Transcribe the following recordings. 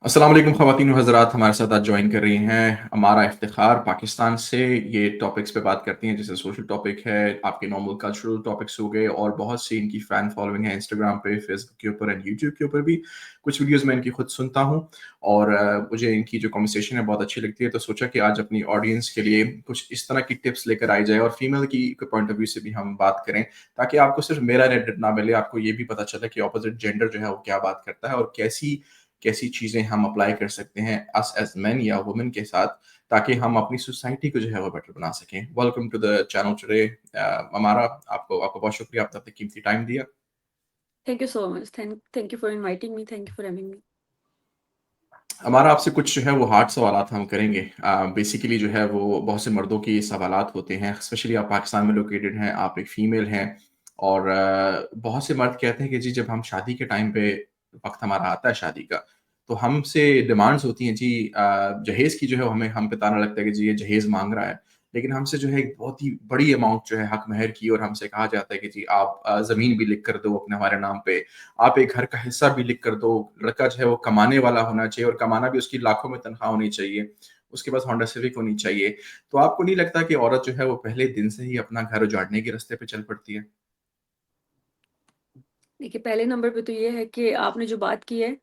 अस्सलाम वालेकुम ख़वातीन व हज़रात हमारे साथ आज जॉइन कर रही हैं अमारा इफ्तिख़ार पाकिस्तान से। ये टॉपिक्स पे बात करती हैं जैसे सोशल टॉपिक है, आपके नॉर्मल कल्चरल टॉपिक्स हो गए और बहुत सी इनकी फ़ैन फ़ॉलोइंग है इंस्टाग्राम पे, फ़ेसबुक के ऊपर एंड यूट्यूब के ऊपर भी। कुछ वीडियोज़ मैं इनकी खुद सुनता हूँ और मुझे इनकी जो कन्वर्सेशन है बहुत अच्छी लगती है। तो सोचा कि आज अपनी ऑडियंस के लिए कुछ इस तरह की टिप्स लेकर आई जाए और फीमेल की पॉइंट ऑफ व्यू से भी हम बात करें, ताकि आपको सिर्फ़ मेरा रेडिट ना मिले, आपको ये भी पता चले कि अपोज़िट जेंडर जो है वो क्या बात करता है और कैसी कैसी चीज़ें हम अप्लाई कर सकते हैं अस एज़ मेन या वुमेन के साथ, ताकि हम अपनी सोसाइटी को जो है वो बेटर बना सकें। Welcome to the channel today. हमारा आपको आपका बहुत शुक्रिया, आपने अपना कीमती टाइम दिया। Thank you so much. Thank you for inviting me. Thank you for having me. हमारा आपसे कुछ जो है वो हार्ड सवालात हम करेंगे। बेसिकली जो है वो बहुत से मर्दों के सवालात होते हैं, स्पेशली आप पाकिस्तान में लोकेटेड हैं, आप एक फीमेल हैं और बहुत से मर्द कहते हैं कि जी जब हम शादी के टाइम पे वक़्त हमारा आता है शादी का, तो हमसे डिमांड्स होती हैं जी, जहेज़ की जो है हमें हम पे ताना लगता है कि जी ये जहेज़ माँग रहा है। लेकिन हमसे जो है एक बहुत ही बड़ी अमाउंट जो है हक़ महर की और हमसे कहा जाता है कि जी आप ज़मीन भी लिख कर दो अपने हमारे नाम पे, आप एक घर का हिस्सा भी लिख कर दो, लड़का जो है वो कमाने वाला होना चाहिए और कमाना भी उसकी लाखों में तनख्वाह होनी चाहिए, उसके पास होंडा सिविक होनी चाहिए। तो आपको नहीं लगता कि औरत जो है वो पहले दिन से ही अपना घर उजाड़ने के रास्ते पे चल पड़ती है? देखिए, पहले नंबर पे तो ये है कि आपने जो बात की है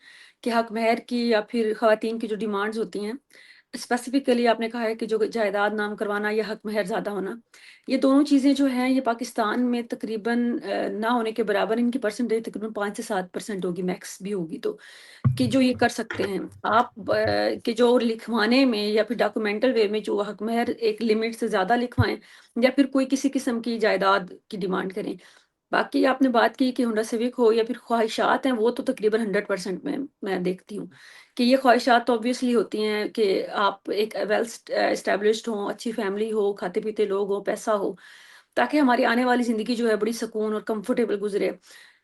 कि हक़ महर की या फिर ख़वातीन की जो डिमांड्स होती हैं, स्पेसिफ़िकली आपने कहा है कि जो जायदाद नाम करवाना या हक़ महर ज़्यादा होना, ये दोनों चीज़ें जो हैं, ये पाकिस्तान में तकरीबन ना होने के बराबर इनकी परसेंटेज तकरीबन 5 से 7% होगी, मैक्स भी होगी तो, कि जो ये कर सकते हैं। आप कि जो लिखवाने में या फिर डॉक्यूमेंटल वे में जो हक़ महर एक लिमिट से ज़्यादा लिखवाएँ या फिर कोई किसी किस्म की जायदाद की डिमांड करें। बाकी आपने बात की कि होंडा सिविक हो या फिर ख्वाहिशात हैं, वो तो तकरीबन 100% मैं देखती हूँ कि ये ख्वाहिशात तो ऑब्वियसली होती हैं कि आप एक एस्टेब्लिश्ड हों, अच्छी फैमिली हो, खाते-पीते लोग हों, पैसा हो, ताकि हमारी आने वाली ज़िंदगी जो है बड़ी सुकून और कंफर्टेबल गुज़रे।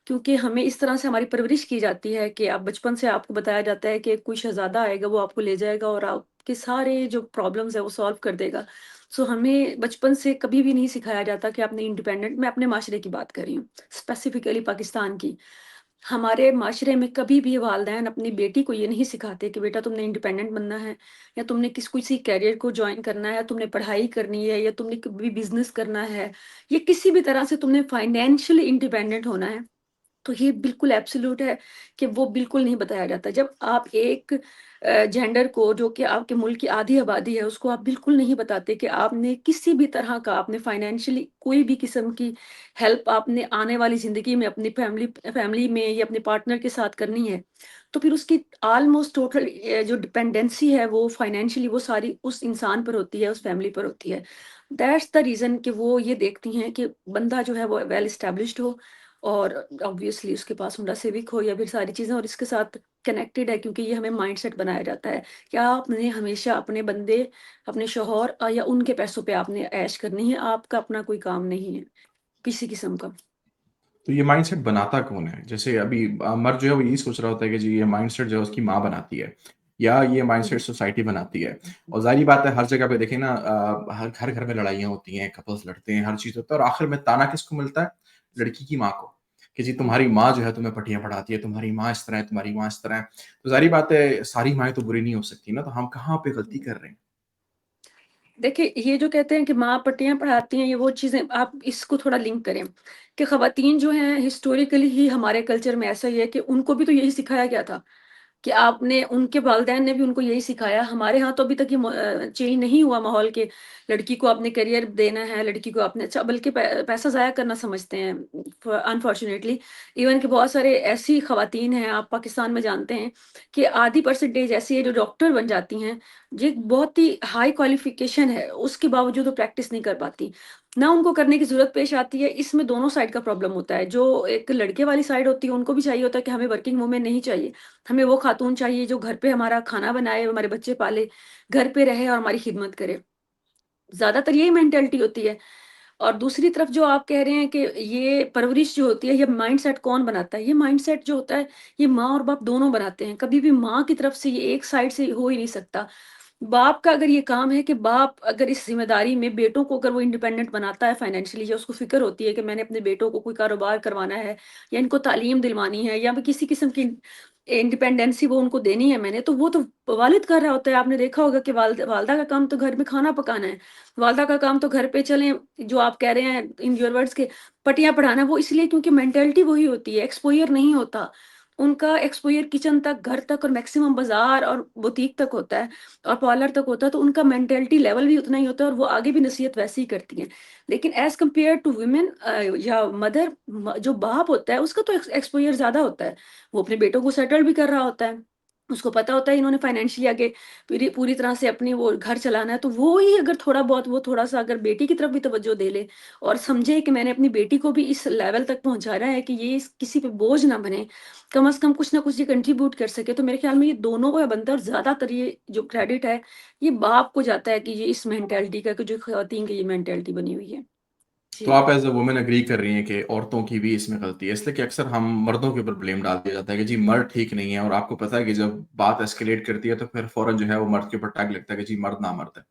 क्योंकि हमें इस तरह से हमारी परवरिश की जाती है कि आप बचपन से आपको बताया जाता है कि कोई शहज़ादा आएगा, वो आपको ले जाएगा और आपके सारे जो प्रॉब्लम्स हैं, वो सॉल्व कर देगा। सो हमें बचपन से कभी भी नहीं सिखाया जाता कि आपने इंडिपेंडेंट मैं अपने माशरे की बात कर रही हूँ, स्पेसिफिकली पाकिस्तान की। हमारे माशरे में कभी भी वालिदैन अपनी बेटी को ये नहीं सिखाते कि बेटा तुमने इंडिपेंडेंट बनना है या तुमने किसी करियर को जॉइन करना है या तुमने पढ़ाई करनी है या तुमने कभी बिजनेस करना है या किसी भी तरह से तुमने फाइनेंशियली इंडिपेंडेंट होना है। तो ये बिल्कुल एब्सोल्यूट है कि वो बिल्कुल नहीं बताया जाता। जब आप एक जेंडर को जो कि आपके मुल्क की आधी आबादी है, उसको आप बिल्कुल नहीं बताते कि आपने किसी भी तरह का आपने फाइनेंशियली कोई भी किस्म की हेल्प आपने आने वाली ज़िंदगी में अपनी फैमिली फैमिली में या अपने पार्टनर के साथ करनी है, तो फिर उसकी ऑलमोस्ट टोटल जो डिपेंडेंसी है वो फाइनेंशियली वो सारी उस इंसान पर होती है, उस फैमिली पर होती है। दैट्स द रीज़न कि वो ये देखती हैं कि बंदा जो है वो वेल एस्टेब्लिश्ड हो और ऑब्वियसली उसके पास होंडा सिविक हो या फिर सारी चीज़ें और इसके साथ कनेक्टेड है क्योंकि ये हमें माइंडसेट बनाया जाता है कि आपने हमेशा अपने बंदे, अपने शौहर या उनके पैसों पे आपने ऐश करनी है, आपका अपना कोई काम नहीं है, किसी किस्म का। तो ये माइंडसेट बनाता कौन है? जैसे अभी मर्द जो है वो यही सोच रहा होता है कि जी ये माइंडसेट जो है उसकी माँ बनाती है या ये हुँ, माइंडसेट हुँ। सोसाइटी बनाती है। और ज़ाहिर-सी बात है हर जगह पे देखें ना, हर हर घर में लड़ाइयाँ होती हैं, कपल्स लड़ते हैं, हर चीज़ होता है और आखिर में ताना किसको मिलता है? लड़की की माँ को, कि जी तुम्हारी माँ जो है तुम्हें पट्टियाँ पढ़ाती है, तुम्हारी माँ इस तरह है, तुम्हारी माँ इस तरह है। तो ज़ाहिर-सी बात है सारी माँएँ तो बुरी नहीं हो सकती ना, तो हम कहाँ पे गलती कर रहे हैं? देखिए, ये जो कहते हैं कि माँ पट्टियाँ पढ़ाती हैं, ये वो चीज़ें आप इसको थोड़ा लिंक करें कि ख़वातीन जो हैं हिस्टोरिकली ही हमारे कल्चर में ऐसा ही है कि उनको भी तो यही सिखाया गया था। कि आपने उनके वालिदैन ने भी उनको यही सिखाया। हमारे यहाँ तो अभी तक ये चेंज नहीं हुआ माहौल कि लड़की को आपने करियर देना है, लड़की को आपने अच्छा बल्कि पैसा ज़ाया करना समझते हैं अनफॉर्चुनेटली। इवन कि बहुत सारे ऐसी ख़वातीन हैं, आप पाकिस्तान में जानते हैं कि आधी परसेंटेज ऐसी है जो डॉक्टर बन जाती हैं, ये बहुत ही हाई क्वालिफ़िकेशन है, उसके बावजूद वो प्रैक्टिस नहीं कर पाती। ना उनको करने की ज़रूरत पेश आती है, इसमें दोनों साइड का प्रॉब्लम होता है। जो एक लड़के वाली साइड होती है, उनको भी चाहिए होता है कि हमें वर्किंग वूमेन नहीं चाहिए। हमें वो खातून चाहिए जो घर पे हमारा खाना बनाए, हमारे बच्चे पाले, घर पे रहे और हमारी खिदमत करे। ज़्यादातर यही मेंटालिटी होती है। और दूसरी तरफ जो आप कह रहे हैं कि ये परवरिश जो होती है, ये माइंडसेट कौन बनाता है? ये माइंडसेट जो होता है, ये माँ और बाप दोनों बनाते हैं। कभी भी माँ की तरफ से ये एक साइड से हो ही नहीं सकता। बाप का अगर ये काम है कि बाप अगर इस ज़िम्मेदारी में बेटों को अगर वो इंडिपेंडेंट बनाता है फाइनेंशियली, या उसको फ़िक्र होती है कि मैंने अपने बेटों को कोई कारोबार करवाना है या इनको तालीम दिलवानी है या फिर किसी किस्म की इंडिपेंडेंसी वो उनको देनी है मैंने, तो वो तो वालिद कर रहा होता है। आपने देखा होगा कि वालदा का काम तो घर में खाना पकाना है। वालदा का काम तो घर पे चलें, जो आप कह रहे हैं इन योर वर्ड्स के पट्टियाँ पढ़ाना, वो इसलिए क्योंकि मेंटालिटी वही होती है, एक्सपोज़र नहीं होता। उनका एक्सपोज़र किचन तक, घर तक और मैक्सिमम बाज़ार और बुटीक तक होता है। और पार्लर तक होता है, तो उनका मेंटालिटी लेवल भी उतना ही होता है और वो आगे भी नसीहत वैसे ही करती हैं। लेकिन एज़ कंपेयर टू वुमेन या मदर, जो बाप होता है उसका तो एक्सपोज़र ज़्यादा होता है। वो अपने बेटों को सेटल भी कर रहा होता है। उसको पता होता है इन्होंने फाइनेंशियली आगे पूरी पूरी तरह से अपनी वो घर चलाना है, तो वो ही अगर थोड़ा बहुत वो थोड़ा-सा अगर बेटी की तरफ भी तवज्जो दे ले और समझे कि मैंने अपनी बेटी को भी इस लेवल तक पहुँचाना है कि ये किसी पे बोझ ना बने, कम से कम कुछ ना कुछ ये कंट्रीब्यूट कर सके, तो मेरे ख्याल में ये दोनों को बनता है। और ज़्यादातर ये जो क्रेडिट है, ये बाप को जाता है कि ये इस मेंटालिटी का, कि जो ख़वातीन की ये मेंटालिटी बनी हुई है। तो जी। आप एज़ अ वुमन एग्री कर रही हैं कि औरतों की भी इसमें गलती है, इसलिए कि अक्सर हम मर्दों के ऊपर ब्लेम डाल दिया जाता है कि जी मर्द ठीक नहीं है, और आपको पता है कि जब बात एस्केलेट करती है तो फिर फ़ौरन जो है वो मर्द के ऊपर टैग लगता है कि जी मर्द नामर्द है।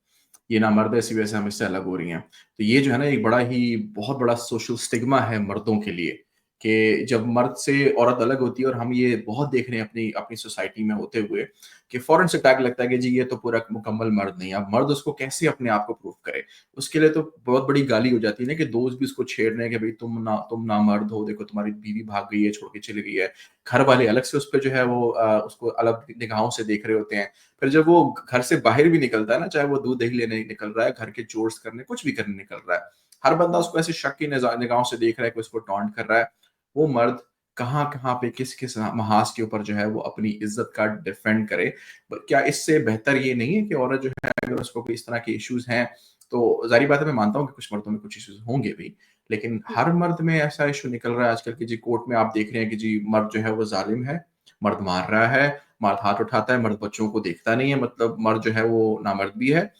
ये नामर्द है, इसी वजह से हम इससे अलग हो रही हैं। तो ये जो है ना एक बड़ा ही बहुत बड़ा सोशल स्टिग्मा है मर्दों के लिए, कि जब मर्द से औरत अलग होती है, और हम ये बहुत देख रहे हैं अपनी अपनी सोसाइटी में होते हुए, कि फ़ौरन से टैग लगता है कि जी ये तो पूरा मुकम्मल मर्द नहीं है। अब मर्द उसको कैसे अपने आप को प्रूव करे? उसके लिए तो बहुत बड़ी गाली हो जाती है ना, कि दोस्त भी उसको छेड़ रहे हैं कि भई तुम नामर्द हो, देखो तुम्हारी बीवी भाग गई है, छोड़ के चली गई है। घर वाले अलग से उस पे जो है वो उसको अलग निगाहों से देख रहे होते हैं। फिर जब वो घर से बाहर भी निकलता है ना, चाहे वो दूध दही लेने निकल रहा है, घर के चोर्स करने, कुछ भी करने निकल रहा है, हर बंदा उसको ऐसे शक की निगाहों से देख रहा है कि उसको टॉन्ट कर रहा है। वो मर्द कहाँ-कहाँ पे किस-किस महाज के ऊपर जो है वो अपनी इज़्ज़त का डिफेंड करे। क्या इससे बेहतर ये नहीं है कि औरत जो है अगर उसको कोई इस तरह के इश्यूज़ हैं, तो ज़ाहिर बात है मैं मानता हूँ कि कुछ मर्दों में कुछ इश्यूज़ होंगे भी, लेकिन हुँ, हर मर्द में ऐसा इश्यू निकल रहा है आजकल कि जी कोर्ट में आप देख रहे हैं कि जी मर्द जो है वो ज़ालिम है, मर्द मार रहा है, मर्द हाथ उठाता है, मर्द बच्चों को देखता नहीं है, मतलब मर्द जो है वो नामर्द भी है।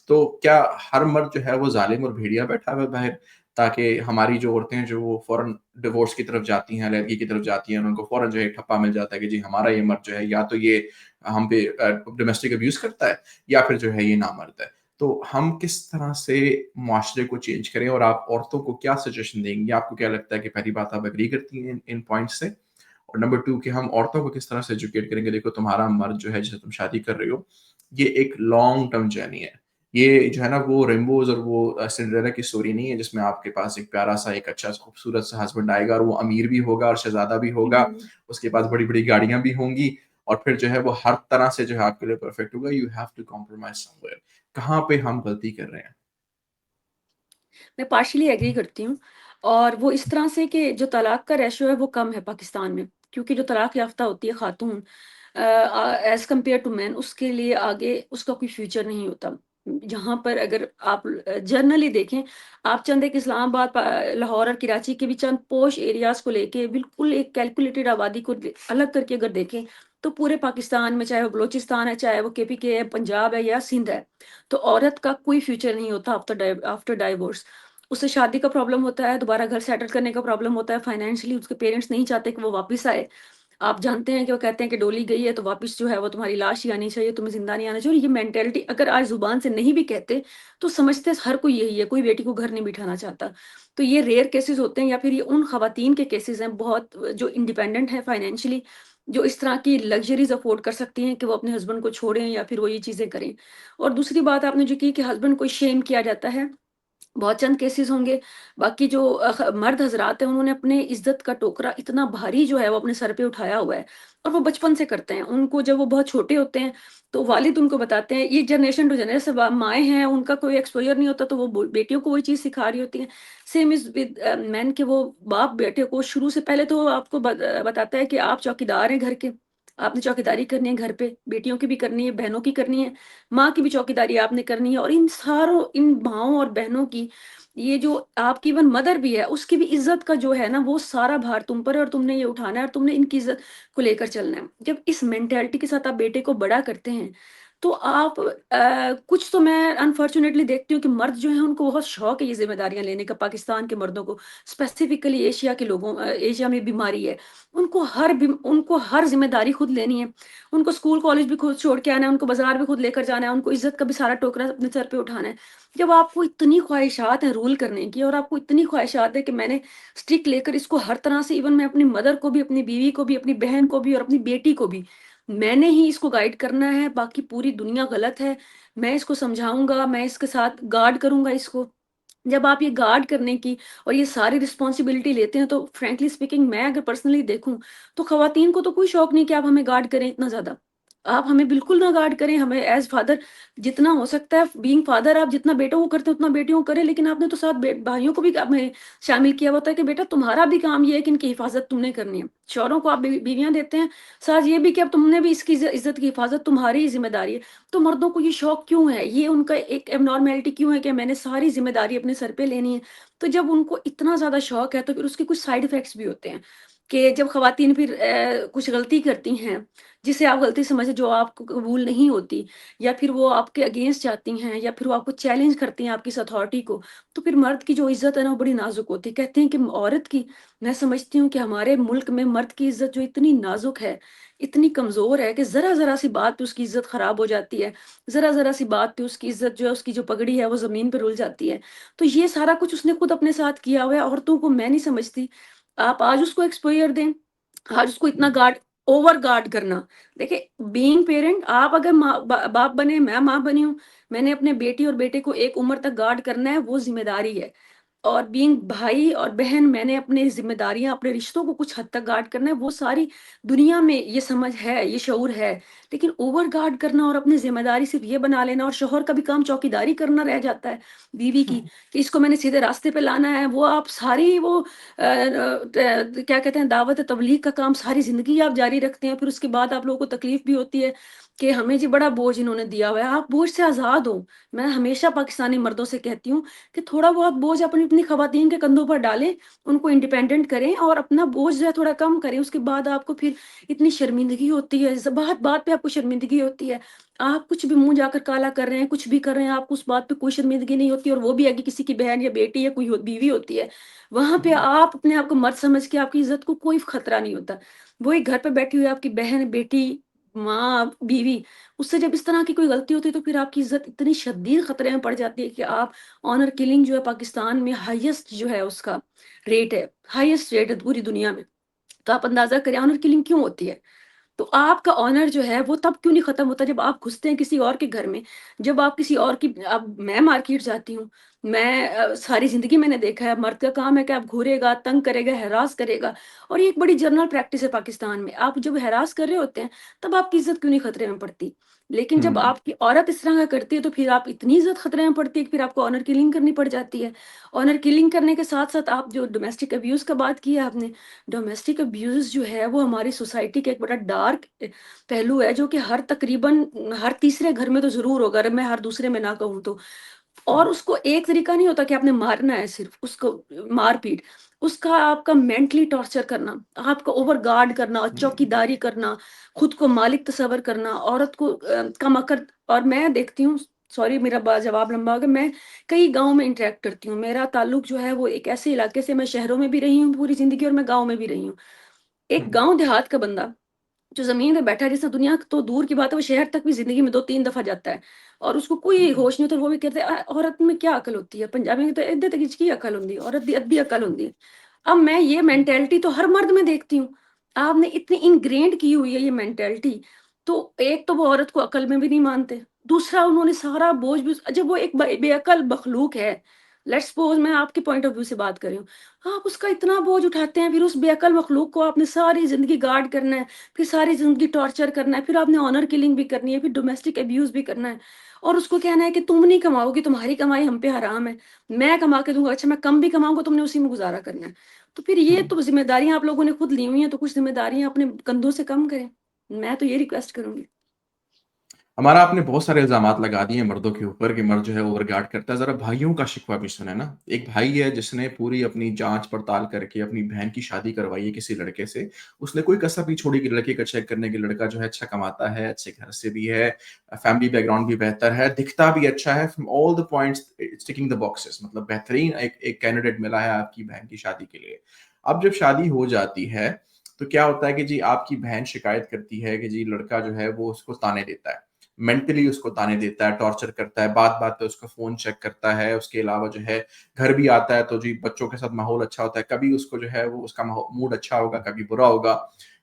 तो क्या हर मर्द जो है वो ज़ालिम और भेड़िया बैठा हुआ है बाहर, ताकि हमारी जो औरतें हैं जो वो फ़ौरन डिवोर्स की तरफ जाती हैं, अलग की तरफ जाती हैं, और उनको फ़ौरन जो है एक ठप्पा मिल जाता है कि जी हमारा ये मर्द जो है या तो ये हम पे डोमेस्टिक अब्यूज़ करता है, या फिर जो है ये नामर्द है। तो हम किस तरह से मुआशरे को चेंज करें, और आप औरतों को क्या सजेशन देंगी? आपको क्या लगता है कि पहली बात आप एग्री करती हैं इन इन पॉइंट्स से? और नंबर 2 कि हम औरतों को किस तरह से एजुकेट करेंगे, देखो तुम्हारा मर्द जो है जिससे तुम शादी कर रहे हो, ये एक लॉन्ग टर्म जर्नी है। ये जो है ना वो रेनबोज़ और वो सिंड्रेला की स्टोरी नहीं है जिसमें आपके पास एक प्यारा-सा, एक अच्छा-सा खूबसूरत-सा हस्बैंड आएगा और वो अमीर भी होगा और शहज़ादा भी होगा, हुँ। उसके पास बड़ी-बड़ी गाड़ियाँ भी होंगी, और फिर जो है वो हर तरह से जो है आपके लिए परफेक्ट होगा। You have to compromise somewhere. कहाँ पे हम गलती कर रहे हैं? मैं पार्शियली एग्री करती हूँ। और वो इस तरह से कि जो तलाक का रेशियो है वो कम है पाकिस्तान में, क्योंकि जो तलाक याफ्ता होती है खातून एज कंपेयर टू मैन, उसके लिए आगे उसका कोई फ्यूचर नहीं होता। जहाँ पर अगर आप जर्नली देखें, आप चंद एक इस्लामाबाद लाहौर और कराची के भी चंद पोश एरियाज को लेके बिल्कुल एक कैलकुलेटेड आबादी को अलग करके अगर देखें, तो पूरे पाकिस्तान में चाहे वो बलोचिस्तान है, चाहे वो केपीके है, पंजाब है या सिंध है, तो औरत का कोई फ्यूचर नहीं होता आफ्टर डाइवोर्स। उसे शादी का प्रॉब्लम होता है, दोबारा घर सेटल करने का प्रॉब्लम होता है, फाइनेंशियली उसके पेरेंट्स नहीं चाहते कि वो वापस आए। आप जानते हैं कि वो कहते हैं कि डोली गई है तो वापस जो है वो तुम्हारी लाश ही आनी चाहिए, तुम्हें ज़िंदा नहीं आना चाहिए। और ये मेंटालिटी अगर आज ज़ुबान से नहीं भी कहते, तो समझते हर कोई यही है, कोई बेटी को घर नहीं बिठाना चाहता। तो ये रेयर केसेज़ होते हैं, या फिर ये उन ख़वातीन के केसेज़ हैं बहुत जो इंडिपेंडेंट हैं फाइनेंशियली, जो इस तरह की लग्ज़रीज़ अफ़ोर्ड कर सकती हैं कि वो अपने हस्बैंड को छोड़ें या फिर वो ये चीज़ें करें। और दूसरी बात आपने जो की कि हस्बैंड को शेम किया जाता है, बहुत चंद केसेस होंगे। बाकी जो मर्द हज़रात हैं, उन्होंने अपने इज़्ज़त का टोकरा इतना भारी जो है वो अपने सर पे उठाया हुआ है, और वो बचपन से करते हैं। उनको जब वो बहुत छोटे होते हैं, तो वालिद उनको बताते हैं, ये जनरेशन टू जनरेशन माएँ हैं, उनका कोई एक्सपोज़र नहीं होता, तो वो बेटियों को वही चीज़ सिखा रही होती हैं। सेम इज़ विद मेन, कि वो बाप बेटे को शुरू से पहले तो आपको बताता है कि आप चौकीदार हैं घर के, आपने चौकीदारी करनी है घर पे, बेटियों की भी करनी है, बहनों की करनी है, माँ की भी चौकीदारी आपने करनी है। और इन माँओं और बहनों की, ये जो आपकी इवन मदर भी है, उसकी भी इज़्ज़त का जो है ना, वो सारा भार तुम पर है, और तुमने ये उठाना है और तुमने इनकी इज़्ज़त को लेकर चलना है। जब इस मेंटालिटी के साथ आप बेटे को बड़ा करते हैं, तो आप कुछ तो मैं अनफॉर्च्यूनेटली देखती हूँ कि मर्द जो हैं उनको बहुत शौक है ये ज़िम्मेदारियाँ लेने का, पाकिस्तान के मर्दों को, स्पेसिफ़िकली एशिया के लोगों एशिया में बीमारी है। उनको हर ज़िम्मेदारी खुद लेनी है। उनको स्कूल कॉलेज भी खुद छोड़ के आना है, उनको बाज़ार भी खुद लेकर जाना है, उनको इज़्ज़त का भी सारा टोकरा अपने सर पे उठाना है। जब आपको इतनी ख़्वाहिशात हैं रूल करने की और आपको इतनी ख़्वाहिशात है कि मैंने स्टिक लेकर इसको हर तरह से, इवन मैं अपनी मदर को भी, अपनी बीवी को भी, अपनी बहन को भी और अपनी बेटी को भी, मैंने ही इसको गाइड करना है, बाकी पूरी दुनिया गलत है। मैं इसको समझाऊँगा, मैं इसके साथ गार्ड करूँगा इसको। जब आप ये गार्ड करने की और ये सारी रिस्पॉन्सिबिलिटी लेते हैं, तो फ्रैंकली स्पीकिंग मैं अगर पर्सनली देखूँ, तो ख़वातीन को तो कोई शौक नहीं कि आप हमें गार्ड करें इतना ज़्यादा। आप हमें बिल्कुल ना गार्ड करें, हमें एज़ फादर जितना हो सकता है, बीइंग फादर आप जितना बेटों को करते हैं, उतना बेटियों को करें, लेकिन आपने तो साथ बे भाइयों को भी में शामिल किया हुआ था कि बेटा तुम्हारा भी काम ये है कि इनकी हिफाज़त तुमने करनी है। शौहरों को आप बीवियाँ देते हैं, साथ ये भी कि अब तुमने भी इसकी इज़्ज़त की हिफाज़त तुम्हारी ही ज़िम्मेदारी है। तो मर्दों को ये शौक क्यों है? ये उनका एक एब्नॉर्मैलिटी क्यों है कि मैंने सारी ज़िम्मेदारी अपने सर पे लेनी है? तो जब उनको इतना ज़्यादा शौक है, तो फिर उसके कुछ साइड इफ़ेक्ट्स भी होते हैं कि जब ख़वातीन फिर कुछ गलती करती हैं, जिसे आप गलती समझें, जो आपको कबूल नहीं होती, या फिर वो आपके अगेंस्ट जाती हैं, या फिर वो आपको चैलेंज करती हैं, आपकी इस अथॉरिटी को, तो फिर मर्द की जो इज़्ज़त है ना, वो बड़ी नाज़ुक होती है। कहते हैं कि औरत की, मैं समझती हूँ कि हमारे मुल्क में मर्द की इज़्ज़त जो इतनी नाज़ुक है, इतनी कमज़ोर है कि ज़रा-ज़रा सी बात पे उसकी इज़्ज़त ख़राब हो जाती है। ज़रा-ज़रा सी बात पे उसकी इज़्ज़त जो है, उसकी जो पगड़ी है, वो ज़मीन पे रुल जाती है। तो ये सारा कुछ उसने खुद अपने साथ किया हुआ है, औरतों को मैं नहीं समझती। आप आज उसको एक्सपोज़र दें, आज उसको इतना गार्ड ओवर गार्ड करना। देखिए, बीइंग पेरेंट, आप अगर बाप बने, मैं माँ बनी हूँ, मैंने अपने बेटी और बेटे को एक उम्र तक गार्ड करना है, वो ज़िम्मेदारी है। और बीइंग भाई और बहन, मैंने अपनी ज़िम्मेदारियाँ, अपने रिश्तों को कुछ हद तक गार्ड करना है, वो सारी दुनिया में ये समझ है, ये शऊर है। लेकिन ओवर गार्ड करना और अपनी ज़िम्मेदारी सिर्फ़ ये बना लेना, और शौहर का भी काम चौकीदारी करना रह जाता है बीवी की, कि इसको मैंने सीधे रास्ते पे लाना है। वो आप सारी वो क्या कहते हैं, दावत तबलीग का काम सारी ज़िंदगी आप जारी रखते हैं, फिर उसके बाद आप लोगों को तकलीफ़ भी होती है कि हमें जी बड़ा बोझ इन्होंने दिया हुआ है। आप बोझ से आज़ाद हो। मैं हमेशा पाकिस्तानी मर्दों से कहती हूँ कि थोड़ा बहुत बोझ अपनी अपनी खवातीन के कंधों पर डालें, उनको इंडिपेंडेंट करें और अपना बोझ जो है थोड़ा कम करें। उसके बाद आपको फिर इतनी शर्मिंदगी होती है, बात-बात पे आपको शर्मिंदगी होती है। आप कुछ भी मुँह जाकर काला कर रहे हैं, कुछ भी कर रहे हैं, आपको उस बात पे कोई शर्मिंदगी नहीं होती, और वो भी है कि किसी की बहन या बेटी या कोई बीवी होती है। वहाँ पे आप अपने आप को मर्द समझ के, आपकी इज़्ज़त को कोई खतरा नहीं होता। वही घर पे बैठी हुई आपकी बहन, बेटी, माँ, बीवी, उससे जब इस तरह की कोई गलती होती है, तो फिर आपकी इज़्ज़त इतनी शदीद खतरे में पड़ जाती है कि आप, ऑनर किलिंग जो है पाकिस्तान में हाईएस्ट जो है उसका रेट है, हाईएस्ट रेट है पूरी दुनिया में। तो आप अंदाज़ा करें ऑनर किलिंग क्यों होती है? तो आपका ऑनर जो है वो तब क्यों नहीं खत्म होता जब आप घुसते हैं किसी और के घर में, जब आप किसी और की, अब मैं मार्केट जाती हूँ, मैं सारी ज़िंदगी मैंने देखा है, मर्द का काम है कि आप घूरेगा, तंग करेगा, हैरास करेगा, और ये एक बड़ी जनरल प्रैक्टिस है पाकिस्तान में। आप जब हैरास कर रहे होते हैं, तब आपकी इज़्ज़त क्यों नहीं खतरे में पड़ती? लेकिन जब हुँ। आपकी औरत इस तरह का करती है, तो फिर आप इतनी इज़्ज़त खतरे में पड़ती है कि फिर आपको ऑनर किलिंग करनी पड़ जाती है। ऑनर किलिंग करने के साथ-साथ, आप जो डोमेस्टिक अब्यूज़ का बात की है आपने, डोमेस्टिक अब्यूज़ जो है वो हमारी सोसाइटी का एक बड़ा डार्क पहलू है, जो कि हर तकरीबन हर तीसरे घर में तो ज़रूर होगा, अगर मैं हर दूसरे में ना कहूँ तो। और उसको एक तरीका नहीं होता कि आपने मारना है सिर्फ़, उसको मार-पीट। उसका आपका मेंटली टॉर्चर करना, आपका ओवर गार्ड करना और चौकीदारी करना, खुद को मालिक तस्वर करना, औरत को कम अकड़। और मैं देखती हूँ, सॉरी मेरा जवाब लंबा हो गया, मैं कई गाँव में इंटरैक्ट करती हूँ। मेरा ताल्लुक जो है वो एक ऐसे इलाके से, मैं शहरों में भी रही हूँ पूरी ज़िंदगी और मैं गाँव में भी रही हूँ। एक हुँ, गाँव देहात का बंदा जो ज़मीन पे बैठा है, जिसने दुनिया तो दूर की बात है, वो शहर तक भी ज़िंदगी में 2-3 दफ़ा जाता है, और उसको कोई हुँ, होश नहीं होता, वो भी कहते हैं औरत में क्या अकल होती है? पंजाबी में तो एद्दे ते किचकी अकल हुंदी है, औरत दी अद्धी अकल हुंदी है। अब मैं ये मेंटालिटी तो हर मर्द में देखती हूँ। आपने इतनी इनग्रेन्ड की हुई है ये मेंटालिटी, तो एक तो वो औरत को अकल में भी नहीं मानते, दूसरा उन्होंने सारा बोझ भी जब वो एक बेअकल मखलूक है, लेट्स सपोज़ मैं आपके पॉइंट ऑफ व्यू से बात कर रही हूँ, आप उसका इतना बोझ उठाते हैं, फिर उस बेअकल मखलूक को आपने सारी ज़िंदगी गार्ड करना है, फिर सारी ज़िंदगी टॉर्चर करना है, फिर आपने ऑनर किलिंग भी करनी है, फिर डोमेस्टिक अब्यूज़ भी करना है, और उसको कहना है कि तुम नहीं कमाओगी, तुम्हारी कमाई हम पे हराम है, मैं कमा के दूँगा, अच्छा मैं कम भी कमाऊँगा, तुमने उसी में गुज़ारा करना है। तो फिर ये हुँ। तो ज़िम्मेदारियाँ आप लोगों ने खुद ली हुई हैं, तो कुछ ज़िम्मेदारियाँ अपने कंधों से कम करें। मैं तो ये रिक्वेस्ट करूँगी। हमारा आपने बहुत सारे इल्ज़ामात लगा दिए हैं मर्दों के ऊपर कि मर्द जो है ओवरगार्ड करता है, ज़रा भाइयों का शिकवा भी सुनें ना। एक भाई है जिसने पूरी अपनी जाँच-पड़ताल करके अपनी बहन की शादी करवाई है किसी लड़के से। उसने कोई कसर नहीं छोड़ी कि लड़के का चेक करने कि लड़का जो है अच्छा कमाता है, अच्छे घर से भी है, फैमिली बैकग्राउंड भी बेहतर है, दिखता भी अच्छा है, from all the points it's ticking the boxes, मतलब बेहतरीन एक एक कैंडिडेट मिला है आपकी बहन की शादी के लिए। अब जब शादी हो जाती है, तो क्या होता है कि जी आपकी बहन शिकायत करती है कि जी लड़का जो है वो उसको ताने देता है। मेंटली उसको ताने देता है, टॉर्चर करता है, बात-बात पे उसका फ़ोन चेक करता है, उसके अलावा जो है घर भी आता है तो जी बच्चों के साथ माहौल अच्छा होता है, कभी उसको जो है वो उसका मूड अच्छा होगा, कभी बुरा होगा।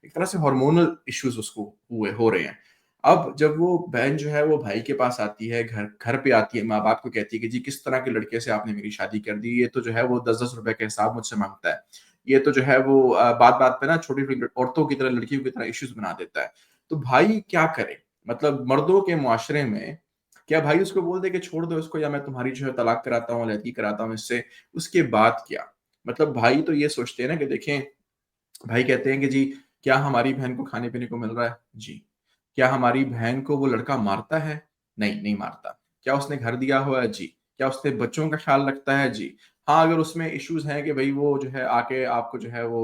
एक तरह से हार्मोनल इश्यूज़ उसको हुए हो रहे हैं। अब जब वो बहन जो है वो भाई के पास आती है, घर घर पे आती है, माँ-बाप को कहती है कि जी किस तरह के लड़के से आपने मेरी शादी कर दी, ये तो जो है वो 10-10 रुपए का हिसाब मुझसे माँगता है। ये तो जो है वो बात-बात पे ना छोटी-छोटी औरतों की तरह, लड़कियों की तरह इश्यूज़ बना देता है। तो भाई क्या करे? मतलब मर्दों के मुआशरे में क्या भाई उसको बोल दे कि छोड़ दो इसको या मैं तुम्हारी जो है तलाक कराता हूँ, अलहदगी कराता हूँ इससे, उसके बाद क्या? मतलब भाई तो ये सोचते हैं ना कि देखें, भाई कहते हैं कि जी, क्या हमारी बहन को खाने-पीने को मिल रहा है? जी। क्या हमारी बहन को वो लड़का मारता है? नहीं, नहीं मारता। क्या उसने घर दिया हुआ है? जी। क्या उसने बच्चों का ख़्याल रखता है? जी। हाँ, अगर उसमें इश्यूज़ हैं कि भई वो जो है आके आपको जो है वो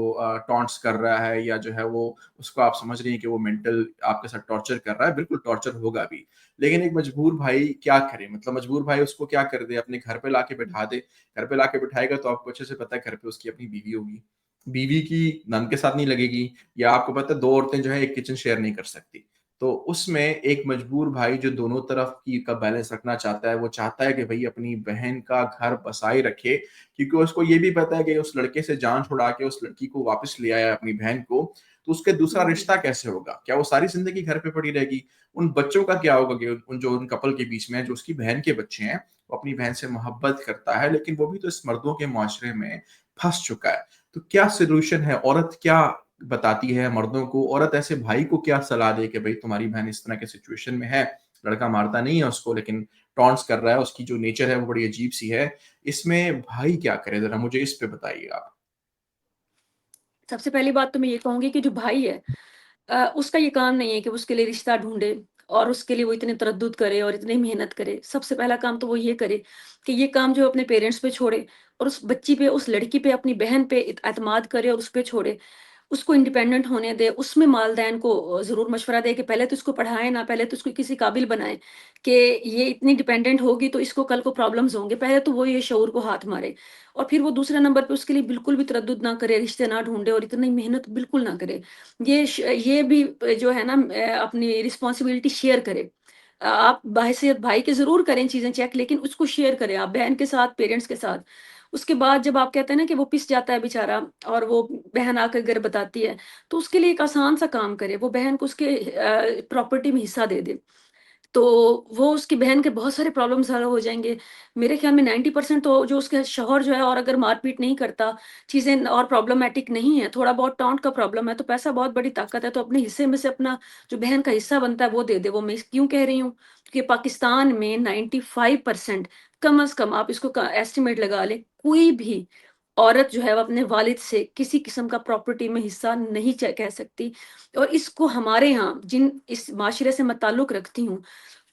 टॉन्ट्स कर रहा है या जो है वो उसको आप समझ रही हैं कि वो मेंटल आपके साथ टॉर्चर कर रहा है, बिल्कुल टॉर्चर होगा भी। लेकिन एक मजबूर भाई क्या करे? मतलब मजबूर भाई उसको क्या कर दे? अपने घर पे लाके बिठा दे। घर पे लाके बिठाएगा तो आपको अच्छे से पता है घर पे उसकी अपनी बीवी होगी। बीवी की नंद के साथ नहीं लगेगी, या आपको पता है 2 औरतें जो है एक किचन शेयर नहीं कर सकती। तो उसमें एक मजबूर भाई जो दोनों तरफ की का बैलेंस रखना चाहता है, वो चाहता है कि भई अपनी बहन का घर बसाए रखे, क्योंकि उसको ये भी पता है कि उस लड़के से जान छुड़ा के उस लड़की को वापस ले आया अपनी बहन को, तो उसके दूसरा हुँ। रिश्ता कैसे होगा? क्या वो सारी ज़िंदगी घर पे पड़ी रहेगी? उन बच्चों का क्या होगा कि उन कपल के बीच में जो उसकी बहन के बच्चे हैं, वो अपनी बहन से मोहब्बत करता है, लेकिन वो भी तो इस मर्दों के मुआशरे में फँस चुका है। तो क्या सॉल्यूशन है? औरत क्या बताती है मर्दों को? औरत ऐसे भाई को क्या सलाह दे कि भई तुम्हारी बहन इस तरह के सिचुएशन में है, लड़का मारता नहीं है उसको लेकिन टॉन्ट्स कर रहा है, उसकी जो नेचर है वो बड़ी अजीब-सी है। इसमें भाई क्या करे? ज़रा मुझे इस पे बताइए आप। सबसे पहली बात तो मैं ये कहूँगी कि जो भाई है उसका ये काम नहीं है कि वो उसके लिए रिश्ता ढूँढे और उसके लिए वो इतने तरद्दुद करे और इतनी मेहनत करे। सबसे पहला काम तो वो ये करे कि ये काम जो अपने पेरेंट्स पे छोड़े और उस बच्ची पे, उस लड़की पे, अपनी बहन पे एतमाद करे और उस पे छोड़े। उसको इंडिपेंडेंट होने दे, उसमें वालिदैन को ज़रूर मशवरा दें कि पहले तो इसको पढ़ाएँ ना, पहले तो इसको किसी काबिल बनाएँ कि ये इतनी डिपेंडेंट होगी तो इसको कल को प्रॉब्लम्स होंगे। पहले तो वो ये शऊर को हाथ मारे और फिर वो दूसरे नंबर पे उसके लिए बिल्कुल भी तरद्दुद ना करे, रिश्ते ना ढूँढे और इतनी मेहनत बिल्कुल ना करे। ये भी जो है ना अपनी रिस्पॉन्सिबिलिटी शेयर करे। आप बाहैसियत भाई के ज़रूर करें चीज़ें चेक, लेकिन उसको शेयर करें आप बहन के साथ, पेरेंट्स के साथ। उसके बाद जब आप कहते हैं ना कि वो पिस जाता है बेचारा और वो बहन आकर अगर बताती है, तो उसके लिए एक आसान सा काम करे, वो बहन को उसके प्रॉपर्टी में हिस्सा दे दे। तो वो उसकी बहन के बहुत सारे प्रॉब्लम सॉल्व हो जाएँगे। मेरे ख़्याल में 90% तो जो उसके शौहर जो है और अगर मार-पीट नहीं करता, चीज़ें और प्रॉब्लमैटिक नहीं है, थोड़ा बहुत टॉन्ट का प्रॉब्लम है, तो पैसा बहुत बड़ी ताकत है, तो अपने हिस्से में से अपना जो बहन का हिस्सा बनता है वो दे दे। वो मैं क्यों कह रही हूँ? कि पाकिस्तान में 95% कम से कम आप इसको एस्टिमेट लगा लें, कोई भी औरत जो है वो अपने वालिद से किसी किस्म का प्रॉपर्टी में हिस्सा नहीं कह सकती। और इसको हमारे यहाँ जिन इस माशरे से मैं ताल्लुक़ रखती हूँ,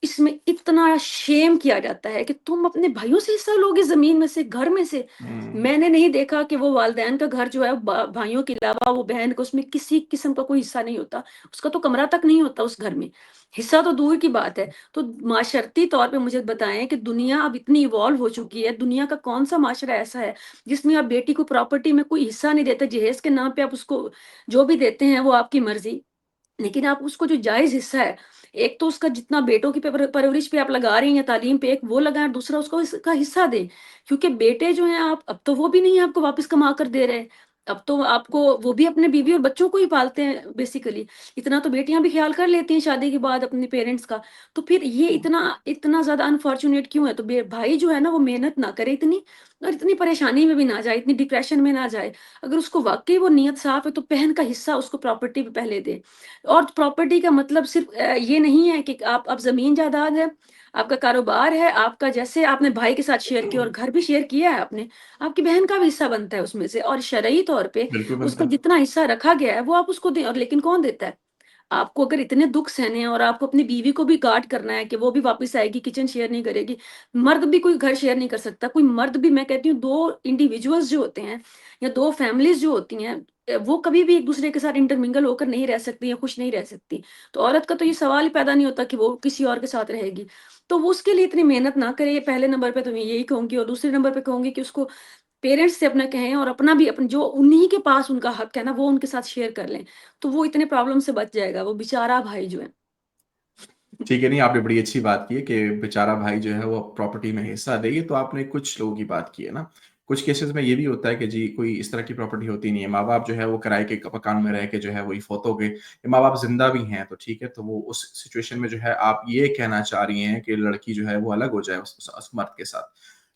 इसमें इतना शेम किया जाता है कि तुम अपने भाइयों से हिस्सा लोगे ज़मीन में से, घर में से। हुँ। मैंने नहीं देखा कि वो वालिदैन का घर जो है भाइयों के अलावा वो बहन का उसमें किसी किस्म का कोई हिस्सा नहीं होता। उसका तो कमरा तक नहीं होता उस घर में। हिस्सा तो दूर की बात है। तो माशरती तौर पे मुझे बताएँ कि दुनिया अब इतनी इवॉल्व हो चुकी है, दुनिया का कौन-सा माशरा ऐसा है जिसमें आप बेटी को प्रॉपर्टी में कोई हिस्सा नहीं देते, जहेज़ के नाम पे आप उसको जो भी देते हैं वो आपकी मर्ज़ी। लेकिन आप उसको जो जायज़ हिस्सा है, एक तो उसका जितना बेटों की परवरिश पे आप लगा रही हैं, तालीम पे, एक वो लगाएँ, दूसरा उसको इसका हिस्सा दें। क्योंकि बेटे जो हैं आप अब तो वो भी नहीं आपको वापस कमा कर दे रहे। अब तो आपको वो भी अपने बीवी और बच्चों को ही पालते हैं बेसिकली। इतना तो बेटियाँ भी ख़्याल कर लेती हैं शादी के बाद अपने पेरेंट्स का। तो फिर ये इतना इतना ज़्यादा अनफॉर्च्यूनेट क्यों है? तो बे भाई जो है ना वो मेहनत ना करे इतनी और इतनी परेशानी में भी ना जाए, इतनी डिप्रेशन में ना जाए। अगर उसको वाक़ई वो नीयत साफ़ है तो बहन का हिस्सा उसको प्रॉपर्टी पे पहले दे। और प्रॉपर्टी का मतलब सिर्फ़ ये नहीं है कि आप अब ज़मीन जायदाद है, आपका कारोबार है, आपका जैसे आपने भाई के साथ शेयर किया और घर भी शेयर किया है आपने, आपकी बहन का भी हिस्सा बनता है उसमें से और शरई तौर पे बिल्कुल बनता उसका है। जितना हिस्सा रखा गया है, वो आप उसको दें और लेकिन कौन देता है? आपको अगर इतने दुःख सहने हैं और आपको अपनी बीवी को भी गार्ड करना है कि वो भी वापस आएगी, किचन शेयर नहीं करेगी। मर्द भी कोई घर शेयर नहीं कर सकता। कोई मर्द भी, मैं कहती हूँ 2 इंडिविजुअल्स जो होते हैं या 2 फैमिलीज़ जो होती हैं, वो कभी भी एक-दूसरे के साथ इंटरमिंगल होकर नहीं रह सकती या खुश नहीं रह सकती। तो औरत का तो ये सवाल ही पैदा नहीं होता कि वो किसी और के साथ रहेगी। तो वो उसके लिए इतनी मेहनत ना करे, ये पहले नंबर पे तो मैं यही कहूँगी, और दूसरे नंबर पे कहूँगी कि उसको पेरेंट्स से अपना कहें और अपना भी, अपन जो उन्हीं के पास उनका हक है ना, वो उनके साथ शेयर कर लें। तो वो इतने प्रॉब्लम से बच जाएगा, वो बेचारा भाई जो है। ठीक है, नहीं आपने बड़ी अच्छी बात की है कि बेचारा भाई जो है वो प्रॉपर्टी में हिस्सा दे, ये तो आपने कुछ लोगों की बात की है ना। कुछ केसेज़ में ये भी होता है कि जी कोई इस तरह की प्रॉपर्टी होती नहीं है, माँ-बाप जो है वो किराए के मकान में रह के जो है वही फ़ौत हो गए, या माँ-बाप ज़िंदा भी हैं तो ठीक है, तो वो उस सिचुएशन में जो है आप ये कहना चाह रही हैं कि लड़की जो है वो अलग हो जाए उस मर्द के साथ।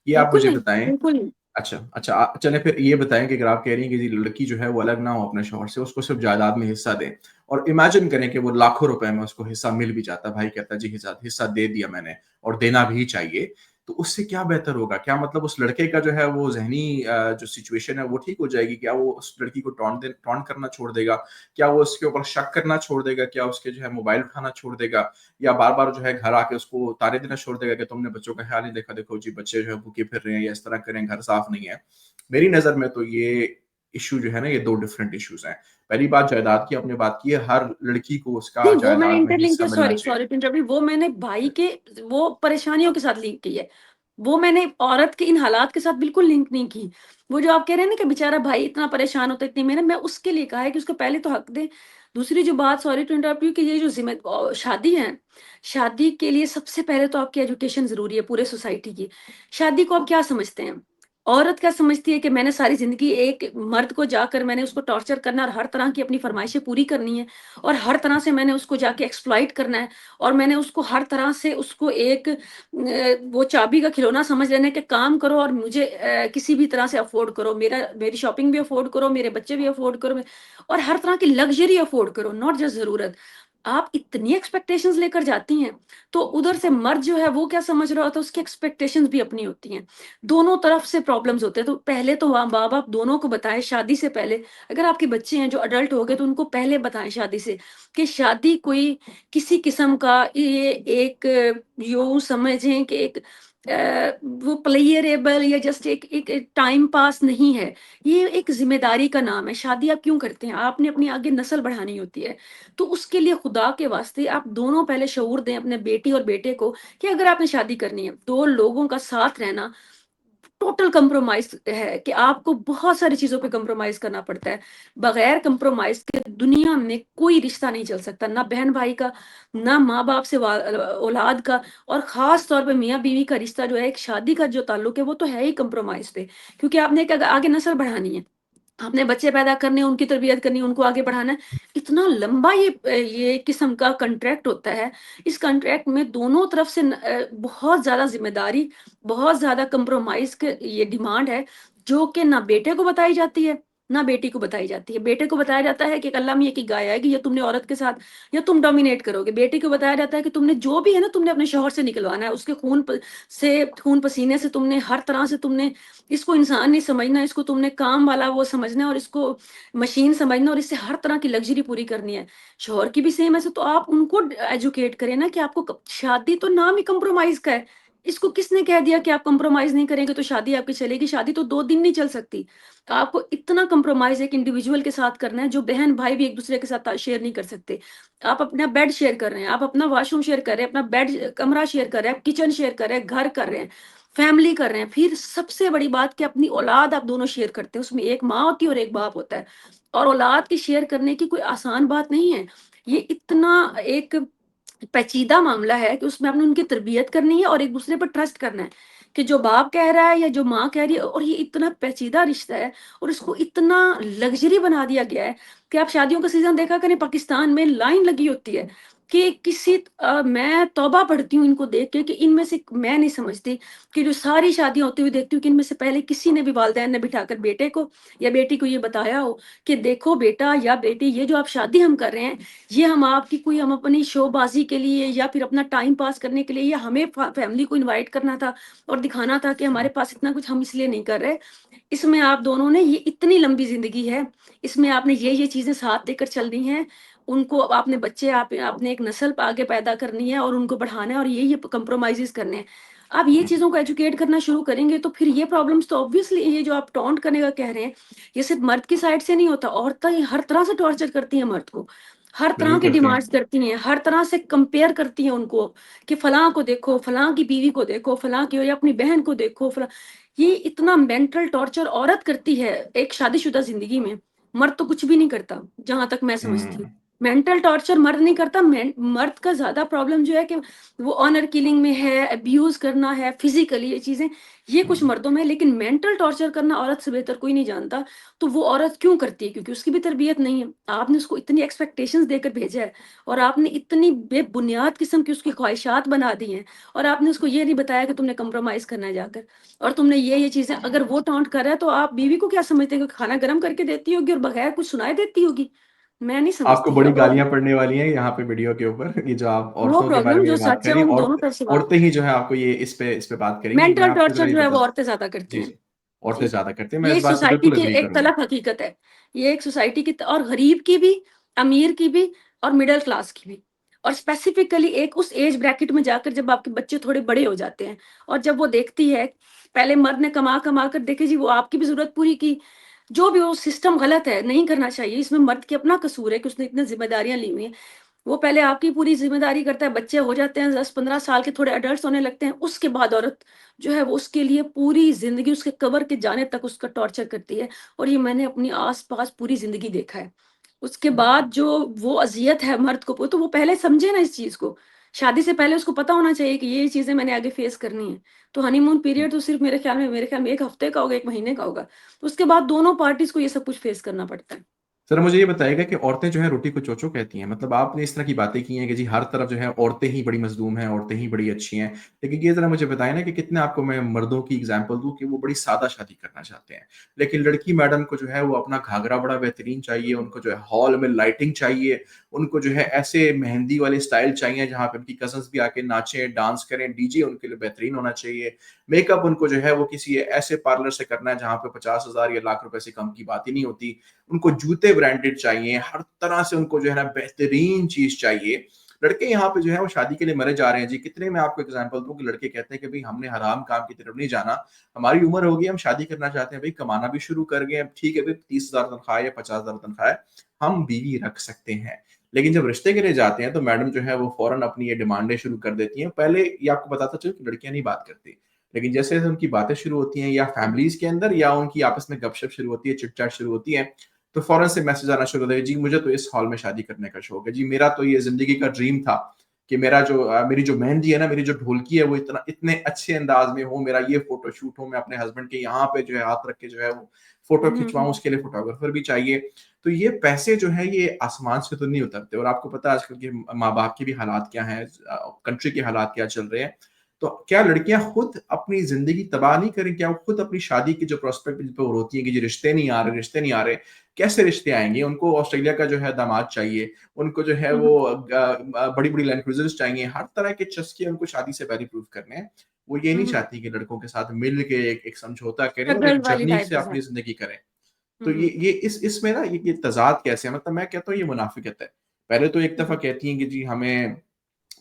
ये आप बिल्कुल मुझे नहीं, बताएँ। बिल्कुल नहीं। अच्छा, अच्छा चलें फिर ये बताएँ कि अगर आप कह रही हैं कि जी लड़की जो है वो अलग ना हो अपने शौहर से, उसको सिर्फ़ जायदाद में हिस्सा दें और इमेजिन करें कि वो लाखों रुपए में उसको हिस्सा मिल भी जाता है, भाई कहता है जी हिस्सा हिस्सा दे दिया मैंने और देना भी चाहिए, तो उससे क्या बेहतर होगा? क्या मतलब उस लड़के का जो है वो ज़हनी जो सिचुएशन है वो ठीक हो जाएगी? क्या वो उस लड़की को टॉन्ट करना छोड़ देगा? क्या वो उसके ऊपर शक करना छोड़ देगा? क्या उसके जो है मोबाइल उठाना छोड़ देगा? या बार-बार जो है घर आके उसको ताने देना छोड़ देगा कि तुमने बच्चों का ख़्याल नहीं देखा, देखो जी बच्चे जो है भूखे फिर रहे हैं या इस तरह कर रहे हैं, घर साफ नहीं है। मेरी नज़र में तो ये इश्यू जो है ना, ये 2 डिफरेंट इश्यूज़ हैं। पहली बात जायदाद की आपने बात की है, हर लड़की को उसका नहीं, वो मैंने जायदाद में इंटरलिंक हिस्सा किया, मिलना सॉरी चाहिए। सॉरी टू इंटरप्ट यू, वो मैंने भाई के वो परेशानियों के साथ लिंक की है। वो मैंने औरत के इन हालात के साथ बिल्कुल लिंक नहीं की। वो जो आप कह रहे हैं ना कि बेचारा भाई इतना परेशान होता है, इतनी मेहनत, मैं उसके लिए कहा है कि उसको पहले तो हक दें। दूसरी जो बात, सॉरी टू इंटरप्ट यू, कि ये जो शादी है, शादी के लिए सबसे पहले तो आपकी एजुकेशन ज़रूरी है पूरे सोसाइटी की। शादी को आप क्या समझते हैं? औरत क्या समझती है कि मैंने सारी ज़िंदगी एक मर्द को जाकर मैंने उसको टॉर्चर करना और हर तरह की अपनी फ़रमाइशें पूरी करनी है। और हर तरह से मैंने उसको जाके एक्सप्लॉइट करना है और मैंने उसको हर तरह से उसको एक वो चाबी का खिलौना समझ लेना है कि काम करो और मुझे किसी भी तरह से अफोर्ड करो, मेरी शॉपिंग भी अफोर्ड करो, मेरे बच्चे भी अफोर्ड करो, और हर तरह की लग्जरी अफोर्ड करो, नॉट जस्ट ज़रूरत। आप इतनी एक्सपेक्टेशंस लेकर जाती हैं, तो उधर से मर्द जो है वो क्या समझ रहा होता है, उसकी एक्सपेक्टेशंस भी अपनी होती हैं। दोनों तरफ से प्रॉब्लम्स होते हैं, तो पहले तो माँ बाप दोनों को बताएं शादी से पहले। अगर आपके बच्चे हैं जो अडल्ट हो गए, तो उनको पहले बताएं शादी से कि शादी कोई किसी किस्म का ये एक यूँ समझें कि एक वो प्लेयरेबल या जस्ट एक टाइम पास नहीं है। ये एक ज़िम्मेदारी का नाम है। शादी आप क्यों करते हैं? आपने अपनी आगे नस्ल बढ़ानी होती है। तो उसके लिए खुदा के वास्ते आप दोनों पहले शऊर दें अपने बेटी और बेटे को कि अगर आपने शादी करनी है, 2 लोगों का साथ रहना टोटल कंप्रोमाइज़ है कि आपको बहुत सारी चीज़ों पे कंप्रोमाइज़ करना पड़ता है। बगैर कंप्रोमाइज़ के दुनिया में कोई रिश्ता नहीं चल सकता, ना बहन-भाई का, ना माँ-बाप से औलाद का, और ख़ास तौर पे मियाँ-बीवी का रिश्ता जो है, एक शादी का जो ताल्लुक है, वो तो है ही कंप्रोमाइज़ पे। क्योंकि आपने एक आगे नस्ल बढ़ानी है। आपने बच्चे पैदा करने हैं, उनकी तरबियत करनी है, उनको आगे बढ़ाना है। इतना लंबा ये किस्म का कॉन्ट्रैक्ट होता है। इस कॉन्ट्रैक्ट में दोनों तरफ से बहुत ज़्यादा ज़िम्मेदारी, बहुत ज़्यादा कंप्रोमाइज़ के ये डिमांड है, जो कि ना बेटे को बताई जाती है, ना बेटी को बताई जाती है। बेटे को बताया जाता है कि अल्लाह मियाँ की गाय आएगी, या तुमने औरत के साथ, या तुम डोमिनेट करोगे। बेटी को बताया जाता है कि तुमने जो भी है ना, तुमने अपने शौहर से निकलवाना है। उसके खून पसीने से तुमने हर तरह से तुमने इसको इंसान नहीं समझना, इसको तुमने काम वाला वो समझना है और इसको मशीन समझना, और इससे हर तरह की लग्ज़री पूरी करनी है। शौहर की भी सेम ऐसे, तो आप उनको एजुकेट करें ना कि आपको शादी तो नाम ही कंप्रोमाइज़ का है। इसको किसने कह दिया कि आप कंप्रोमाइज़ नहीं करेंगे तो शादी आपकी चलेगी? शादी तो 2 दिन नहीं चल सकती। आपको इतना कंप्रोमाइज़ एक इंडिविजुअल के साथ करना है जो बहन-भाई भी एक-दूसरे के साथ शेयर नहीं कर सकते। आप अपना बेड शेयर कर रहे हैं, आप अपना वॉशरूम शेयर कर रहे हैं, अपना कमरा शेयर कर रहे हैं, आप किचन शेयर कर रहे हैं, घर कर रहे हैं, फैमिली कर रहे हैं। फिर सबसे बड़ी बात कि अपनी औलाद आप दोनों शेयर करते हैं। उसमें एक माँ होती है और एक बाप होता है। और औलाद की शेयर करने की कोई आसान बात नहीं है। ये इतना एक पेचीदा मामला है कि उसमें आपने उनकी तरबियत करनी है और एक-दूसरे पर ट्रस्ट करना है, कि जो बाप कह रहा है या जो माँ कह रही है, और ये इतना पेचीदा रिश्ता है और इसको इतना लग्ज़री बना दिया गया है कि आप शादियों का सीज़न देखा करें, पाकिस्तान में लाइन लगी होती है कि मैं तौबा पढ़ती हूँ इनको देख के कि इनमें से मैं नहीं समझती कि जो सारी शादियाँ होती हुई देखती हूँ कि इनमें से पहले किसी ने भी वालिदैन ने बिठाकर बेटे को या बेटी को ये बताया हो कि देखो बेटा या बेटी, ये जो आप शादी हम कर रहे हैं, ये हम अपनी शोबाज़ी के लिए या फिर अपना टाइम पास करने के लिए, या हमें फैमिली को इनवाइट करना था और दिखाना था कि हमारे पास इतना कुछ, हम इसलिए नहीं कर रहे। इसमें आप दोनों ने, ये इतनी लंबी ज़िंदगी है, इसमें आपने ये चीज़ें साथ लेकर चलनी हैं, उनको आपने बच्चे आप आपने एक नस्ल आगे पैदा करनी है और उनको बढ़ाना है और ये कंप्रोमाइज़ेज़ करने हैं। आप ये हुँ, चीज़ों को एजुकेट करना शुरू करेंगे तो फिर ये प्रॉब्लम्स तो ऑब्वियसली ये जो आप टॉन्ट करने का कह रहे हैं, ये सिर्फ़ मर्द की साइड से नहीं होता, औरतें हर तरह से टॉर्चर करती हैं मर्द को। हर तरह बिल्कुल की करती डिमांड्स हैं। करती हैं, हर तरह से कंपेयर करती हैं उनको कि फलाँ को देखो, फलाँ की बीवी को देखो, फलाँ की या अपनी बहन को देखो, ये इतना मेंटल टॉर्चर औरत करती है एक शादीशुदा ज़िंदगी में। मर्द तो कुछ भी नहीं करता, जहाँ तक मैं समझती हूँ। हुँ, मेंटल टॉर्चर मर्द नहीं करता, मर्द का ज़्यादा प्रॉब्लम जो है कि वो ऑनर किलिंग में है, अब्यूज़ करना है, फिज़िकली ये चीज़ें, ये हुँ। कुछ मर्दों में है, लेकिन मेंटल टॉर्चर करना औरत से बेहतर कोई नहीं जानता। तो वो औरत क्यों करती है? क्योंकि उसकी भी तरबियत नहीं है। आपने उसको इतनी एक्सपेक्टेशंस देकर भेजा है और आपने इतनी बेबुनियाद किस्म की उसकी ख्वाहिशात बना दी हैं और आपने उसको ये नहीं बताया कि तुमने कंप्रोमाइज़ करना है जाकर। और तुमने ये चीज़ें अगर वो टॉन्ट कर रहा है तो आप बीवी को क्या समझते हैं कि खाना गरम करके देती होगी और बगैर कुछ सुनाए देती होगी? मैं नहीं आपको समझती। बड़ी गालियाँ पड़ने वाली हैं यहाँ पे वीडियो के ऊपर, ये जो आप नो औरतों के बारे प्रॉब्लम, में जो ये बात सच कर है रही हैं, उन दोनों तरफ से बात औरतें ही जो है आपको ये इस पे बात करेंगी। मैं मेंटल आपको ज़रा टॉर्चर ये जो है वो बता औरतें ज़्यादा करती जी, हैं। जी, औरतें जी। ज़्यादा करती हैं, मैं ये इस एक बात से सोसाइटी बिल्कुल की एग्री एक करूँगा। तलख़ हकीकत है। ये एक सोसाइटी की और गरीब की भी, अमीर की भी और मिडल क्लास की भी। और स्पेसिफिकली एक उस एज ब्रैकेट में जाकर जब आपके बच्चे थोड़े बड़े हो जाते हैं और जब वो देखती है, पहले मर्द ने कमा-कमा कर देखिए जी वो आपकी भी ज़रूरत पूरी की। जो भी वो सिस्टम गलत है, नहीं करना चाहिए। इसमें मर्द की अपना कसूर है कि उसने इतनी ज़िम्मेदारियाँ ली हुई हैं। वो पहले आपकी पूरी ज़िम्मेदारी करता है, बच्चे हो जाते हैं 10-15 साल के, थोड़े एडल्ट्स होने लगते हैं, उसके बाद औरत जो है वो उसके लिए पूरी ज़िंदगी उसके कब्र के जाने तक उसका टॉर्चर करती है और ये मैंने अपनी आस-पास पूरी ज़िंदगी देखा है। उसके बाद जो वो अज़ियत है मर्द को, तो वो पहले समझे ना इस चीज़ को। शादी से पहले उसको पता होना चाहिए कि ये चीज़ें मैंने आगे फेस करनी है। तो हनीमून पीरियड तो सिर्फ़ मेरे ख़्याल में 1 हफ़्ते का होगा, 1 महीने का होगा। उसके बाद दोनों पार्टीज़ को ये सब कुछ फेस करना पड़ता है। ज़रा मुझे ये बताइएगा कि औरतें जो हैं रोटी को चोचो कहती हैं। मतलब आपने इस तरह की बातें की हैं कि जी हर तरफ जो है औरतें ही बड़ी मज़लूम हैं, औरतें ही बड़ी अच्छी हैं। लेकिन ये ज़रा मुझे बताएँ ना कि कितने आपको मैं मर्दों की एग्ज़ाम्पल दूँ कि वो बड़ी सादा शादी करना चाहते हैं। लेकिन लड़की मैडम को जो है वो अपना घाघरा बड़ा बेहतरीन चाहिए, उनको जो है हॉल में लाइटिंग चाहिए, उनको जो है ऐसे मेहंदी वाले स्टाइल चाहिए जहाँ पे उनकी कज़िन्स भी आके नाचें, डांस करें, डीजे उनके लिए बेहतरीन होना चाहिए। मेकअप उनको जो है वो किसी ऐसे पार्लर से करना है जहाँ पे 50,000 या लाख रुपए से कम की बात ही नहीं होती। उनको जूते ब्रांडेड चाहिए, हर तरह से उनको जो है ना बेहतरीन चीज़ चाहिए। लड़के यहाँ पे जो है वो शादी के लिए मरे जा रहे हैं जी। कितने मैं आपको एग्ज़ाम्पल दूँ कि लड़के कहते हैं कि भई हमने हराम काम की तरफ नहीं जाना, हमारी उम्र हो गई हम शादी करना चाहते हैं, भई कमाना भी शुरू कर गए, अब ठीक है भई 30,000 तनख्वाह है या 50,000 तनख्वाह है, हम बीवी रख सकते हैं। लेकिन जब रिश्ते के लिए जाते हैं तो मैडम जो है वो फ़ौरन अपनी ये डिमांडें शुरू कर देती हैं। पहले ये आपको बताता चलूँ कि लड़कियाँ नहीं बात करती, लेकिन जैसे-जैसे उनकी बातें शुरू होती हैं या फैमिलीज़ के अंदर या उनकी आपस में गपशप शुरू होती है, चिट-चैट शुरू होती है, तो फ़ौरन से मैसेज आना शुरू हो गए, जी मुझे तो इस हॉल में शादी करने का शौक है, जी मेरा तो ये ज़िंदगी का ड्रीम था कि मेरी जो मेहंदी है ना, मेरी जो ढोलकी है वो इतने अच्छे अंदाज़ में हो, मेरा ये फ़ोटो शूट हो, मैं अपने हस्बैंड के यहाँ पे जो है हाथ रख के जो है वो फ़ोटो हुँ, हुँ, खिंचवाऊँ, हुँ। उसके लिए फ़ोटोग्राफ़र भी चाहिए। तो ये पैसे जो हैं ये आसमान से तो नहीं उतरते और आपको पता है आजकल के माँ-बाप के भी हालात क्या हैं, कंट्री के हालात क्या चल रहे हैं। तो क्या लड़कियाँ खुद अपनी ज़िंदगी तबाह नहीं करें? क्या वो खुद अपनी शादी की जो प्रॉस्पेक्ट जिन पे वो रोती हैं कि जी रिश्ते नहीं आ रहे, रिश्ते नहीं आ रहे, कैसे रिश्ते आएँगे? उनको ऑस्ट्रेलिया का जो है दामाद चाहिए, उनको जो है हुँ, वो हुँ। बड़ी-बड़ी लैंड क्रूज़र्स चाहिए, हर तरह के चस्के उनको शादी से पहले प्रूव करने हैं। वो ये हुँ, नहीं हुँ। चाहती कि लड़कों के साथ मिल के एक समझौता करें और स्ट्रगल एक वाली जर्नी टाइप से डिज़ाइन। अपनी ज़िंदगी करें। तो हुँ, हुँ। ये इसमें ना ये तज़ाद कैसे है? मतलब मैं कहता हूँ ये मुनाफ़िकत है। पहले तो एक हुँ, तरफ़ा हुँ। कहती हैं कि जी हमें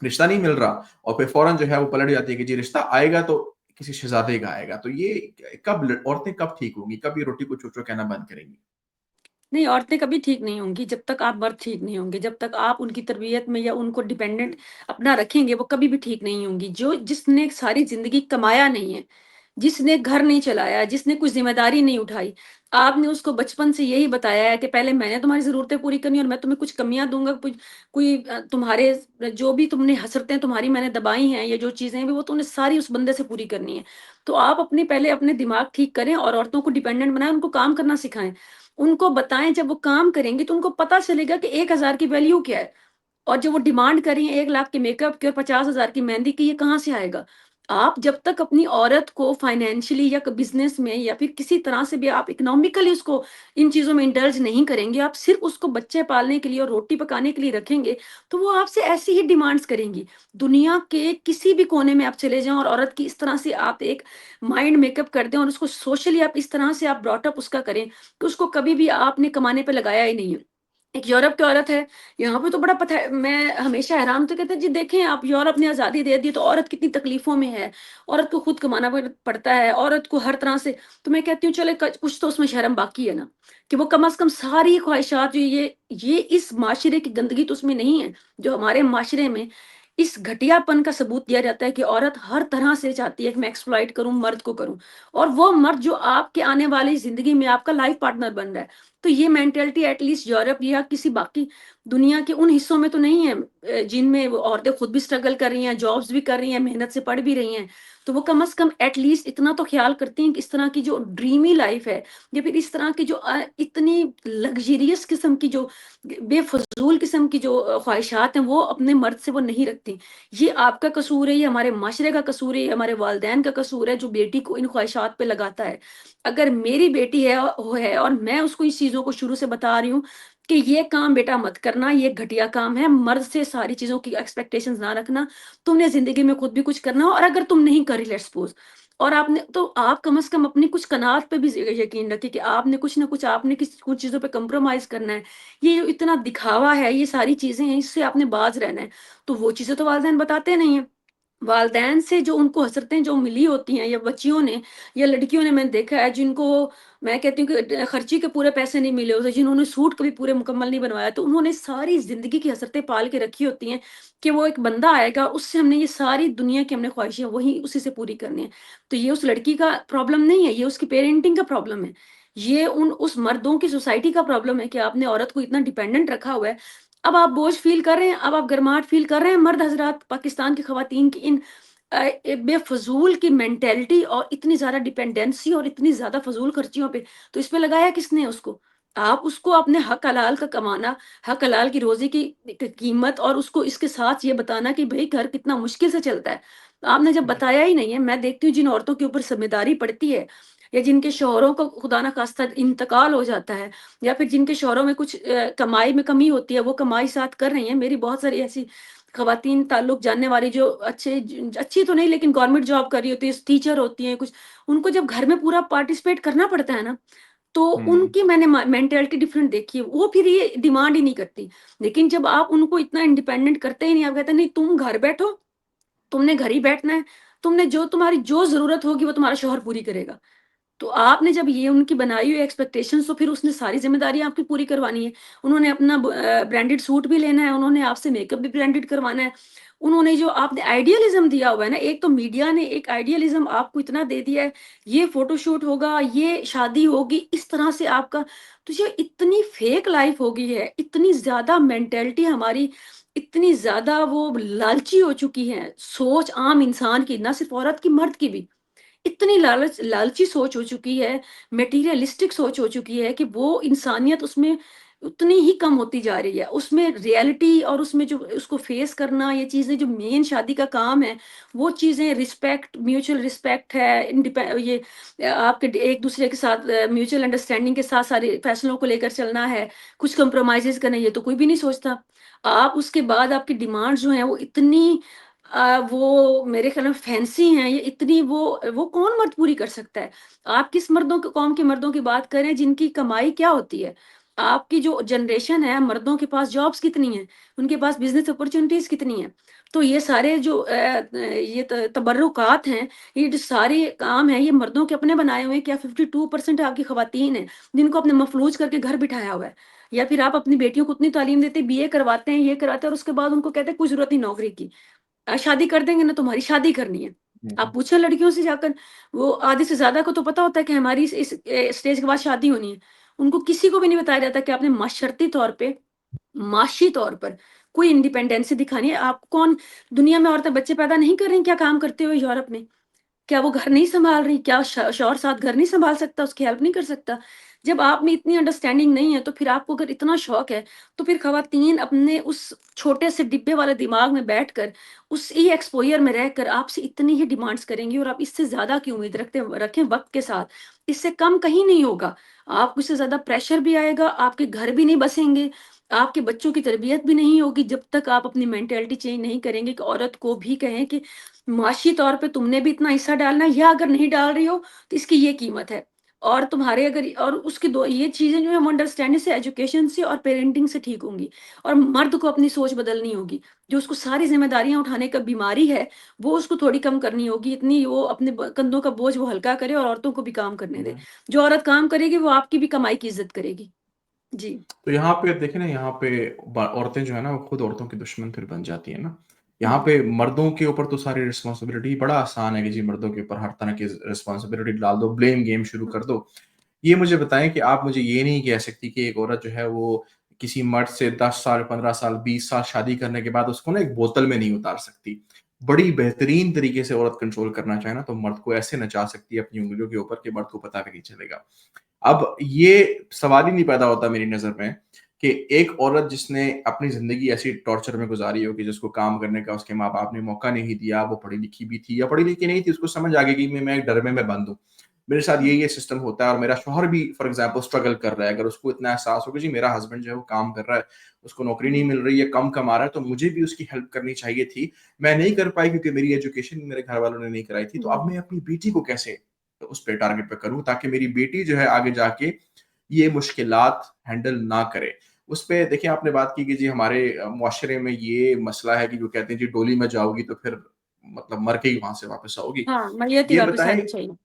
रिश्ता नहीं मिल रहा और फिर फ़ौरन जो है वो पलट जाती है कि जी रिश्ता आएगा तो किसी शहज़ादे का आएगा। तो ये औरतें कब ठीक होंगी? कब ये रोटी को चो-चो कहना बंद करेंगी? नहीं, औरतें कभी ठीक नहीं होंगी, जब तक आप मर्द ठीक नहीं होंगे, जब तक आप उनकी तरबियत में या उनको डिपेंडेंट अपना रखेंगे, वो कभी भी ठीक नहीं होंगी। जिसने सारी ज़िंदगी कमाया नहीं है, जिसने घर नहीं चलाया, जिसने कोई ज़िम्मेदारी नहीं उठाई, आपने उसको बचपन से यही बताया है कि पहले मैंने तुम्हारी ज़रूरतें पूरी करनी है और मैं तुम्हें कुछ कमियाँ दूँगा, तुम्हारे जो भी तुमने हसरतें तुम्हारी मैंने दबाई हैं, या जो चीज़ें हैं, वो तुमने सारी उस बंदे से पूरी करनी है। तो आप पहले अपने दिमाग ठीक करें और औरतों को डिपेंडेंट बनाएँ, उनको काम करना सिखाएँ। उनको बताएँ, जब वो काम करेंगी तो उनको पता चलेगा कि 1000 की वैल्यू क्या है। और जो वो डिमांड कर रही हैं 1 लाख के मेकअप की और 50,000 की मेहंदी की, ये कहाँ से आएगा? आप जब तक अपनी औरत को फाइनेंशियली या बिज़नेस में या फिर किसी तरह से भी आप इकोनॉमिकली उसको इन चीज़ों में इंडल्ज नहीं करेंगे, आप सिर्फ़ उसको बच्चे पालने के लिए और रोटी पकाने के लिए रखेंगे, तो वो आपसे ऐसी ही डिमांड्स करेंगी। दुनिया के किसी भी कोने में आप चले जाएँ और औरत की इस तरह से आप एक माइंड मेकअप कर दें और उसको सोशली आप इस तरह से आप ब्रॉट अप उसका करें, कि उसको कभी भी आपने कमाने पे लगाया ही नहीं है। एक यूरोप की औरत है, यहाँ पे तो बड़ा पता है, मैं हमेशा हैरान तो कहते हैं जी देखें आप यूरोप ने आज़ादी दे दी तो औरत कितनी तकलीफ़ों में है, औरत को खुद कमाना पड़ता है, औरत को हर तरह से तो मैं कहती हूँ चलो कुछ तो उसमें शर्म बाकी है ना, कि वो कम से कम सारी ख्वाहिशात जो ये इस माशरे की गंदगी तो उसमें नहीं है, जो हमारे माशरे में इस घटियापन का सबूत दिया जाता है कि औरत हर तरह से चाहती है कि मैं एक्सप्लॉइट करूँ, मर्द को करूँ और वो मर्द जो आपके आने वाली ज़िंदगी में आपका लाइफ पार्टनर बन रहा है। तो ये मेंटालिटी एटलीस्ट यूरोप या किसी बाकी दुनिया के उन हिस्सों में तो नहीं है जिनमें वो औरतें खुद भी स्ट्रगल कर रही हैं, जॉब्स भी कर रही हैं, मेहनत से पढ़ भी रही हैं। तो वो कम से कम एटलीस्ट इतना तो ख्याल करती हैं कि इस तरह की जो ड्रीमी लाइफ है या फिर इस तरह की जो इतनी लग्जरियस किस्म की जो बेफजूल किस्म की जो ख्वाहिशात हैं वो अपने मर्द से वो नहीं रखती। ये आपका कसूर है, ये हमारे माशरे का कसूर है, ये हमारे वालिदैन का कसूर है जो बेटी को इन ख्वाहिशात पे लगाता है। अगर मेरी बेटी है और मैं उसको इस चीज़ों को शुरू से बता रही हूँ कि ये काम बेटा मत करना, ये घटिया काम है, मर्द से सारी चीज़ों की एक्सपेक्टेशंस ना रखना, तुमने ज़िंदगी में खुद भी कुछ करना हो और अगर तुम नहीं करी लेट्स सपोज़ और आपने तो आप कम से कम अपनी कुछ कनात पे भी यकीन रखिए कि आपने कुछ ना कुछ आपने कुछ चीज़ों पे कंप्रोमाइज़ करना है। ये जो इतना दिखावा है, ये सारी चीज़ें हैं, इससे आपने बाज़ रहना है। तो वो चीज़ें तो वालिदैन बताते नहीं हैं। वालदैन से जो उनको हसरतें जो मिली होती हैं या बच्चियों ने या लड़कियों ने मैंने देखा है जिनको मैं कहती हूँ कि खर्ची के पूरे पैसे नहीं मिले होते जिन्होंने सूट कभी पूरे मुकम्मल नहीं बनवाया तो उन्होंने सारी जिंदगी की हसरतें पाल के रखी होती हैं कि वो एक बंदा आएगा उससे हमने ये सारी दुनिया की हमने ख्वाहिशें वही उसी से पूरी करनी है। तो ये उस लड़की का प्रॉब्लम नहीं है, ये उसकी पेरेंटिंग का प्रॉब्लम है। ये उन उस मर्दों की सोसाइटी का प्रॉब्लम है कि आपने औरत को इतना डिपेंडेंट रखा हुआ है। अब आप बोझ फ़ील कर रहे हैं, अब आप गर्माहट फ़ील कर रहे हैं मर्द हज़रात पाकिस्तान की ख़वातीन की इन बेफ़ुज़ूल की मेंटालिटी और इतनी ज़्यादा डिपेंडेंसी और इतनी ज़्यादा फ़ुज़ूल खर्चियों पे, तो इस पे लगाया किसने उसको? आप उसको अपने हक हलाल का कमाना, हक हलाल की रोज़ी की कीमत और उसको इसके साथ ये बताना कि भई घर कितना मुश्किल से चलता है। आपने जब जी। बताया ही नहीं है, मैं देखती हूँ जिन औरतों के ऊपर ज़िम्मेदारी पड़ती है या जिनके शौहरों को खुदा ना ख़ास्ता इंतकाल हो जाता है या फिर जिनके शौहरों में कुछ कमाई में कमी होती है, वो कमाई साथ कर रही हैं। मेरी बहुत सारी ऐसी ख़वातीन ताल्लुक जानने वाली जो अच्छी तो नहीं लेकिन गवर्नमेंट जॉब कर रही होती है, टीचर होती हैं कुछ, उनको जब घर में पूरा पार्टिसिपेट करना पड़ता है ना, तो हुँ, उनकी मैंने मेंटालिटी डिफरेंट देखी है। वो फिर ये डिमांड ही नहीं करती। लेकिन जब आप उनको इतना इंडिपेंडेंट करते ही नहीं, आप कहते हैं नहीं तुम घर बैठो, तुमने घर ही बैठना है, तुमने जो तुम्हारी जो ज़रूरत होगी वो तुम्हारा शौहर पूरी करेगा। तो आपने जब ये उनकी बनाई हुई एक्सपेक्टेशंस तो फिर उसने सारी ज़िम्मेदारी आपकी पूरी करवानी है। उन्होंने अपना ब्रांडेड सूट भी लेना है, उन्होंने आपसे मेकअप भी ब्रांडेड करवाना है। उन्होंने जो आपने आइडियलिज़्म दिया हुआ है ना, एक तो मीडिया ने एक आइडियलिज़्म आपको इतना दे दिया है, ये फ़ोटोशूट होगा, ये शादी होगी, इस तरह से आपका तो ये इतनी फ़ेक लाइफ़ हो गई है, इतनी ज़्यादा मेंटालिटी हमारी इतनी ज़्यादा वो लालची हो चुकी है, सोच आम इंसान की, ना सिर्फ़ औरत की, मर्द की भी। इतनी लालची सोच हो चुकी है, मटेरियलिस्टिक सोच हो चुकी है कि वो इंसानियत उसमें उतनी ही कम होती जा रही है। उसमें रियलिटी और उसमें जो उसको फेस करना ये चीज़ें जो मेन शादी का काम है, वो चीज़ें रिस्पेक्ट, म्यूचुअल रिस्पेक्ट है, ये आपके एक-दूसरे के साथ म्यूचुअल अंडरस्टैंडिंग के साथ सारे फैसलों को लेकर चलना है, कुछ कंप्रोमाइज़ेज़ करना है, ये तो कोई भी नहीं सोचता। आप उसके बाद आपकी डिमांड्स जो हैं वो इतनी वो मेरे ख़्याल में फैंसी हैं, ये इतनी वो कौन मर्द पूरी कर सकता है? आप किस मर्दों क कौम के मर्दों की बात कर रहे हैं जिनकी कमाई क्या होती है? आपकी जो जनरेशन है, मर्दों के पास जॉब्स कितनी हैं? उनके पास बिज़नेस अपॉर्च्युनिटीज़ कितनी हैं? तो ये सारे जो ये तबर्रुकात हैं, ये जो सारे काम हैं, ये मर्दों के अपने बनाए हुए हैं। क्या 52% आपकी ख़वातीन हैं, जिनको आपने मफ़लूज करके घर बिठाया हुआ है? या फिर आप अपनी बेटियों को उतनी तालीम देते हैं, बीए करवाते हैं, ये करवाते हैं और उसके बाद उनको कहते हैं कोई ज़रूरत नहीं नौकरी की। शादी कर देंगे ना तुम्हारी शादी करनी है। हुँ, आप पूछो लड़कियों से जाकर, वो आधी से ज़्यादा को तो पता होता है कि हमारी इस स्टेज के बाद शादी होनी है। उनको किसी को भी नहीं बताया जाता कि आपने माशर्ती तौर पे, माशी तौर पर कोई इंडिपेंडेंसी दिखानी है। आपको कौन दुनिया में औरतें बच्चे पैदा नहीं कर रही, क्या काम करते हुए यूरोप में? क्या वो घर नहीं सँभाल रही? क्या शौहर साथ घर नहीं सँभाल सकता, उसकी हेल्प नहीं कर सकता? जब आप में इतनी अंडरस्टैंडिंग नहीं है, तो फिर आपको अगर इतना शौक है, तो फिर ख़वातीन अपने उस छोटे से डिब्बे वाले दिमाग में बैठकर, उसी एक्सपोज़र में रहकर आपसे इतनी ही डिमांड्स करेंगी और आप इससे ज़्यादा की उम्मीद रखें वक़्त के साथ। इससे कम कहीं नहीं होगा। आपको इससे ज़्यादा प्रेशर भी आएगा, आपके घर भी नहीं बसेंगे, आपके बच्चों की तरबियत भी नहीं होगी, जब तक आप अपनी मेंटालिटी चेंज नहीं करेंगे कि औरत को भी कहें कि माशी तौर पे तुमने भी इतना हिस्सा डालना है या अगर नहीं डाल रही हो तो इसकी ये कीमत है। और तुम्हारे अगर और उसकी दो ये चीज़ें जो है वो अंडरस्टैंडिंग से, एजुकेशन से और पेरेंटिंग से ठीक होंगी। और मर्द को अपनी सोच बदलनी होगी। जो उसको सारी ज़िम्मेदारियाँ उठाने का बीमारी है, वो उसको थोड़ी कम करनी होगी। इतनी वो अपने कंधों का बोझ वो हल्का करे और औरतों को भी काम करने दे। हुँ। जो औरत काम करेगी वो आपकी भी कमाई की इज़्ज़त करेगी। जी। तो यहाँ पे देखिए ना, यहाँ पे औरतें जो है ना वो खुद औरतों की दुश्मन फिर बन जाती है ना। यहाँ हुँ, पे मर्दों के ऊपर तो सारी रिस्पॉन्सिबिलिटी बड़ा आसान है कि जी मर्दों के ऊपर हर तरह की रिस्पॉन्सिबिलिटी डाल दो, ब्लेम गेम शुरू हुँ, कर दो। ये मुझे बताएं कि आप मुझे ये नहीं कह सकती कि एक औरत जो है वो किसी मर्द से 10 साल, 15 साल, 20 साल शादी करने के बाद उसको ना एक बोतल में नहीं उतार सकती। बड़ी बेहतरीन तरीके से औरत कंट्रोल करना चाहे ना तो मर्द को ऐसे नचा सकती है अपनी उंगलियों के ऊपर कि मर्द को पता भी नहीं चलेगा। अब ये सवाल ही नहीं पैदा होता मेरी नज़र में कि एक औरत जिसने अपनी ज़िंदगी ऐसी टॉर्चर में गुज़ारी हो कि जिसको काम करने का उसके माँ-बाप ने मौका नहीं दिया, वो पढ़ी-लिखी भी थी या पढ़ी-लिखी नहीं थी, उसको समझ आ गई कि मैं एक डर में मैं बंद हूँ। मेरे साथ हुँ, ये सिस्टम होता है और मेरा शौहर भी फॉर एग्ज़ाम्पल स्ट्रगल कर रहा है। अगर उसको इतना एहसास हो कि जी मेरा हस्बैंड जो है वो काम कर रहा है, उसको नौकरी नहीं हुँ, मिल रही है, कम कमा रहा है, तो मुझे भी उसकी हेल्प करनी चाहिए थी। मैं नहीं कर पाई क्योंकि मेरी एजुकेशन मेरे घर वालों ने नहीं कराई थी, तो अब हुँ। मैं अपनी बेटी को कैसे उस पे टारगेट पे करूँ ताकि मेरी बेटी जो है आगे जाके ये मुश्किलात हैंडल ना करे। उसपे देखिए आपने बात की कि जी हमारे मुआशरे में ये मसला है कि जो कहते हैं जी डोली में जाओगी तो फिर मतलब मर के ही वहाँ से वापस आओगी। हाँ, मैयत ही ये वापस बताएँ आनी चाहिए।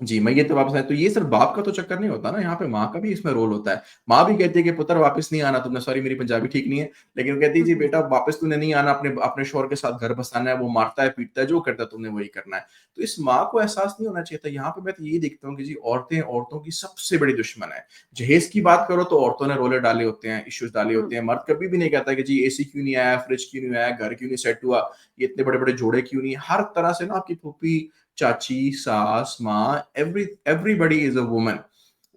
जी, मैं ये तो वापस आया तो ये सिर्फ़ बाप का तो चक्कर नहीं होता ना, यहाँ पे माँ का भी इसमें रोल होता है। माँ भी कहती है कि पुत्र वापस नहीं आना तुमने, सॉरी मेरी पंजाबी ठीक नहीं है, लेकिन वो कहती है हुँ, जी हुँ, बेटा वापस तूने नहीं आना, अपने अपने शौहर के साथ घर बसाना है, वो मारता है, पीटता है, जो करता है तुमने वही करना है। तो इस माँ को एहसास नहीं होना चाहिए था, यहाँ पे मैं तो ये देखता हूँ कि जी औरतें औरतों की सबसे बड़ी दुश्मन है। जहेज़ की बात करो तो औरतों ने रोले डाले होते हैं, इश्यूज़ डाले हुँ। होते हैं, मर्द कभी भी नहीं कहता कि जी एसी क्यों नहीं आया, फ्रिज क्यों नहीं आया, घर क्यों नहीं सेट हुआ, ये इतने बड़े-बड़े जोड़े क्यों नहीं, हर तरह से ना आपकी फूफी, चाची, सास, माँ, एवरीबॉडी इज़ अ वुमन।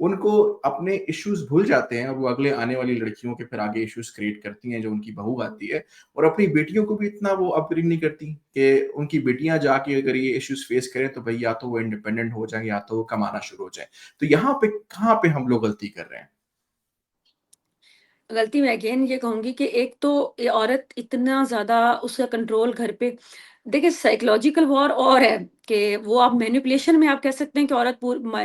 उनको अपने इश्यूज़ भूल जाते हैं और वो अगले आने वाली लड़कियों के फिर आगे इश्यूज़ क्रिएट करती हैं, जो उनकी बहू हुँ। आती है और अपनी बेटियों को भी इतना वो अपब्रिंग नहीं करती कि उनकी बेटियाँ जाके अगर ये इश्यूज़ फेस करें तो भई या तो वो इंडिपेंडेंट हो जाएँ या तो वो कमाना शुरू हो जाएँ। तो यहाँ पे कहाँ पे हम लोग गलती कर रहे हैं? गलती मैं अगेन ये कहूँगी कि एक तो ये औरत इतना ज़्यादा उसका कंट्रोल घर पे देखिए साइकोलॉजिकल वॉर और है कि वो आप मैनिपुलेशन में आप कह सकते हैं कि औरत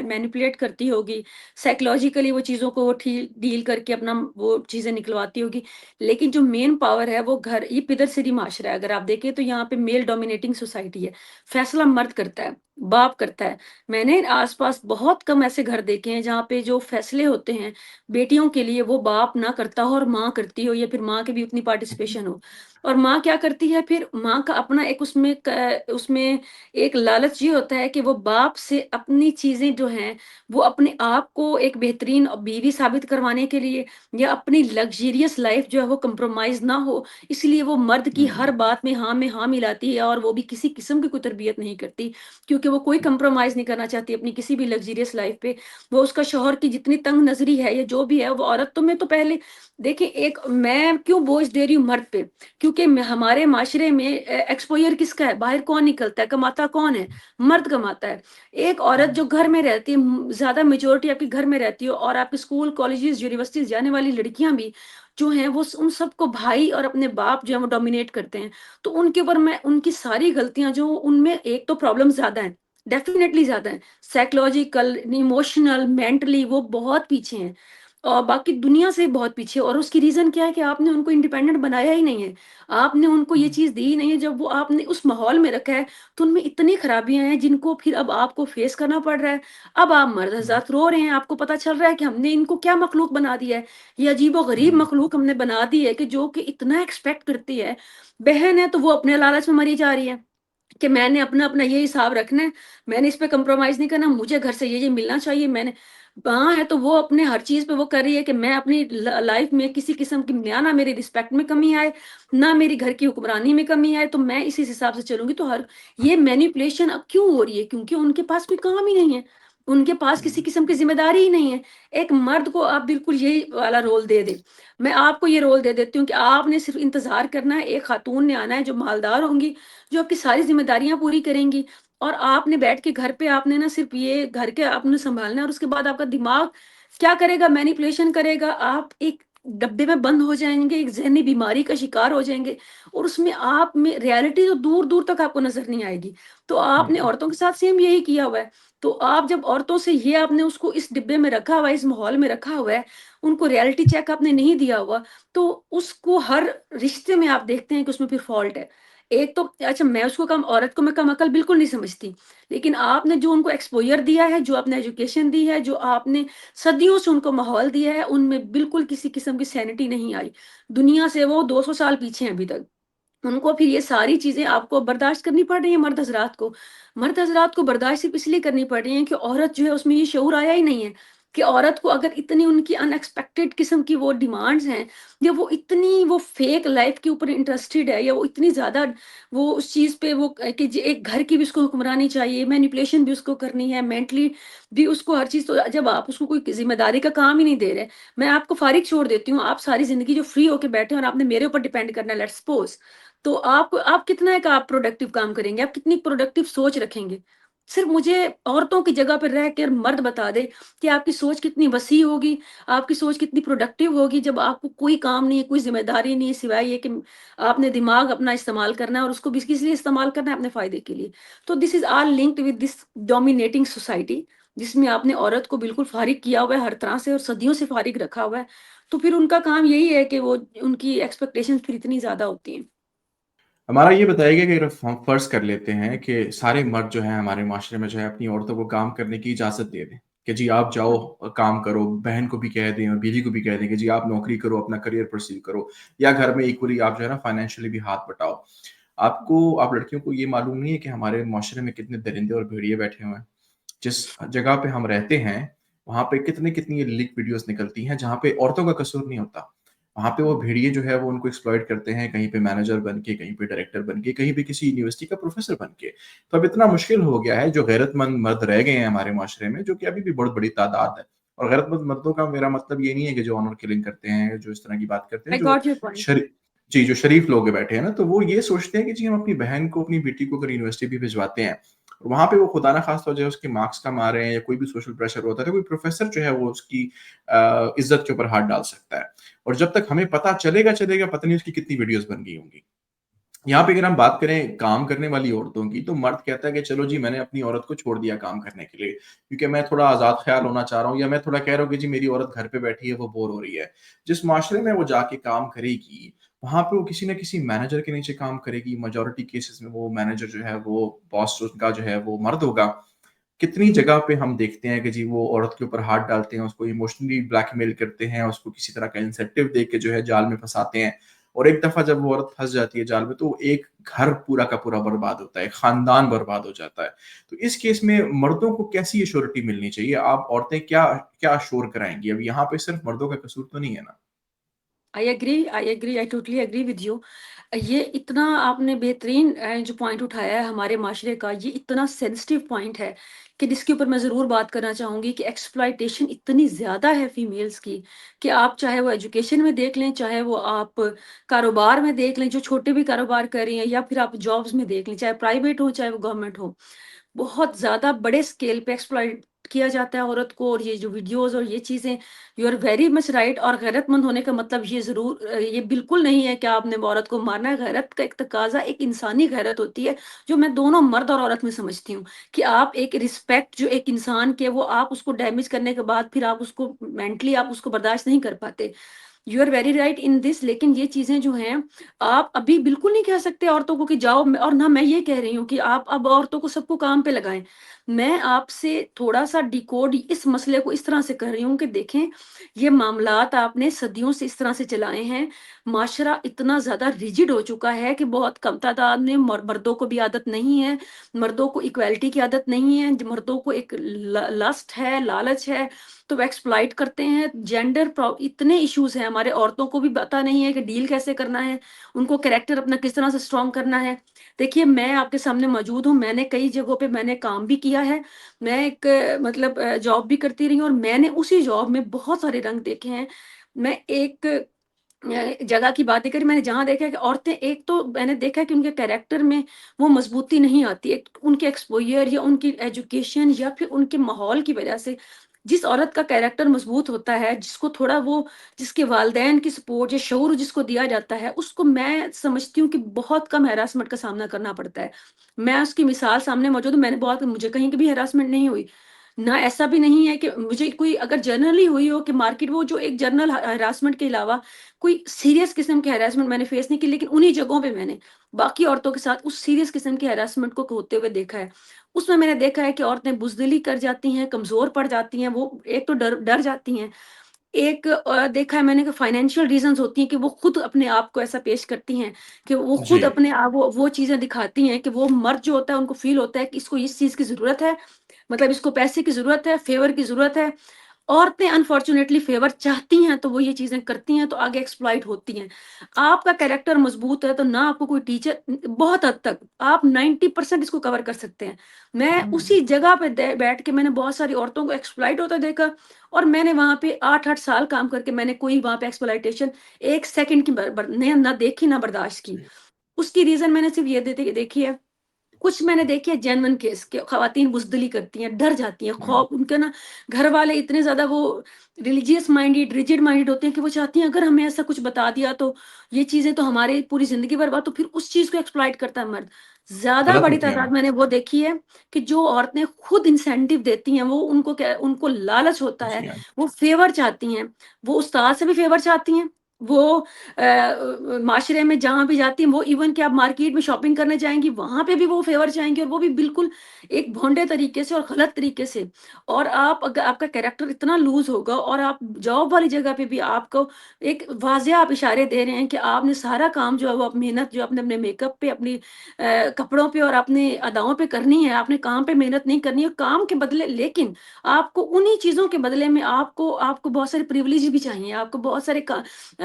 मैनिपुलेट करती होगी साइकोलॉजिकली वो चीज़ों को डील करके अपना वो चीज़ें निकलवाती होगी लेकिन जो मेन पावर है वो घर ये पिदर सिरी माशरा है अगर आप देखें तो यहाँ पे मेल डोमिनेटिंग सोसाइटी है फैसला मर्द करता है बाप करता है मैंने आसपास बहुत कम ऐसे घर देखे हैं जहाँ पे जो फैसले होते हैं बेटियों के लिए वो बाप ना करता हो और माँ करती हो या फिर माँ की भी उतनी हुँ, हुँ। पार्टिसिपेशन हो। और माँ क्या करती है फिर माँ का अपना एक उसमें एक लालच ये होता है कि वो बाप से अपनी चीज़ें जो हैं, वो अपने आप को एक बेहतरीन बीवी साबित करवाने के लिए या अपनी लग्ज़रियस लाइफ़ जो है वो कंप्रोमाइज़ ना हो, इसलिए वो मर्द की हुँ, हर बात में हाँ मिलाती है और वो भी किसी किस्म की कोई तरबियत नहीं करती, क्योंकि वो कोई कंप्रोमाइज़ नहीं करना चाहती अपनी किसी भी लग्ज़रियस लाइफ़ पे। वो उसका शौहर की जितनी तंग नज़री है या जो भी है वो औरत तो मैं तो पहले देखिए एक मैं क्यों बोझ दे रही हूँ मर्द पे क्योंकि हमारे माशरे में एक्सपोयर किसका है बाहर कौन निकलता है कमाता कौन है मर्द कमाता है एक औरत जो घर में रहती है ज्यादा मेजोरिटी आपके घर में रहती है और आपके स्कूल कॉलेजेस यूनिवर्सिटीज जाने वाली लड़कियां भी जो हैं वो उन सबको भाई और अपने बाप जो है वो डोमिनेट करते हैं तो उनके ऊपर मैं उनकी सारी गलतियां जो उनमें एक तो प्रॉब्लम ज्यादा है डेफिनेटली ज्यादा है साइकोलॉजिकल, इमोशनल, मेंटली वो बहुत पीछे हैं और बाकी दुनिया से बहुत पीछे और उसकी रीज़न क्या है कि आपने उनको इंडिपेंडेंट बनाया ही नहीं है। आपने उनको ये हुँ, चीज़ दी ही नहीं है, जब वो आपने उस माहौल में रखा है, तो उनमें इतनी खराबियाँ हैं जिनको फिर अब आपको फेस करना पड़ रहा है। अब आप मर्द हुँ, हज़ात रो रहे हैं, आपको पता चल रहा है कि हमने इनको क्या मखलूक बना दिया है। ये अजीबो-गरीब हुँ, मखलूक हमने बना दी है कि जो कि इतना एक्सपेक्ट करती है। बहन है तो वो अपने लालच में मरी जा रही है। कि मैंने अपना-अपना ये हिसाब रखना है, मैंने इस पे कॉम्प्रोमाइज़ नहीं करना, मुझे घर से ये मिलना चाहिए, मैंने हाँ, है तो वो अपने हर चीज़ पे वो कर रही है कि मैं अपनी लाइफ़ में किसी किस्म की ना मेरी रिस्पेक्ट में कमी आए, ना मेरी घर की हुक्मरानी में कमी आए, तो मैं इसी हिसाब से चलूँगी। तो हर ये मैनिपुलेशन अब क्यों हो रही है? क्योंकि उनके पास कोई काम ही नहीं है, उनके पास किसी हुँ, किस्म की ज़िम्मेदारी ही नहीं है। एक मर्द को आप बिल्कुल यही वाला रोल दे दें। मैं आपको ये रोल दे देती हूँ कि आपने सिर्फ़ इंतज़ार करना है, एक खातून ने आना है जो मालदार होंगी, जो आपकी सारी ज़िम्मेदारियाँ पूरी करेंगी और आपने बैठ के घर पे आपने ना सिर्फ़ ये घर के आपने सँभालना है और उसके बाद आपका दिमाग क्या करेगा मैनिपुलेशन करेगा। आप एक डब्बे में बंद हो जाएँगे, एक ज़हनी बीमारी का शिकार हो जाएँगे और उसमें आप में रियलिटी तो दूर-दूर तक आपको नज़र नहीं आएगी। तो आपने बिल्कुल। औरतों के साथ सेम यही किया हुआ है। तो आप जब औरतों से ये आपने उसको इस डिब्बे में रखा हुआ है, इस माहौल में रखा हुआ है, उनको रियलिटी चेक आपने नहीं दिया हुआ, तो उसको हर रिश्ते में आप देखते हैं कि उसमें फिर फ़ॉल्ट है। एक तो अच्छा मैं उसको कम औरत को मैं कम अकल बिल्कुल नहीं समझती। लेकिन आपने जो उनको एक्सपोज़र दिया है, जो आपने एजुकेशन दी है, जो आपने सदियों से उनको माहौल दिया है, उनमें बिल्कुल किसी किस्म की सैनिटी नहीं आई। दुनिया से वो 200 साल पीछे हैं अभी तक। उनको फिर ये सारी चीज़ें आपको बर्दाश्त करनी पड़ रही है मर्द हज़रात को। मर्द हज़रात को बर्दाश्त सिर्फ़ इसलिए करनी पड़ रही है कि औरत जो है उसमें ये शऊर आया ही नहीं है, कि औरत को अगर इतनी उनकी अनएक्सपेक्टेड किस्म की वो डिमांड्स हैं, या वो इतनी वो फ़ेक लाइफ़ के ऊपर इंटरेस्टेड है, या वो इतनी ज़्यादा वो उस चीज़ पे वो कि ज एक घर की भी उसको हुक्मरानी चाहिए, मैनिपुलेशन भी उसको करनी है, मेंटली भी उसको हर चीज़। तो जब आप उसको कोई ज़िम्मेदारी का काम ही नहीं दे रहे, मैं आपको फ़ारिग छोड़ देती हूँ, आप सारी ज़िंदगी जो फ्री होके बैठे हैं और आपने मेरे ऊपर डिपेंड करना है, लेट्स सपोज़, तो आप कितना एक आप प्रोडक्टिव काम करेंगे? आप कितनी प्रोडक्टिव सोच रखेंगे? सिर्फ़ मुझे औरतों की जगह पे रह के मर्द बता दे कि आपकी सोच कितनी वसी होगी, आपकी सोच कितनी प्रोडक्टिव होगी जब आपको कोई काम नहीं है, कोई ज़िम्मेदारी नहीं है सिवाय ये कि आपने दिमाग अपना इस्तेमाल करना है और उसको भी किस लिए इस्तेमाल करना है? अपने फ़ायदे के लिए। तो this is all linked with this dominating society, जिसमें आपने औरत को बिल्कुल फ़ारिग किया हुआ है हर तरह से और सदियों से फ़ारिग रखा हुआ है। तो फिर उनका काम यही है कि वो उनकी एक्सपेक्टेशंस फिर इतनी ज़्यादा होती हैं। हमारा ये बताइएगा कि अगर हम फ़र्ज़ कर लेते हैं कि सारे मर्द जो हैं हमारे माशरे में जो है अपनी औरतों को काम करने की इजाज़त दे दें, कि जी आप जाओ काम करो, बहन को भी कह दें और बीवी को भी कह दें कि जी आप नौकरी करो, अपना करियर परस्यू करो या घर में इक्वली आप जो है ना फाइनेंशियली भी हाथ बटाओ। आप लड़कियों को ये मालूम नहीं है कि हमारे माशरे में कितने दरिंदे और भेड़िए बैठे हुए हैं। जिस जगह पे हम रहते हैं, वहाँ पे कितनी-कितनी लीक वीडियोज़ निकलती हैं, जहाँ पे औरतों का कसूर नहीं होता। वहाँ पे वो भेड़िए जो है वो उनको एक्सप्लॉइट करते हैं, कहीं पे मैनेजर बन के, कहीं पे डायरेक्टर बन के, कहीं पे किसी यूनिवर्सिटी का प्रोफ़ेसर बन के। तो अब इतना मुश्किल हो गया है, जो गैरतमंद मर्द रह गए हैं हमारे माशरे में, जो कि अभी भी बहुत बड़ी तादाद है। और गैरतमंद मर्दों का मेरा मतलब ये नहीं है कि जो ऑनर किलिंग करते हैं, जो इस तरह की बात करते हैं, आई जो गॉट योर पॉइंट। शरी जी, जो शरीफ लोग बैठे हैं ना, तो वो ये सोचते हैं कि जी हम अपनी बहन को, अपनी बेटी को अगर यूनिवर्सिटी भी भिजवाते हैं, वहाँ पे वो खुदा ना खास्ता जो है उसके मार्क्स कम आ रहे हैं या कोई भी सोशल प्रेशर होता है, तो कोई प्रोफ़ेसर जो है वो उसकी इज़्ज़त के ऊपर हाथ डाल सकता है। और जब तक हमें पता चलेगा पता नहीं उसकी कितनी वीडियोज़ बन गई होंगी। यहाँ पे अगर हम बात करें काम करने वाली औरतों की, तो मर्द कहता है कि चलो जी मैंने अपनी औरत को छोड़ दिया काम करने के लिए, क्योंकि मैं थोड़ा आज़ाद ख़्याल होना चाह रहा हूँ या मैं थोड़ा कह रहा हूँ कि जी मेरी औरत घर पे बैठी है, वो बोर हो रही है। जिस माशरे में वो जाके काम करेगी, वहाँ पे वो किसी न किसी मैनेजर के नीचे काम करेगी, मेजॉरिटी केसेज़ में वो मैनेजर जो है वो बॉस उनका जो है वो मर्द होगा। कितनी जगह पे हम देखते हैं कि जी वो औरत के ऊपर हाथ डालते हैं, उसको इमोशनली ब्लैकमेल करते हैं, उसको किसी तरह का इंसेंटिव दे के जो है जाल में फँसाते हैं। और एक दफ़ा जब वो औरत फँस जाती है जाल में तो एक घर पूरा का पूरा बर्बाद होता है, एक खानदान बर्बाद हो जाता है। तो इस केस में मर्दों को कैसी एश्योरिटी मिलनी चाहिए? आप औरतें क्या क्या अश्योर कराएँगी? अब यहाँ पे सिर्फ़ मर्दों का कसूर तो नहीं है ना? I agree, I totally agree with you. ये इतना आपने बेहतरीन जो पॉइंट उठाया है हमारे माशरे का, ये इतना सेंसिटिव पॉइंट है कि जिसके ऊपर मैं ज़रूर बात करना चाहूँगी कि एक्सप्लॉइटेशन इतनी ज़्यादा है फीमेल्स की, कि आप चाहे वो एजुकेशन में देख लें, चाहे वो आप कारोबार में देख लें, जो छोटे भी कारोबार कर रही हैं, या फिर आप जॉब्स में देख लें, चाहे प्राइवेट हो, चाहे वो गवर्नमेंट हो। बहुत ज़्यादा बड़े स्केल पे एक्सप्लॉइट किया जाता है औरत को, और ये जो वीडियोज़ और ये चीज़ें, you are very much right. और गैरतमंद होने का मतलब ये ज़रूर ये बिल्कुल नहीं है कि आपने औरत को मारना है। गैरत का एक तकाज़ा एक इंसानी गैरत होती है, जो मैं दोनों मर्द और औरत में समझती हूँ, कि आप एक रिस्पेक्ट जो एक इंसान के वो आप उसको डैमेज करने के बाद फिर आप उसको मेंटली आप उसको बर्दाश्त नहीं कर पाते। You are very right in this. लेकिन ये चीज़ें जो हैं, आप अभी बिल्कुल नहीं कह सकते औरतों को कि जाओ, और ना मैं ये कह रही हूँ कि आप अब औरतों को सबको काम पे लगाएँ। मैं आपसे थोड़ा-सा डिकोड इस मसले को इस तरह से कर रही हूँ कि देखें, ये मामलात आपने सदियों से इस तरह से चलाए हैं। माशरा इतना ज़्यादा रिजिड हो चुका है कि बहुत कम तादाद में मर्दों को भी आदत नहीं है, मर्दों को इक्वालिटी की आदत नहीं है, मर्दों को एक लस्ट है, लालच है, तो वो एक्सप्लॉइट करते हैं। इतने इश्यूज़ हैं, हमारे औरतों को भी पता नहीं है कि डील कैसे करना है, उनको कैरेक्टर अपना किस तरह से स्ट्रॉन्ग करना है। देखिए, मैं आपके सामने मौजूद हूँ, मैंने कई जगहों पे मैंने काम भी किया है। मैं एक मतलब जॉब भी करती रही हूँ, और मैंने उसी जॉब में बहुत सारे रंग देखे हैं। मैं एक जगह की बात नहीं करी, मैंने जहाँ देखा है कि औरतें, एक तो मैंने देखा है कि उनके कैरेक्टर में वो मजबूती नहीं आती। एक उनके एक्सपोज़र या उनकी एजुकेशन या फिर उनके माहौल की वजह से जिस औरत का कैरेक्टर मज़बूत होता है, जिसको थोड़ा वो जिसके वालिदैन की सपोर्ट या शऊर जिसको दिया जाता है, उसको मैं समझती हूँ कि बहुत कम हैरेसमेंट का सामना करना पड़ता है। मैं उसकी मिसाल सामने मौजूद हूँ, मैंने बहुत मुझे कहीं की भी हैरेसमेंट नहीं हुई। ना ऐसा भी नहीं है कि मुझे कोई अगर जनरली हुई हो कि मार्केट वो जो एक जनरल हैरेसमेंट के अलावा कोई सीरियस किस्म की हैरेसमेंट मैंने फेस नहीं की, लेकिन उन्हीं जगहों पे मैंने बाकी औरतों के साथ उस सीरियस किस्म की हैरेसमेंट को होते हुए देखा है। उसमें मैंने देखा है कि औरतें बुज़दिली कर जाती हैं, कमज़ोर पड़ जाती हैं, वो एक तो डर डर जाती हैं। एक देखा है मैंने कि फाइनेंशियल रीज़न्स होती हैं कि वो खुद अपने आप को ऐसा पेश करती हैं कि वो जी। खुद अपने आप वो चीज़ें दिखाती हैं कि वो मर्द जो होता है उनको फ़ील होता है कि इसको इस चीज़ की ज़रूरत है, मतलब इसको पैसे की ज़रूरत है, फ़ेवर की ज़रूरत है। औरतें अनफॉर्च्यूनेटली फ़ेवर चाहती हैं, तो वो ये चीज़ें करती हैं, तो आगे एक्सप्लॉइट होती हैं। आपका कैरेक्टर मज़बूत है, तो ना आपको कोई टीचर बहुत हद तक आप 90% इसको कवर कर सकते हैं। मैं हुँ, उसी जगह पे दे बैठ के मैंने बहुत सारी औरतों को एक्सप्लॉइट होता देखा और मैंने वहाँ पे 8-8 साल काम करके मैंने कोई वहाँ पे एक्सप्लॉइटेशन 1 सेकंड की बर बर ने ना देखी, ना बर्दाश्त की। जी। उसकी रीज़न मैंने सिर्फ़ ये देखी है कुछ मैंने देखे हैं जेन्युइन केस कि ख़वातीन बुज़दिली करती हैं, डर जाती हैं, हुँ, खौफ़ उनके ना घर वाले इतने ज़्यादा वो रिलिजियस माइंडेड, रिजिड माइंडेड होते हैं कि वो चाहती हैं अगर हमें ऐसा कुछ बता दिया तो ये चीज़ें तो हमारी पूरी ज़िंदगी बर्बाद तो फिर उस चीज़ को एक्सप्लॉइट करता है मर्द। ज़्यादा गलत बड़ी होती हैं तादाद वो। मैंने वो देखी है कि जो औरतें खुद इंसेंटिव देती हैं, वो उनको क्या उनको लालच होता है, जी हाँ, वो फ़ेवर चाहती हैं, वो उस्ताद से भी फ़ेवर चाहती हैं, वो माशरे में जहाँ भी जाती हैं, वो इवन कि आप मार्केट में शॉपिंग करने जाएँगी, वहाँ पे भी वो फ़ेवर चाहेंगी और वो भी बिल्कुल एक भोंडे तरीके से और गलत तरीके से। और आप अगर आपका कैरेक्टर इतना लूज़ होगा और आप जॉब वाली जगह पे भी आपको एक वाज़िया आप इशारे दे रहे हैं कि आपने सारा काम जो है वो आप मेहनत जो आपने अपने मेकअप पे, अपनी कपड़ों पे और अपनी अदाओं पे करनी है, आपने काम पे मेहनत नहीं करनी है, काम के बदले लेकिन आपको उन्हीं चीज़ों के बदले में आपको आपको बहुत सारे प्रिविलेज भी चाहिए, आपको बहुत सारे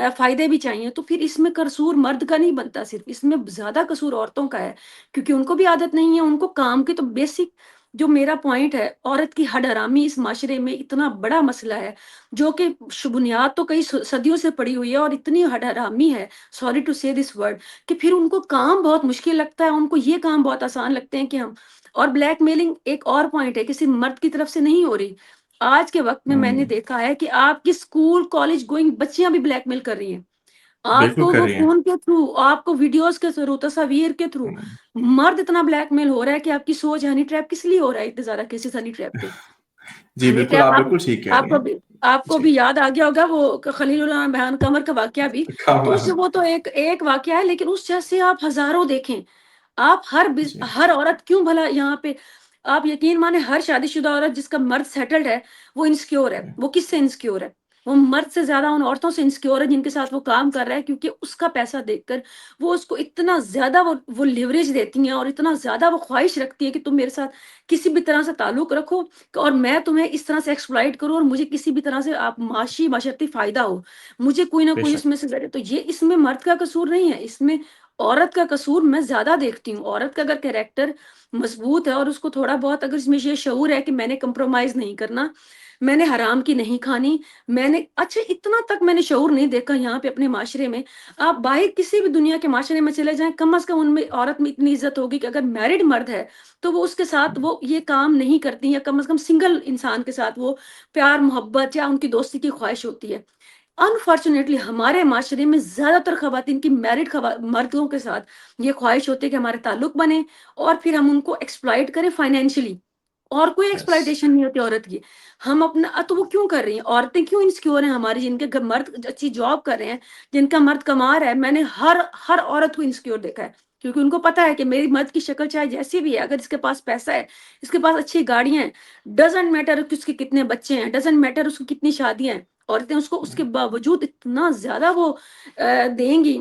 फ़ायदे भी चाहिए, तो फिर इसमें कसूर मर्द का नहीं बनता सिर्फ़, इसमें ज़्यादा कसूर औरतों का है, क्योंकि उनको भी आदत नहीं है, उनको काम की तो बेसिक जो मेरा पॉइंट है, औरत की हड-हरामी इस माशरे में इतना बड़ा मसला है, जो कि बुनियाद तो कई सदियों से पड़ी हुई है और इतनी हड-हरामी है, सॉरी टू से दिस वर्ड कि फिर उनको काम बहुत मुश्किल लगता है, उनको ये काम बहुत आसान लगते हैं कि हम और ब्लैकमेलिंग एक और पॉइंट है कि सिर्फ़ मर्द की तरफ से नहीं हो रही। आज के वक़्त में मैंने हुँ, देखा है कि आपकी स्कूल, कॉलेज गोइंग बच्चियाँ भी ब्लैकमेल कर रही हैं। बिल्कुल आपको कर वो रही हैं। फ़ोन के थ्रू, आपको वीडियोज़ के थ्रू, तस्वीर के थ्रू, हुँ, मर्द इतना ब्लैकमेल हो रहा है कि आपकी सोच हनी ट्रैप किस लिए हो रहा है इतने ज़्यादा केसेज़ हनी ट्रैप के? जी, हनी बिल्कुल, ट्रैप आप आप बिल्कुल ठीक कह रही आपको हैं। भी आपको जी, भी याद आ गया होगा वो खलीलुल्लाह बयान कमर का वाक़या भी। तो कमर उस वो तो एक एक वाक़या है लेकिन उस जैसे आप हज़ारों देखें। आप जी, हर औरत क्यों भला यहाँ पे आप यकीन माने हर शादीशुदा औरत जिसका मर्द सेटल्ड है, वो इनसिक्योर है। जी, वो किससे इनसिक्योर है? वो मर्द से ज़्यादा उन औरतों से इनसिक्योर है जिनके साथ वो काम कर रहा है क्योंकि उसका पैसा देखकर वो उसको इतना ज़्यादा वो लिवरेज देती हैं और इतना ज़्यादा वो ख़्वाहिश रखती है कि तुम मेरे साथ किसी भी तरह से ताल्लुक़ रखो और मैं तुम्हें इस तरह से एक्सप्लॉइट करूँ और मुझे किसी भी तरह से आप माशी-माशरती फ़ायदा हो। मुझे कोई ना कोई बेशक। इसमें से ज़रिए तो ये इसमें मर्द का कसूर नहीं है, इसमें औरत का कसूर मैं ज़्यादा देखती हूँ। औरत का अगर कैरेक्टर मज़बूत है और उसको थोड़ा बहुत अगर इसमें ये शऊर है कि मैंने कम्प्रोमाइज़ नहीं करना, मैंने हराम की नहीं खानी, मैंने अच्छा इतना तक मैंने शऊर नहीं देखा यहाँ पे अपने माशरे में। आप बाहर किसी भी दुनिया के माशरे में चले जाएँ, कम से कम उनमें औरत में इतनी इज़्ज़त होगी कि अगर मैरिड मर्द है, तो वो उसके साथ हुँ, वो ये काम नहीं करती या कम से कम सिंगल इंसान के साथ वो प्यार, मोहब्बत या उनकी दोस्ती की ख्वाहिश होती है। अनफॉर्चुनेटली हमारे माशरे में ज़्यादातर ख़वातीन की मैरिड मर्दों के साथ ये ख्वाहिश होती है कि हमारे ताल्लुक बने और फिर हम उनको एक्सप्लॉइट करें फाइनेंशियली और कोई यस। एक्सप्लॉइटेशन नहीं होती औरत की। हम अपना तो वो क्यों कर रही हैं? औरतें क्यों इनसिक्योर हैं हमारी जिनके मर्द अच्छी जॉब कर रहे हैं, जिनका मर्द कमा रहा है। मैंने हर हर औरत को इनसिक्योर देखा है क्योंकि उनको पता है कि मेरी मर्द की शक्ल चाहे जैसी भी है, अगर इसके पास पैसा है, इसके पास अच्छी गाड़ियाँ हैं, डज़न्ट मैटर कि उसके कितने बच्चे हैं, डज़न्ट मैटर उसकी कितनी शादियाँ हैं। औरतें उसको उसके हुँ, बावजूद इतना ज़्यादा वो देंगी,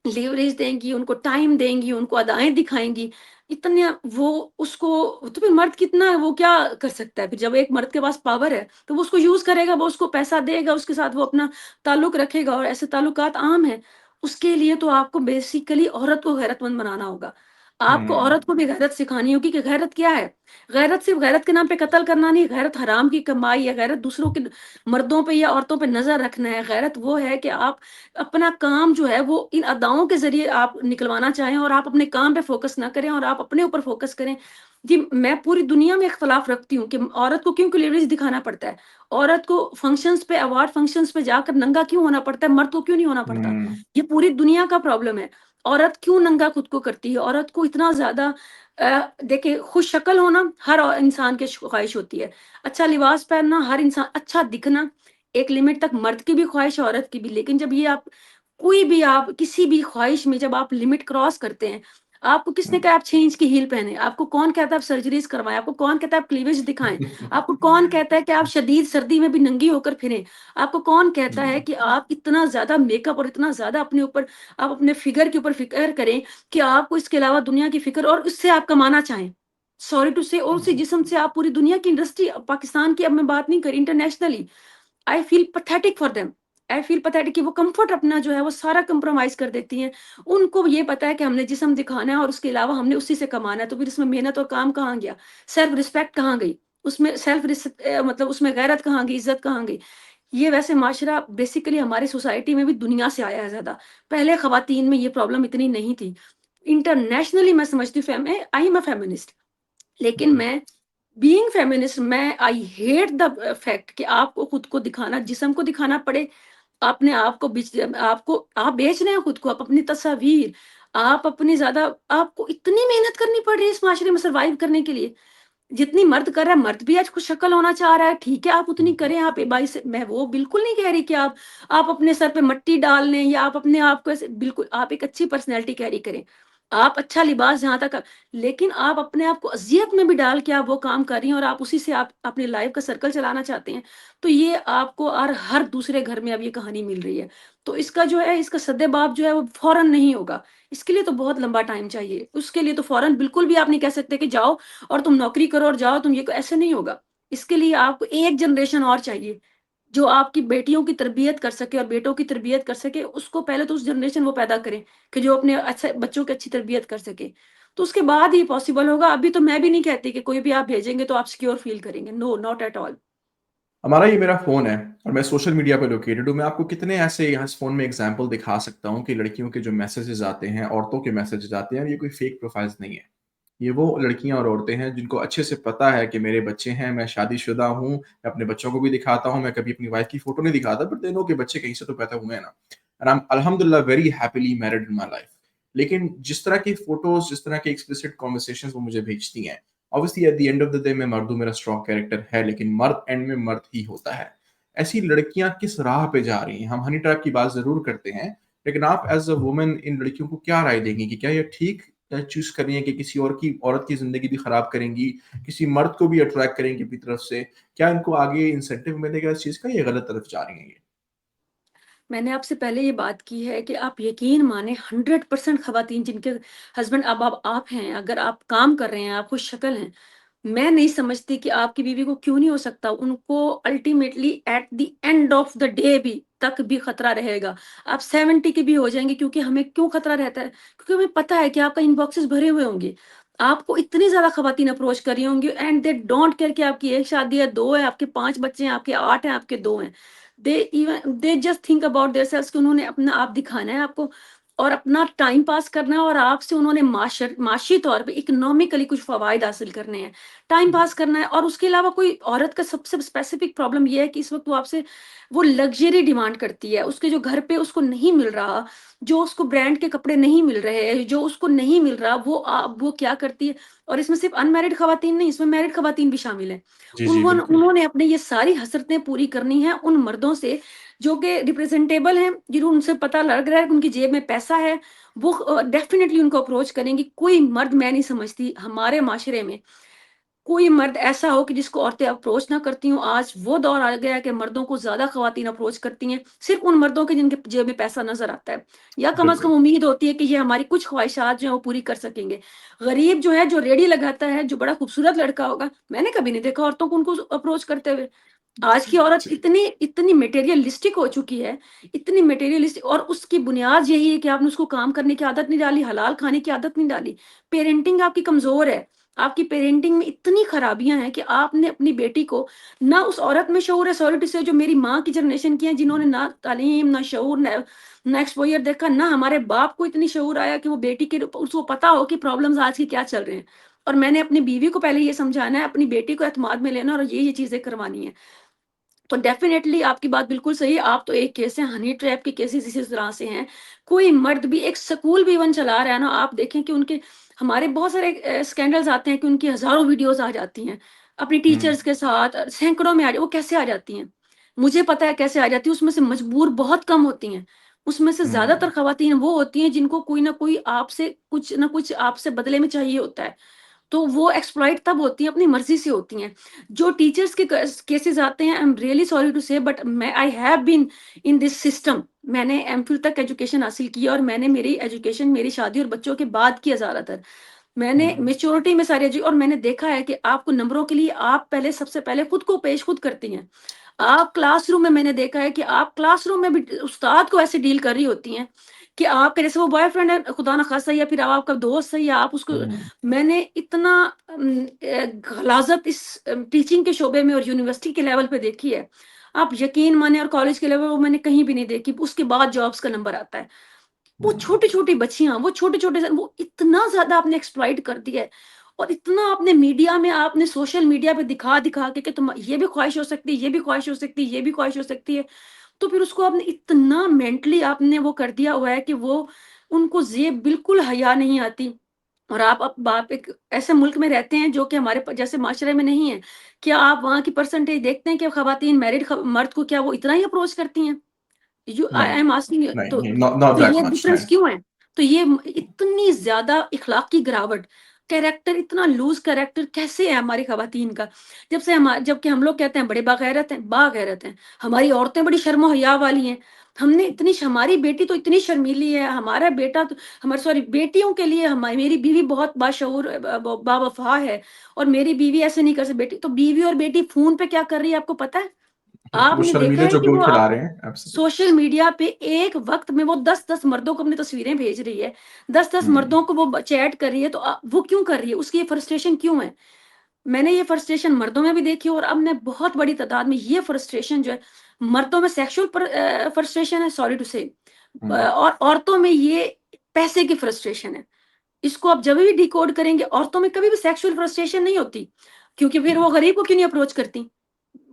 लीवरेज देंगी, उनको टाइम देंगी, उनको अदाएँ दिखाएँगी, इतने वो उसको तो फिर मर्द कितना वो क्या कर सकता है? फिर जब एक मर्द के पास पावर है, तो वो उसको यूज़ करेगा, वो उसको पैसा देगा, उसके साथ वो अपना ताल्लुक रखेगा और ऐसे ताल्लुकात आम हैं। उसके लिए तो आपको बेसिकली औरत को गैरतमंद बनाना होगा। आपको हुँ, औरत को भी गैरत सिखानी होगी कि गैरत क्या है? गैरत सिर्फ़ गैरत के नाम पे कत्ल करना नहीं, गैरत हराम की कमाई या गैरत दूसरों के मर्दों पे या औरतों पे नज़र रखना है। गैरत वो है कि आप अपना काम जो है वो इन अदाओं के ज़रिए आप निकलवाना चाहें और आप अपने काम पे फ़ोकस ना करें और आप अपने ऊपर फ़ोकस करें। जी, मैं पूरी दुनिया में इख्तिलाफ़ रखती हूँ कि औरत को क्यों क्लीवेज दिखाना पड़ता है? औरत को फंक्शंस पे, अवार्ड फंक्शंस पे जाकर नंगा क्यों होना पड़ता है? मर्द को क्यों नहीं होना पड़ता? हुँ, ये पूरी दुनिया का प्रॉब्लम है। औरत क्यों नंगा खुद को करती है? औरत को इतना ज़्यादा देखिए खुश-शक्ल होना हर इंसान की ख्वाहिश होती है। अच्छा लिबास पहनना हर इंसान अच्छा दिखना, एक लिमिट तक मर्द की भी ख्वाहिश है, औरत की भी। लेकिन जब ये आप कोई भी आप किसी भी ख्वाहिश में जब आप लिमिट क्रॉस करते हैं, आपको किसने हुँ। कहा आप 6 इंच की हील पहने? आपको कौन कहता है आप सर्जरीज़ करवाएँ? आपको कौन कहता है आप क्लीवेज दिखाएँ? आपको कौन कहता है कि आप शदीद सर्दी में भी नंगी होकर फिरें? आपको कौन कहता है हुँ, कि आप इतना ज़्यादा मेकअप और इतना ज़्यादा अपने ऊपर आप अपने फिगर के ऊपर फ़िक्र करें कि आपको इसके अलावा दुनिया की फ़िक्र और उससे आप कमाना चाहें। सॉरी टू से और उसी हुँ, जिस्म से आप पूरी दुनिया की इंडस्ट्री पाकिस्तान की अब मैं बात नहीं कर रही internationally I feel pathetic for them. I feel pathetic कि वो कम्फ़र्ट अपना जो है वो सारा कॉम्प्रोमाइज़ कर देती हैं। उनको ये पता है कि हमने जिस्म दिखाना है और उसके अलावा हमने उसी से कमाना है, तो फिर इसमें मेहनत और काम कहाँ गया? सेल्फ रिस्पेक्ट कहाँ गई? उसमें मतलब उसमें गैरत कहाँ गई? इज़्ज़त कहाँ गई? ये वैसे माशरा बेसिकली हमारी सोसाइटी में भी दुनिया से आया है ज़्यादा। पहले ख़वातीन में ये प्रॉब्लम इतनी नहीं थी। इंटरनेशनली मैं समझती हूँ आई एम अ फेमिनिस्ट लेकिन हुँ, मैं बीइंग फेमिनिस्ट मैं आई हेट द फैक्ट कि आपको खुद को दिखाना जिस्म को दिखाना पड़े, अपने आप को आपको आप बेच रहे हैं खुद को, आप अपनी तस्वीर, आप अपनी ज़्यादा आपको इतनी मेहनत करनी पड़ रही है इस माशरे में सर्वाइव करने के लिए। जितनी मर्द कर रहा है, मर्द भी आज खुश शक्ल होना चाह रहा है, ठीक है, आप उतनी हुँ। करें, आप बेबाई से मैं वो बिल्कुल नहीं कह रही कि आप अपने सर पे मट्टी डाल लें या आप अपने आप को ऐसे बिल्कुल आप एक अच्छी पर्सनैलिटी कैरी करें। आप अच्छा लिबास जहाँ तक लेकिन आप अपने आप को अज़ियत में भी डाल के आप वो काम कर रही हैं और आप उसी से आप अपनी लाइफ़ का सर्कल चलाना चाहते हैं, तो ये आपको और हर दूसरे घर में अब ये कहानी मिल रही है। तो इसका जो है, इसका सद्देबाप जो है वो फ़ौरन नहीं होगा। इसके लिए तो बहुत लंबा टाइम चाहिए। उसके लिए तो फ़ौरन बिल्कुल भी आप नहीं कह सकते कि जाओ और तुम नौकरी करो और जाओ तुम ये ऐसे नहीं होगा। इसके लिए आपको एक जनरेशन और चाहिए, जो आपकी बेटियों की तरबियत कर सके और बेटों की तरबियत कर सके, उसको पहले तो उस जनरेशन वो पैदा करें, कि जो अपने अच्छे बच्चों की अच्छी तरबियत कर सके। तो उसके बाद ही पॉसिबल होगा, अभी तो मैं भी नहीं कहती कि कोई भी आप भेजेंगे तो आप सिक्योर फ़ील करेंगे। No, not at all. हमारा ये मेरा फ़ोन है और मैं सोशल मीडिया पे लोकेटेड हूँ। मैं आपको कितने ऐसे यहाँ इस फ़ोन में एग्ज़ाम्पल दिखा सकता हूँ कि लड़कियों के जो मैसेजेज़ आते हैं, औरतों के मैसेजेज़ आते हैं और ये कोई फ़ेक प्रोफ़ाइल्स नहीं है। ये वो लड़कियाँ और औरतें हैं जिनको अच्छे से पता है कि मेरे बच्चे हैं, मैं शादीशुदा हूँ, मैं अपने बच्चों को भी दिखाता हूँ, मैं कभी अपनी वाइफ़ की फ़ोटो नहीं दिखाता बट दे नो कि बच्चे कहीं से तो पैदा हुए हैं ना। एंड आई एम अल्हम्दुलिल्लाह very happily married in my life. लेकिन जिस तरह की फ़ोटोज़, जिस तरह के एक्सप्लिसिट कन्वर्सेशंस वो मुझे भेजती हैं, obviously at the end of the day मैं मर्द हूँ, मेरा स्ट्रॉन्ग कैरेक्टर है, लेकिन मर्द एंड में मर्द ही होता है। ऐसी लड़कियाँ किस राह पे जा रही हैं? हम हनी ट्रैप की बात ज़रूर करते हैं, लेकिन आप एज़ अ वुमन इन लड़कियों को क्या राय देंगी कि क्या ये ठीक चूज़ कर रही हैं कि किसी और की औरत की ज़िंदगी भी खराब करेंगी, किसी मर्द को भी अट्रैक्ट करेंगी अपनी तरफ से? क्या इनको आगे इंसेंटिव मिलेगा इस चीज़ का, या गलत तरफ जा रही हैं ये? मैंने आपसे पहले ये बात की है कि आप यकीन माने 100% ख़वातीन जिनके हस्बैंड अब आप हैं, अगर आप काम कर रहे हैं, आप खुश-शक्ल हैं, मैं नहीं समझती कि आपकी बीवी को क्यों नहीं हो सकता। उनको ultimately at the end of the day भी तक भी खतरा रहेगा। आप 70 की भी हो जाएँगे क्योंकि हमें क्यों खतरा रहता है? क्योंकि हमें पता है कि आपका इनबॉक्सेस भरे हुए होंगे। आपको इतनी ज़्यादा खवातीन अप्रोच कर रही होंगी एंड दे डोंट केयर कि आपकी 1 शादी है, 2 है, आपके 5 बच्चे हैं, आपके 8 हैं, आपके 2 हैं। दे जस्ट थिंक अबाउट देयरसेल्व्स कि उन्होंने अपना आप दिखाना है आपको और अपना टाइम पास करना है और आपसे उन्होंने माशी तौर पे इकोनॉमिकली कुछ फ़वाइद हासिल करने हैं। टाइम पास करना है और उसके अलावा कोई औरत का सबसे स्पेसिफिक प्रॉब्लम ये है कि इस वक़्त वो आपसे वो लग्ज़री डिमांड करती है। उसके जो घर पे उसको नहीं मिल रहा, जो उसको ब्रांड के कपड़े नहीं मिल रहे, जो उसको नहीं मिल रहा, वो क्या करती है और इसमें सिर्फ़ अनमैरिड ख़वातीन नहीं, इसमें मैरिड ख़वातीन भी शामिल हैं। जी, जी, बिल्कुल। उन्होंने अपनी ये सारी हसरतें पूरी करनी हैं उन मर्दों से, जो कि रिप्रेज़ेंटेबल हैं, जिन्हें उनसे पता लग रहा है कि उनकी जेब में पैसा है, वो डेफ़िनिटली उनको अप्रोच करेंगी। कोई मर्द मैं नहीं समझती हमारे माशरे में कोई मर्द ऐसा हो कि जिसको औरतें अप्रोच ना करती हों। आज वो दौर आ गया है कि मर्दों को ज़्यादा ख़वातीन अप्रोच करती हैं, सिर्फ़ उन मर्दों के जिनके जेब में पैसा नज़र आता है या कम से कम बिल्कुल। उम्मीद होती है कि ये हमारी कुछ ख़्वाहिशात जो हैं वो पूरी कर सकेंगे। गरीब जो है, जो रेहड़ी लगाता है, जो बड़ा खूबसूरत लड़का होगा, मैंने कभी नहीं देखा औरतों को उनको अप्रोच करते हुए। आज की औरत जी। इतनी इतनी मटेरियलिस्टिक हो चुकी है, इतनी मटेरियलिस्टिक, और उसकी बुनियाद यही है कि आपने उसको काम करने की आदत नहीं डाली, हलाल खाने की आदत नहीं डाली। पेरेंटिंग आपकी कमज़ोर है, आपकी पेरेंटिंग में इतनी खराबियाँ हैं कि आपने अपनी बेटी को, ना उस औरत में शऊर है, सॉरी टू से, जो मेरी माँ की जनरेशन की हैं, जिन्होंने ना तालीम, ना शऊर, ना एक्सपोज़र देखा, ना हमारे बाप को इतनी शऊर आया कि वो बेटी के उसको पता हो कि प्रॉब्लम्स आज की क्या चल रहे हैं। और मैंने अपनी बीवी को पहले ये समझाना है, अपनी बेटी को एतमाद में लेना और ये चीज़ें करवानी है। तो डेफ़िनेटली आपकी बात बिल्कुल सही है, आप तो एक केस हैं, हनी ट्रैप के केसेज़ इसी तरह से हैं। कोई मर्द भी एक स्कूल भी इवन चला रहा है ना, आप देखें कि उनके, हमारे बहुत सारे स्कैंडल्स आते हैं कि उनकी हज़ारों वीडियोज़ आ जाती हैं, अपनी हुँ, टीचर्स के साथ सैकड़ों में वो कैसे आ जाती हैं? मुझे पता है कैसे आ जाती हैं, उसमें से मजबूर बहुत कम होती हैं। उसमें से ज़्यादातर हुँ, ख़वातीन वो होती हैं जिनको कोई न कोई आपसे कुछ न कुछ आपसे बदले में चाहिए होता है। तो वो एक्सप्लॉइट तब होती हैं, अपनी मर्ज़ी से होती हैं। जो टीचर्स के केसेज़ आते हैं, I am really sorry to say, but मैं I have been in this system. मैंने एमफिल तक एजुकेशन हासिल की है और मैंने मेरी एजुकेशन मेरी शादी और बच्चों के बाद किया ज़्यादातर। मैंने हुँ, मैच्योरिटी में सारी और मैंने देखा है कि आपको नंबरों के लिए आप पहले, सबसे पहले खुद को पेश खुद करती हैं। आप क्लासरूम में, मैंने देखा है कि आप क्लासरूम में भी उस्ताद को ऐसे डील कर रही होती हैं कि आपके जैसे वो बॉयफ्रेंड है, खुदा ना खास्ता, या फिर आपका दोस्त है, या आप उसको, हुँ, मैंने इतना गलाज़त इस टीचिंग के शोबे में और यूनिवर्सिटी के लेवल पे देखी है। आप यकीन माने, और कॉलेज के लेवल वो मैंने कहीं भी नहीं देखी। उसके बाद जॉब्स का नंबर आता है। वो हुँ, छोटी-छोटी बच्चियाँ, वो छोटे-छोटे वो इतना ज़्यादा आपने एक्सप्लॉइट कर दिया है, और इतना आपने मीडिया में, आपने सोशल मीडिया पे दिखा-दिखा के कि तुम ये भी ख्वाहिश हो सकती है, ये भी ख्वाहिश हो सकती है, ये भी ख्वाहिश हो सकती है। तो फिर उसको आपने इतना मेंटली आपने वो कर दिया हुआ है कि वो, उनको ये बिल्कुल हया नहीं आती। और आप एक ऐसे मुल्क में रहते हैं जो कि हमारे जैसे माशरे में नहीं है। क्या आप वहाँ की परसेंटेज देखते हैं कि ख़वातीन मैरिड मर्द को क्या वो इतना ही अप्रोच करती हैं? नहीं, आई एम आस्किंग यू, नहीं, तो नहीं, नॉट दैट ये मच डिफरेंस नहीं। क्यों है? तो ये इतनी ज़्यादा इख़्लाक़ी गिरावट, कैरेक्टर इतना लूज़ कैरेक्टर कैसे है हमारी ख़वातीन का? जबकि हम लोग कहते हैं बड़े बाग़ैरत हैं। हमारी औरतें बड़ी शर्म-ओ-हया वाली हैं। हमने इतनी हमारी बेटी तो इतनी शर्मीली है, हमारा बेटा तो, हमारी सॉरी बेटियों के लिए, हमारी मेरी बीवी बहुत बाशऊर बावफ़ा है, और मेरी बीवी ऐसे नहीं कर सकती। बेटी तो, बीवी और बेटी फ़ोन पे क्या कर रही है आपको पता है? वो आपने देखा शर्मीले है कि जुगनू वो खिला आप रहे हैं, एब्सोल्यूटली। सोशल मीडिया पे एक वक़्त में वो 10-10 मर्दों को अपनी तस्वीरें भेज रही है। 10-10 हुँ, मर्दों को वो चैट कर रही है, तो वो क्यों कर रही है? उसकी ये फ्रस्ट्रेशन क्यों है? मैंने ये फ्रस्ट्रेशन मर्दों में भी देखी, और अब मैं बहुत बड़ी तादाद में ये फ्रस्ट्रेशन जो है, मर्दों में सेक्सुअल फ्रस्ट्रेशन है, सॉरी टू से, हुँ, और औरतों में ये पैसे की फ्रस्ट्रेशन है। इसको आप जब भी डिकोड करेंगे, औरतों में कभी भी सेक्सुअल फ्रस्ट्रेशन नहीं होती, क्योंकि फिर हुँ, वो गरीब को क्यों नहीं अप्रोच करती?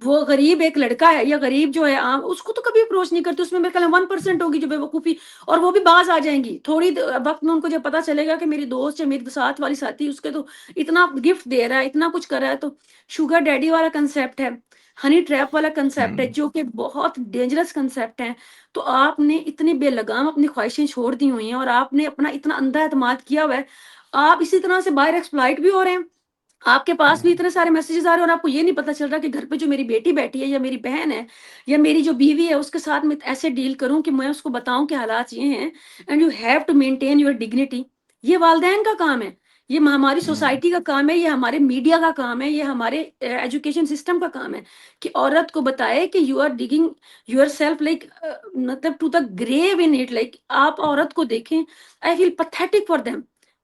वो गरीब एक लड़का है या गरीब जो है आम, उसको तो कभी अप्रोच नहीं करती, उसमें मेरे ख्याल में 1% होगी जो बेवकूफ़ी, और वो भी बाज़ आ जाएँगी। थोड़ी वक़्त में उनको जब पता चलेगा कि मेरी दोस्त या मेरी साथ वाली साथी उसके तो इतना गिफ्ट दे रहा है, इतना कुछ कर रहा है, तो शुगर डैडी वाला कांसेप्ट है, हनी ट्रैप वाला कांसेप्ट है, हुँ, जो कि बहुत डेंजरस कांसेप्ट है। तो आपने इतनी बेलगाम अपनी ख्वाहिशें छोड़ दी हुई हैं, और आपने अपना इतना अंधा एतमाद किया हुआ है। आप इसी तरह से बाहर एक्सप्लॉइट भी हो रहे हैं। आपके पास भी हुँ, इतने सारे मैसेजेस आ रहे हैं, और आपको ये नहीं पता चल रहा कि घर पे जो मेरी बेटी बैठी है, या मेरी बहन है, या मेरी जो बीवी है, उसके साथ मैं ऐसे डील करूं कि मैं उसको बताऊं कि हालात ये हैं, and you have to maintain your dignity. ये वालदेन का काम है, ये हमारी हुँ, सोसाइटी का काम है, ये हमारे मीडिया का काम है, ये हमारे एजुकेशन सिस्टम का काम है कि औरत को बताए कि you are digging yourself like, मतलब to the grave in it, like आप औरत को देखें। I feel pathetic for them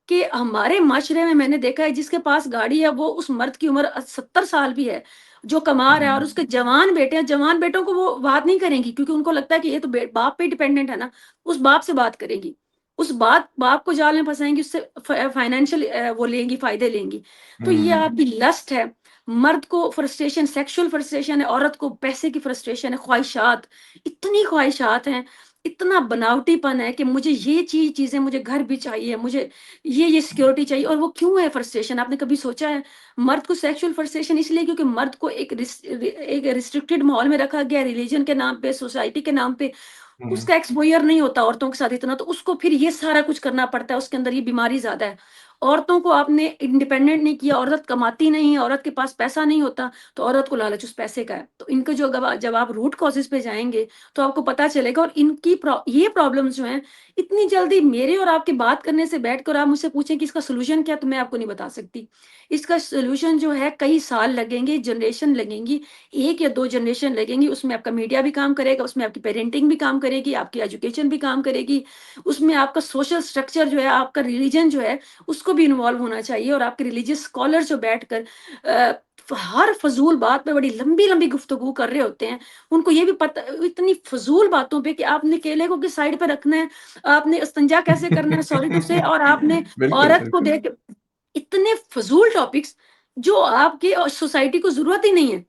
कि हमारे माशरे में मैंने देखा है, जिसके पास गाड़ी है वो, उस मर्द की उम्र 70 साल भी है, जो कमा रहा है, और हुँ, उसके जवान बेटे हैं, जवान बेटों को वो बात नहीं करेंगी, क्योंकि उनको लगता है कि ये तो बाप पे डिपेंडेंट है ना, उस बाप से बात करेंगी, उस बाप को जाल में फंसाएंगी, उससे फाइनेंशियल वो लेंगी, फायदे लेंगी। तो ये हुँ, आपकी लस्ट है। मर्द को फ्रस्ट्रेशन, सेक्सुअल फ्रस्ट्रेशन है, औरत को पैसे की फ्रस्ट्रेशन है, ख्वाहिशात, इतनी ख्वाहिशात हैं, इतना बनावटीपन है कि मुझे ये चीजें, मुझे घर भी चाहिए, मुझे ये सिक्योरिटी चाहिए। और वो क्यों है फ्रस्ट्रेशन, आपने कभी सोचा है? मर्द को सेक्सुअल फ्रस्ट्रेशन इसलिए क्योंकि मर्द को एक रिस्ट्रिक्टेड माहौल में रखा गया, रिलीजन के नाम पे, सोसाइटी के नाम पे। हुँ, उसका एक्सपोज़र नहीं होता औरतों के साथ इतना, तो उसको फिर ये सारा कुछ करना पड़ता है, उसके अंदर ये बीमारी ज़्यादा है। औरतों को आपने इंडिपेंडेंट नहीं किया, औरत कमाती नहीं है, औरत के पास पैसा नहीं होता, तो औरत को लालच उस पैसे का है। तो इनको जब आप रूट कॉज़ेज़ पे जाएँगे, तो आपको पता चलेगा, और ये प्रॉब्लम्स जो हैं, इतनी जल्दी मेरे और आपकी बात करने से बैठकर आप मुझसे पूछें कि इसका सॉल्यूशन क्या है, तो मैं आपको नहीं बता सकती। इसका सॉल्यूशन जो है कई साल लगेंगे, जनरेशन लगेंगी, 1 या 2 जनरेशन लगेंगी, उसमें आपका मीडिया भी काम करेगा, उसमें आपकी पेरेंटिंग भी काम करेगी, आपकी एजुकेशन भी काम करेगी, उसमें आपका सोशल स्ट्रक्चर जो है, आपका रिलीजन जो है, उसको भी इन्वॉल्व होना चाहिए और आपके रिलीजियस स्कॉलर जो बैठकर हर फ़ज़ूल बात पे बड़ी लंबी-लंबी गुफ्तगू कर रहे होते हैं। उनको ये भी पता इतनी फ़ज़ूल बातों पे कि आपने केले को किस साइड पे रखना है, आपने इस्तिंजा कैसे करना है सॉरी टू से और आपने बिल्कुल, औरत को बिल्कुल। देख इतने फ़ज़ूल टॉपिक्स जो आपकी सोसाइटी को ज़रूरत ही नहीं है।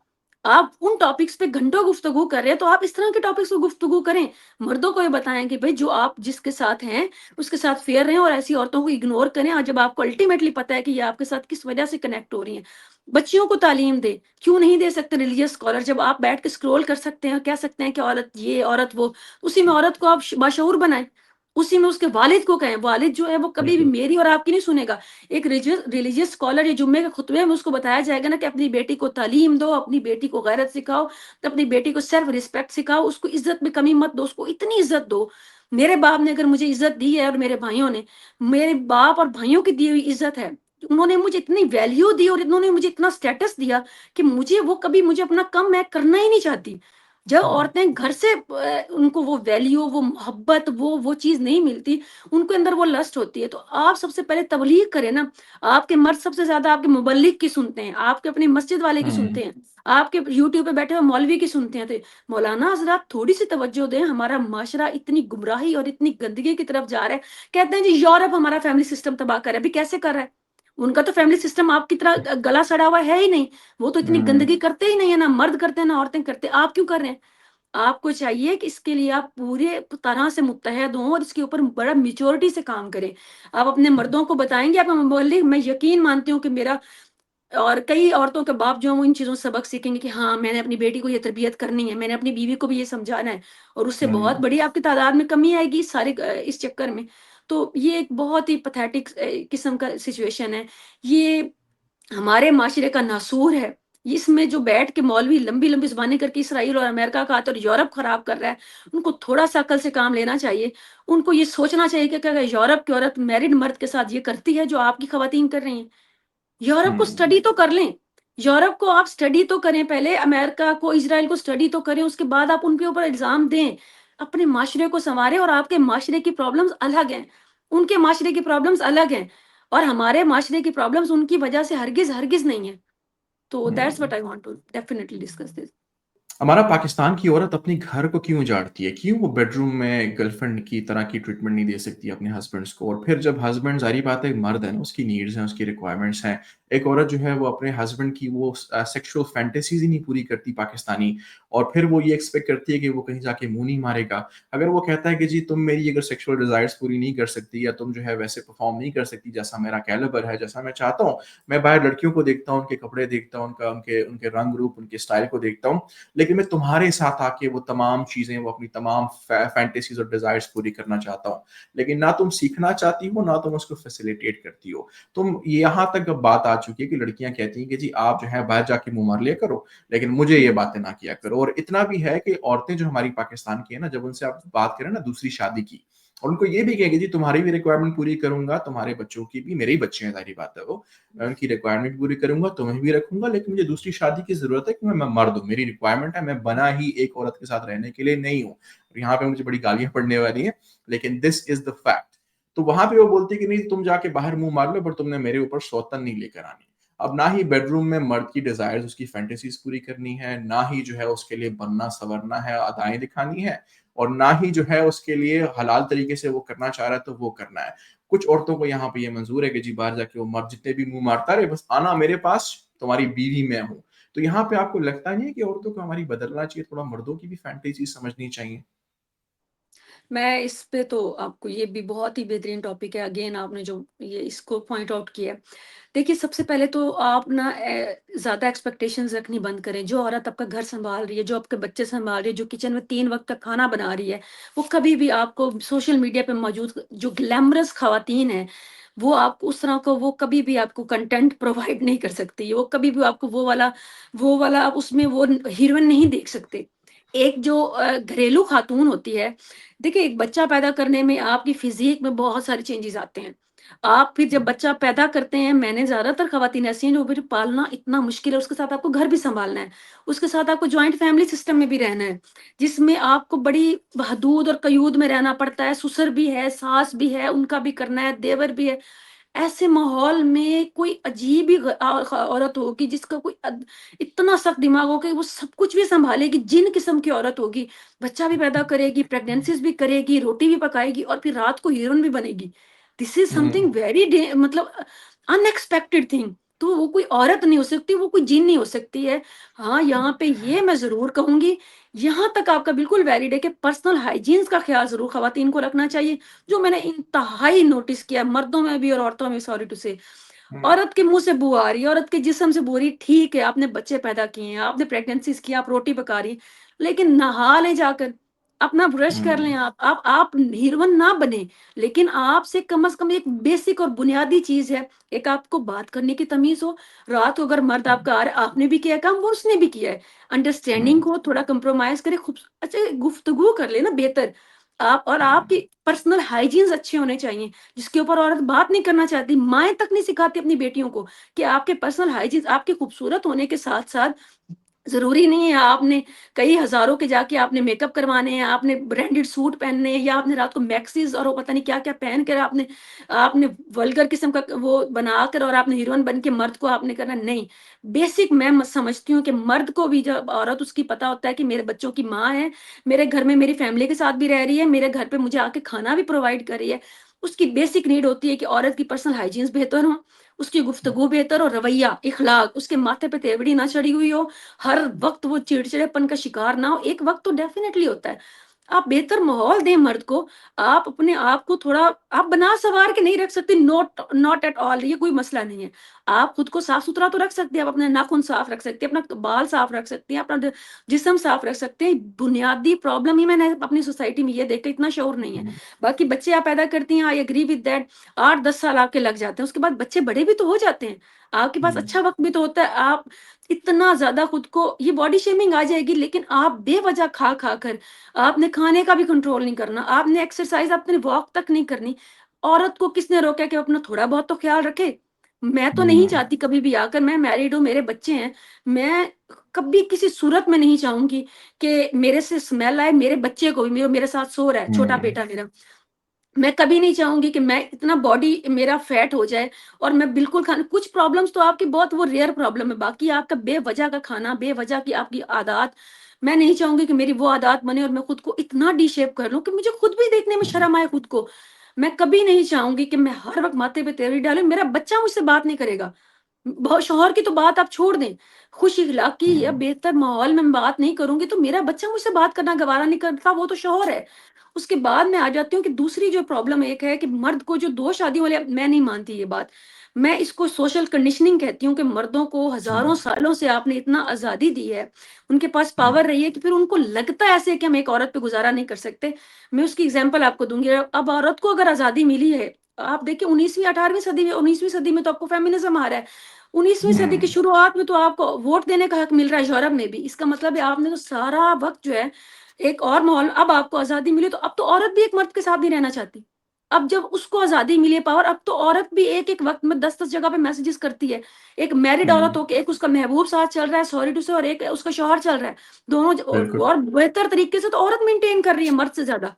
आप उन टॉपिक्स पे घंटों गुफ्तगू कर रहे हैं, तो आप इस तरह के टॉपिक्स पे गुफ्तगू करें। मर्दों को ये बताएँ कि भई जो आप जिसके साथ हैं, उसके साथ फेयर रहें और ऐसी औरतों को इग्नोर करें और जब आपको अल्टीमेटली पता है कि ये आपके साथ किस वजह से कनेक्ट हो रही हैं। बच्चियों को तालीम दें, क्यों नहीं दे सकते रिलीजियस स्कॉलर जब आप बैठ के स्क्रॉल कर सकते हैं, कह सकते हैं कि औरत ये, औरत वो, उसी में औरत को आप बाशऊर बनाएँ। उसी में उसके वालिद को कहें, वालिद जो है वो कभी भी बिल्कुल। मेरी और आपकी नहीं सुनेगा। एक रिलीजियस स्कॉलर ये जुम्मे के खुतबे में उसको बताया जाएगा ना कि अपनी बेटी को तालीम दो, अपनी बेटी को गैरत सिखाओ, तो अपनी बेटी को सेल्फ रिस्पेक्ट सिखाओ, उसको इज़्ज़त में कमी मत दो, उसको इतनी इज़्ज़त दो। मेरे बाप ने अगर मुझे इज़्ज़त दी है और मेरे भाइयों ने, मेरे बाप और भाइयों की दी हुई इज़्ज़त है। उन्होंने मुझे इतनी वैल्यू दी और इन्होंने मुझे इतना स्टेटस दिया कि मुझे वो कभी मुझे अपना कम मैं करना ही नहीं चाहती। जब हुँ, औरतें घर से उनको वो वैल्यू, वो मोहब्बत, वो चीज़ नहीं मिलती, उनके अंदर वो लस्ट होती है। तो आप सबसे पहले तबलीग करें ना, आपके मर्द सबसे ज़्यादा आपके मुबल्लिग की सुनते हैं, आपके अपनी मस्जिद वाले की हुँ, सुनते हैं, आपके यूट्यूब पे बैठे हुए मौलवी की सुनते हैं। तो मौलाना हज़रात थोड़ी-सी तवज्जो दें, हमारा माशरा इतनी गुमराही और इतनी गंदगी की तरफ जा रहा है। कहते हैं जी यूरोप हमारा फैमिली सिस्टम तबाह कर रहा है, अभी कैसे कर रहा है? उनका तो फैमिली सिस्टम आपकी तरह गला सड़ा हुआ है ही नहीं, वो तो इतनी हुँ, गंदगी करते ही नहीं है, ना मर्द करते हैं, ना औरतें करते हैं, आप क्यों कर रहे हैं? आपको चाहिए कि इसके लिए आप पूरे तरह से मुत्तहद हों और इसके ऊपर बड़ा मैच्योरिटी से काम करें। आप अपने मर्दों को बताएँगे आपका मोबालिग मैं यकीन मानती हूँ कि मेरा और कई औरतों के बाप जो हैं वो इन चीज़ों से सबक सीखेंगे कि हाँ, मैंने अपनी बेटी को ये तरबियत करनी है, मैंने अपनी बीवी को भी ये समझाना है और उससे बहुत हुँ, बड़ी आपकी तादाद में कमी आएगी इस सारे इस चक्कर में। तो ये एक बहुत ही पैथेटिक किस्म का सिचुएशन है। ये हमारे माशरे का नासूर है। इसमें जो बैठ के मौलवी लंबी-लंबी ज़ुबानें करके इसराइल और अमेरिका का और यूरोप खराब कर रहा है, उनको थोड़ा-सा अक्ल से काम लेना चाहिए। उनको ये सोचना चाहिए कि क्या यूरोप की औरत मैरिड मर्द के साथ ये करती है जो आपकी ख़वातीन कर रही हैं? यूरोप को हुँ। स्टडी तो कर लें। यूरोप को आप स्टडी तो करें पहले, अमेरिका को, इज़राइल को स्टडी तो करें, उसके बाद आप उनके ऊपर इल्ज़ाम दें। अपने माशरे को सँवारें और आपके माशरे की प्रॉब्लम्स अलग हैं। उनके माशरे की प्रॉब्लम्स अलग हैं और हमारे माशरे की प्रॉब्लम्स उनकी वजह से हरगिज़ नहीं है। तो that's what hmm. I want to definitely discuss this. हमारा पाकिस्तान की औरत अपने घर को क्यों उजाड़ती है? क्यों वो बेडरूम में गर्लफ्रेंड की तरह की ट्रीटमेंट नहीं दे सकती अपने हस्बैंड्स को? और फिर जब हस्बैंड ज़ाहिर बात है मर्द है ना, उसकी नीड्स हैं, उसकी रिक्वायरमेंट्स हैं। एक औरत जो है वो अपने हस्बैंड की वो सेक्सुअल फैंटेसीज़ ही नहीं पूरी करती पाकिस्तानी और फिर वो ये एक्सपेक्ट करती है कि वो कहीं जाके मुँह नहीं मारेगा। अगर वो कहता है कि जी तुम मेरी अगर सेक्सुअल डिज़ायर्स पूरी नहीं कर सकती या तुम जो है वैसे परफ़ॉर्म नहीं कर सकती जैसा मेरा कैलिबर है, जैसा मैं चाहता हूँ। मैं बाहर लड़कियों को देखता हूँ, उनके कपड़े देखता हूँ, उनका उनके उनके रंग-रूप, उनके स्टाइल को देखता हूँ। लेकिन मैं तुम्हारे साथ आके वो तमाम चीज़ें, वो अपनी तमाम फैंटेसीज़ और डिज़ायर्स पूरी करना चाहता हूँ। लेकिन ना तुम सीखना चाहती हो, ना तुम उसको फैसिलिटेट करती हो। तुम यहाँ तक अब बात आ चुकी है कि लड़कियाँ कहती हैं कि जी आप जो है बाहर जाके मुँह मार लिया करो, लेकिन मुझे ये बातें ना किया करो। और इतना भी है कि औरतें जो हमारी पाकिस्तान की है ना, जब उनसे आप बात करें ना दूसरी शादी की और उनको ये भी कहेंगे जी तुम्हारी भी रिक्वायरमेंट पूरी करूँगा, तुम्हारे बच्चों की भी, मेरे ही बच्चे हैं ज़ाहिर-सी बात है वो। मैं उनकी रिक्वायरमेंट पूरी करूँगा, तुम्हें भी रखूँगा, लेकिन मुझे दूसरी शादी की ज़रूरत है क्योंकि मैं मर्द हूँ, मेरी रिक्वायरमेंट है, मैं बना ही एक औरत के साथ रहने के लिए नहीं हूँ। और यहाँ पे मुझे बड़ी गालियाँ पड़ने वाली हैं, लेकिन दिस इज़ द फैक्ट। तो वहाँ पे वो बोलती है कि नहीं तुम जाके बाहर मुँह मार लो पर तुमने मेरे ऊपर सौतन नहीं लेकर आनी। अब ना ही बेडरूम में मर्द की डिज़ायर्स उसकी फैंटेसीज़ पूरी करनी है, ना ही जो है उसके लिए बनना-संवरना है, अदाएँ दिखानी है और ना ही जो है उसके लिए हलाल तरीके से वो करना चाह रहा है तो वो करना है। कुछ औरतों को यहाँ पे ये मंज़ूर है कि जी बाहर जाके वो मर्द जितने भी मुँह मारता रहे बस आना मेरे पास, तुम्हारी बीवी मैं हूँ। तो यहाँ पे आपको लगता नहीं है कि औरतों को हमारी बदलना चाहिए, थोड़ा मर्दों की भी फैंटेसी समझनी चाहिए? मैं इस पे तो आपको ये भी बहुत ही बेहतरीन टॉपिक है अगेन आपने जो ये इसको पॉइंट आउट किया है। देखिए, सबसे पहले तो आप ना ज़्यादा एक्सपेक्टेशंस रखनी बंद करें। जो औरत आपका घर सँभाल रही है, जो आपके बच्चे सँभाल रही है, जो किचन में 3 वक़्त का खाना बना रही है, वो कभी भी आपको सोशल मीडिया पे मौजूद जो ग्लैमरस ख़वातीन हैं, वो आपको उस तरह को वो कभी भी आपको कंटेंट प्रोवाइड नहीं कर सकती। वो कभी भी आपको वो वाला आप उसमें वो हीरोइन नहीं देख सकते। एक जो घरेलू खातून होती है, देखिए एक बच्चा पैदा करने में आपकी फ़िज़ीक में बहुत सारे चेंजेज़ आते हैं। आप फिर जब बच्चा पैदा करते हैं, मैंने ज़्यादातर ख़वातीन ऐसी हैं जो फिर पालना इतना मुश्किल है, उसके साथ आपको घर भी सँभालना है, उसके साथ आपको जॉइंट फ़ैमिली सिस्टम में भी रहना है, जिसमें आपको बड़ी हदूद और कयूद में रहना पड़ता है, ससुर भी है, सास भी है, उनका भी करना है, देवर भी है। ऐसे माहौल में कोई अजीब ही औरत होगी जिसका कोई इतना सख्त दिमाग होगा कि वो सब कुछ भी सँभालेगी, जिन किस्म की औरत होगी। बच्चा भी पैदा करेगी, प्रेग्नेंसीज़ भी करेगी, रोटी भी पकाएगी और फिर रात को हीरोइन भी बनेगी। This is hmm, something very मतलब अनएक्सपेक्टेड थिंग। तो वो कोई औरत नहीं हो सकती, वो कोई जिन नहीं हो सकती है। हाँ, यहाँ पे ये मैं ज़रूर कहूँगी, यहाँ तक आपका बिल्कुल वैलिड है कि पर्सनल हाइजीन्स का ख़्याल ज़रूर ख़वातीन को रखना चाहिए। जो मैंने इंतहाई नोटिस किया मर्दों में भी और औरतों में, सॉरी टू से। हुँ, औरत के मुँह से बू आ रही है, औरत के जिस्म से बू आ रही है, ठीक है, आपने बच्चे पैदा किए हैं, आपने प्रेग्नेंसीज़ की, आप रोटी पका रही हैं, लेकिन नहा लें जाकर, अपना ब्रश कर लें हुँ, आप हीरोइन ना बने, लेकिन आपसे कम से कम एक बेसिक और बुनियादी चीज़ है, एक आपको बात करने की तमीज़ हो। रात को अगर मर्द हुँ, आपका आ रहा है, आपने भी किया है काम, वो उसने भी किया है, अंडरस्टैंडिंग हुँ, हो, थोड़ा कंप्रोमाइज़ करें, अच्छा गुफ्तगू कर लें ना बेहतर। आप और आपकी हुँ, पर्सनल हाइजीन्स अच्छे होने चाहिए। जिसके ऊपर औरत बात नहीं करना चाहती, माएँ तक नहीं सिखाती अपनी बेटियों को कि आपके पर्सनल हाइजीन आपके खूबसूरत होने के साथ-साथ ज़रूरी नहीं है आपने कई हज़ारों के जाके आपने मेकअप करवाने हैं, आपने ब्रांडेड सूट पहनने हैं या आपने रात को मैक्सीज़ और वो पता नहीं क्या-क्या पहन कर आपने आपने वल्गर किस्म का वो बनाकर और आपने हीरोइन बन के मर्द को आपने करना नहीं। बेसिक मैं समझती हूँ कि मर्द को भी जब औरत उसकी पता होता है कि मेरे बच्चों की माँ है, मेरे घर में मेरी फैमिली के साथ भी रह रही है, मेरे घर पे मुझे आके खाना भी प्रोवाइड कर रही है। उसकी बेसिक नीड होती है कि औरत की पर्सनल हाइजीन्स बेहतर हों, उसकी हुँ, गुफ्तगू बेहतर हो, रवैया, इखलाक, उसके माथे पे तेवड़ी ना चढ़ी हुई हो, हर वक़्त वो चिड़चिड़ेपन का शिकार ना हो, एक वक़्त तो डेफ़िनेटली होता है। आप बेहतर माहौल दें मर्द को, आप अपने आप को थोड़ा आप बना-सवार के नहीं रख सकते, नॉट नॉट एट ऑल, ये कोई मसला नहीं है। आप खुद को साफ-सुथरा तो रख सकते हैं, आप अपने नाखून साफ रख सकते हैं, अपना बाल साफ रख सकते हैं, अपना जिस्म साफ रख सकते हैं। बुनियादी प्रॉब्लम ही मैंने अपनी सोसाइटी में ये देखा, इतना शऊर नहीं है। हुँ, बाकी बच्चे आप पैदा करती हैं, आई एग्री विद दैट, 8-10 साल आपके लग जाते हैं, उसके बाद बच्चे बड़े भी तो हो जाते हैं। आपके पास हुँ, अच्छा वक़्त भी तो होता है, आप इतना ज़्यादा खुद को ये बॉडी शेमिंग आ जाएगी, लेकिन आप बेवज़ह खा-खा कर आपने खाने का भी कंट्रोल नहीं करना, आपने एक्सरसाइज़ आपने वॉक तक नहीं करनी। औरत को किसने रोका है कि वो अपना थोड़ा बहुत तो ख़्याल रखे? मैं तो नहीं हुँ, चाहती कभी भी आकर, मैं मैरिड हूँ, मेरे बच्चे हैं, मैं कभी किसी सूरत में नहीं चाहूँगी कि मेरे से स्मेल आए, मेरे बच्चे को भी मेरे साथ सो रहा है, छोटा हुँ, बेटा मेरा। मैं कभी नहीं चाहूँगी कि मैं इतना बॉडी मेरा फैट हो जाए और मैं बिल्कुल खाना कुछ प्रॉब्लम्स तो आपकी बहुत वो रेयर प्रॉब्लम है, बाकी आपका बेवज़ह का खाना, बेवज़ह की आपकी आदत, मैं नहीं चाहूँगी कि मेरी वो आदत बने और मैं खुद को इतना डी-शेप कर लूँ कि मुझे खुद भी देखने में हुँ, शर्म आए खुद को। मैं कभी नहीं चाहूँगी कि मैं हर वक़्त माथे पे तेल डालूँ, मेरा बच्चा मुझसे बात नहीं करेगा। शौहर की तो बात आप छोड़ दें, खुश-इखलाकी या हुँ, बेहतर माहौल में मैं बात नहीं करूँगी, तो मेरा बच्चा मुझसे बात करना गवारा नहीं करता, वो तो शौहर है। उसके बाद मैं आ जाती हूँ कि दूसरी जो प्रॉब्लम एक है कि मर्द को जो 2 शादियों वाले, मैं नहीं मानती ये बात। मैं इसको सोशल कंडीशनिंग कहती हूँ कि मर्दों को हज़ारों हुँ, सालों से आपने इतना आज़ादी दी है, उनके पास हुँ, पावर रही है कि फिर उनको लगता है ऐसे है कि हम एक औरत पे गुज़ारा नहीं कर सकते। मैं उसकी एग्ज़ाम्पल आपको दूँगी, अब औरत को अगर आज़ादी मिली है, आप देखिए 19वीं 18वीं सदी में 19वीं सदी में तो आपको फेमिनिज़्म आ रहा है। 19वीं सदी की हुँ, शुरुआत में तो आपको वोट देने का हक मिल रहा है यूरोप में भी। इसका मतलब है आपने तो सारा वक़्त जो है एक और माहौल, अब आपको आज़ादी मिली तो अब तो औरत भी एक मर्द के साथ नहीं रहना चाहती। अब जब उसको आज़ादी मिली है पावर, अब तो औरत भी एक-एक वक़्त में 10-10 जगह पे मैसेजेस करती है। एक मैरिड औरत हुँ, हो के एक उसका महबूब साथ चल रहा है, सॉरी टू से, और एक उसका शौहर चल रहा है। दोनों बिल्कुल। और बेहतर तरीके से तो औरत मेंटेन कर रही है मर्द से ज़्यादा।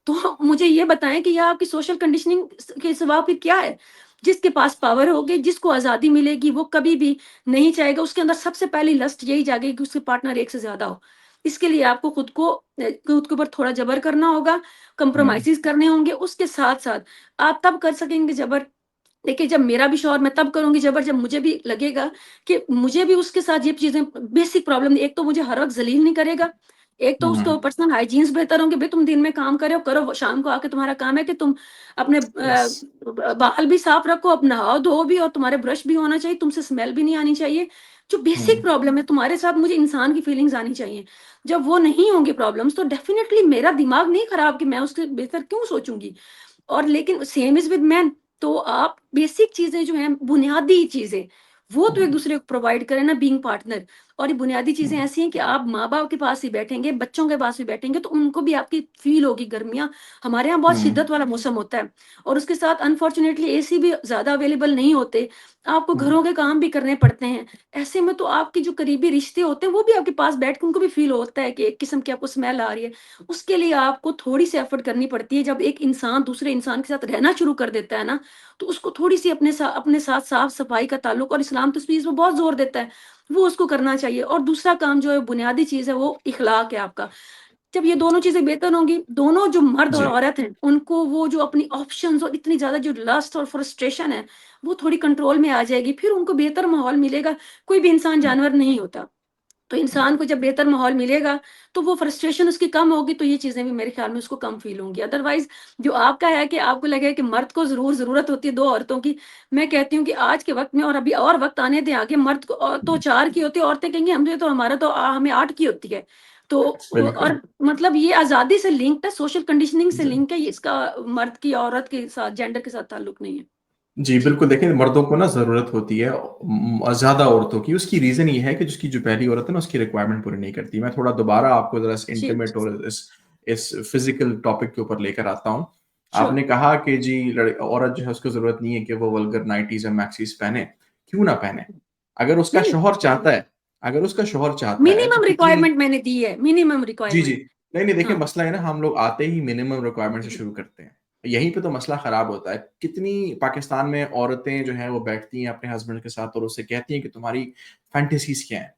तो मुझे ये बताएँ कि ये आपकी सोशल कंडीशनिंग के सिवा फिर क्या है? जिसके पास पावर होगी, जिसको आज़ादी मिलेगी, वो कभी भी नहीं चाहेगा, उसके अंदर सबसे पहली लस्ट यही जागेगी कि उसके पार्टनर एक से ज़्यादा हो। इसके लिए आपको खुद के ऊपर थोड़ा जबर करना होगा, हुँ, कंप्रोमाइज़ेज़ करने होंगे, उसके साथ-साथ आप तब कर सकेंगे जबर, देखिए जब मेरा भी शौहर, मैं तब करूँगी जबर जब मुझे भी लगेगा कि मुझे भी उसके साथ ये चीज़ें बेसिक प्रॉब्लम, एक तो मुझे हर वक़्त ज़लील नहीं करेगा, एक तो हुँ, उसके पर्सनल हाइजीन्स बेहतर होंगे, भई तुम दिन में काम कर रहे हो, करो, शाम को आके तुम्हारा काम है कि तुम अपने यस। बाल भी साफ रखो, अब नहाओ-धोओ भी और तुम्हारे ब्रश भी होना चाहिए, तुमसे स्मेल भी नहीं आनी चाहिए। जो बेसिक हुँ, प्रॉब्लम है तुम्हारे साथ, मुझे इंसान की फीलिंग्स आनी चाहिए। जब वो नहीं होंगी प्रॉब्लम्स, तो डेफिनिटली मेरा दिमाग नहीं खराब कि मैं उसके बेहतर क्यों सोचूँगी? और लेकिन सेम इज़ विद मेन, तो आप बेसिक चीज़ें जो हैं, बुनियादी चीज़ें, वो तो हुँ, एक-दूसरे को प्रोवाइड करें ना, बीइंग पार्टनर। और ये बुनियादी चीज़ें ऐसी हैं कि आप माँ-बाप के पास ही बैठेंगे, बच्चों के पास भी बैठेंगे तो उनको भी आपकी फ़ील होगी गर्मियाँ। हमारे यहाँ बहुत हुँ, शिद्दत वाला मौसम होता है और उसके साथ अनफॉर्च्युनेटली एसी भी ज़्यादा अवेलेबल नहीं होते। आपको हुँ, घरों के काम भी करने पड़ते हैं। ऐसे में तो आपके जो करीबी रिश्ते होते हैं वो भी आपके पास बैठ के उनको भी फ़ील होता है कि एक किस्म की आपको स्मेल आ रही है। उसके लिए आपको थोड़ी-सी एफ़र्ट करनी पड़ती है। जब एक इंसान दूसरे इंसान के साथ रहना शुरू कर देता है ना, तो उसको थोड़ी-सी अपने साथ साफ-सफाई का ताल्लुक, और इस्लाम तो इस चीज़ पे बहुत ज़ोर देता है, वो उसको करना चाहिए। और दूसरा काम जो है बुनियादी चीज़ है वो इख़लाक़ है आपका। जब ये दोनों चीज़ें बेहतर होंगी, दोनों जो मर्द और जी, औरत हैं, उनको वो जो अपनी ऑप्शंस और इतनी ज़्यादा जो लस्ट और फ्रस्ट्रेशन है, वो थोड़ी कंट्रोल में आ जाएगी। फिर उनको बेहतर माहौल मिलेगा। कोई भी इंसान हुँ, जानवर नहीं होता। तो हुँ, इंसान को जब बेहतर माहौल मिलेगा, तो वो फ्रस्ट्रेशन उसकी कम होगी, तो ये चीज़ें भी मेरे ख़्याल में उसको कम फ़ील होंगी। अदरवाइज़ जो आपका है कि आपको लगे कि मर्द को ज़रूर ज़रूरत होती है 2 औरतों की, मैं कहती हूँ कि आज के वक़्त में, और अभी और वक़्त आने दें आगे, मर्द को तो 4 की होती है, औरतें कहेंगी हमें तो हमारा तो हमें 8 की होती है। तो बिल्कुल। और मतलब ये आज़ादी से लिंक्ड है, सोशल कंडीशनिंग से जी। लिंक है, ये इसका मर्द की औरत के साथ, जेंडर के साथ ताल्लुक नहीं है। जी, जी। बिल्कुल देखिए मर्दों को ना ज़रूरत होती है ज़्यादा औरतों की, उसकी रीज़न ये है कि जिसकी जो पहली औरत है ना उसकी रिक्वायरमेंट पूरी नहीं करती। मैं थोड़ा दोबारा आपको ज़रा इस जी, इंटीमेट और इस फ़िज़िकल टॉपिक के ऊपर लेकर आता हूँ। श्योर। आपने कहा कि जी औरत जो है उसको ज़रूरत नहीं है कि वो वल्गर नाइटीज़ या मैक्सीज़ पहने, क्यों ना पहने? अगर उसका नहीं, शौहर चाहता है अगर उसका शौहर चाहता है तो मिनिमम कितनी रिक्वायरमेंट मैंने दी है, मिनिमम जी, जी। रिक्वायरमेंट। नहीं, नहीं देखिए हाँ। मसला है ना हम लोग आते ही मिनिमम रिक्वायरमेंट से जी, शुरू करते हैं। यहीं पे तो मसला खराब होता है। कितनी पाकिस्तान में औरतें जो हैं वो बैठती हैं अपने हस्बैंड के साथ और उससे कहती हैं कि तुम्हारी फैंटेसीज़ क्या हैं?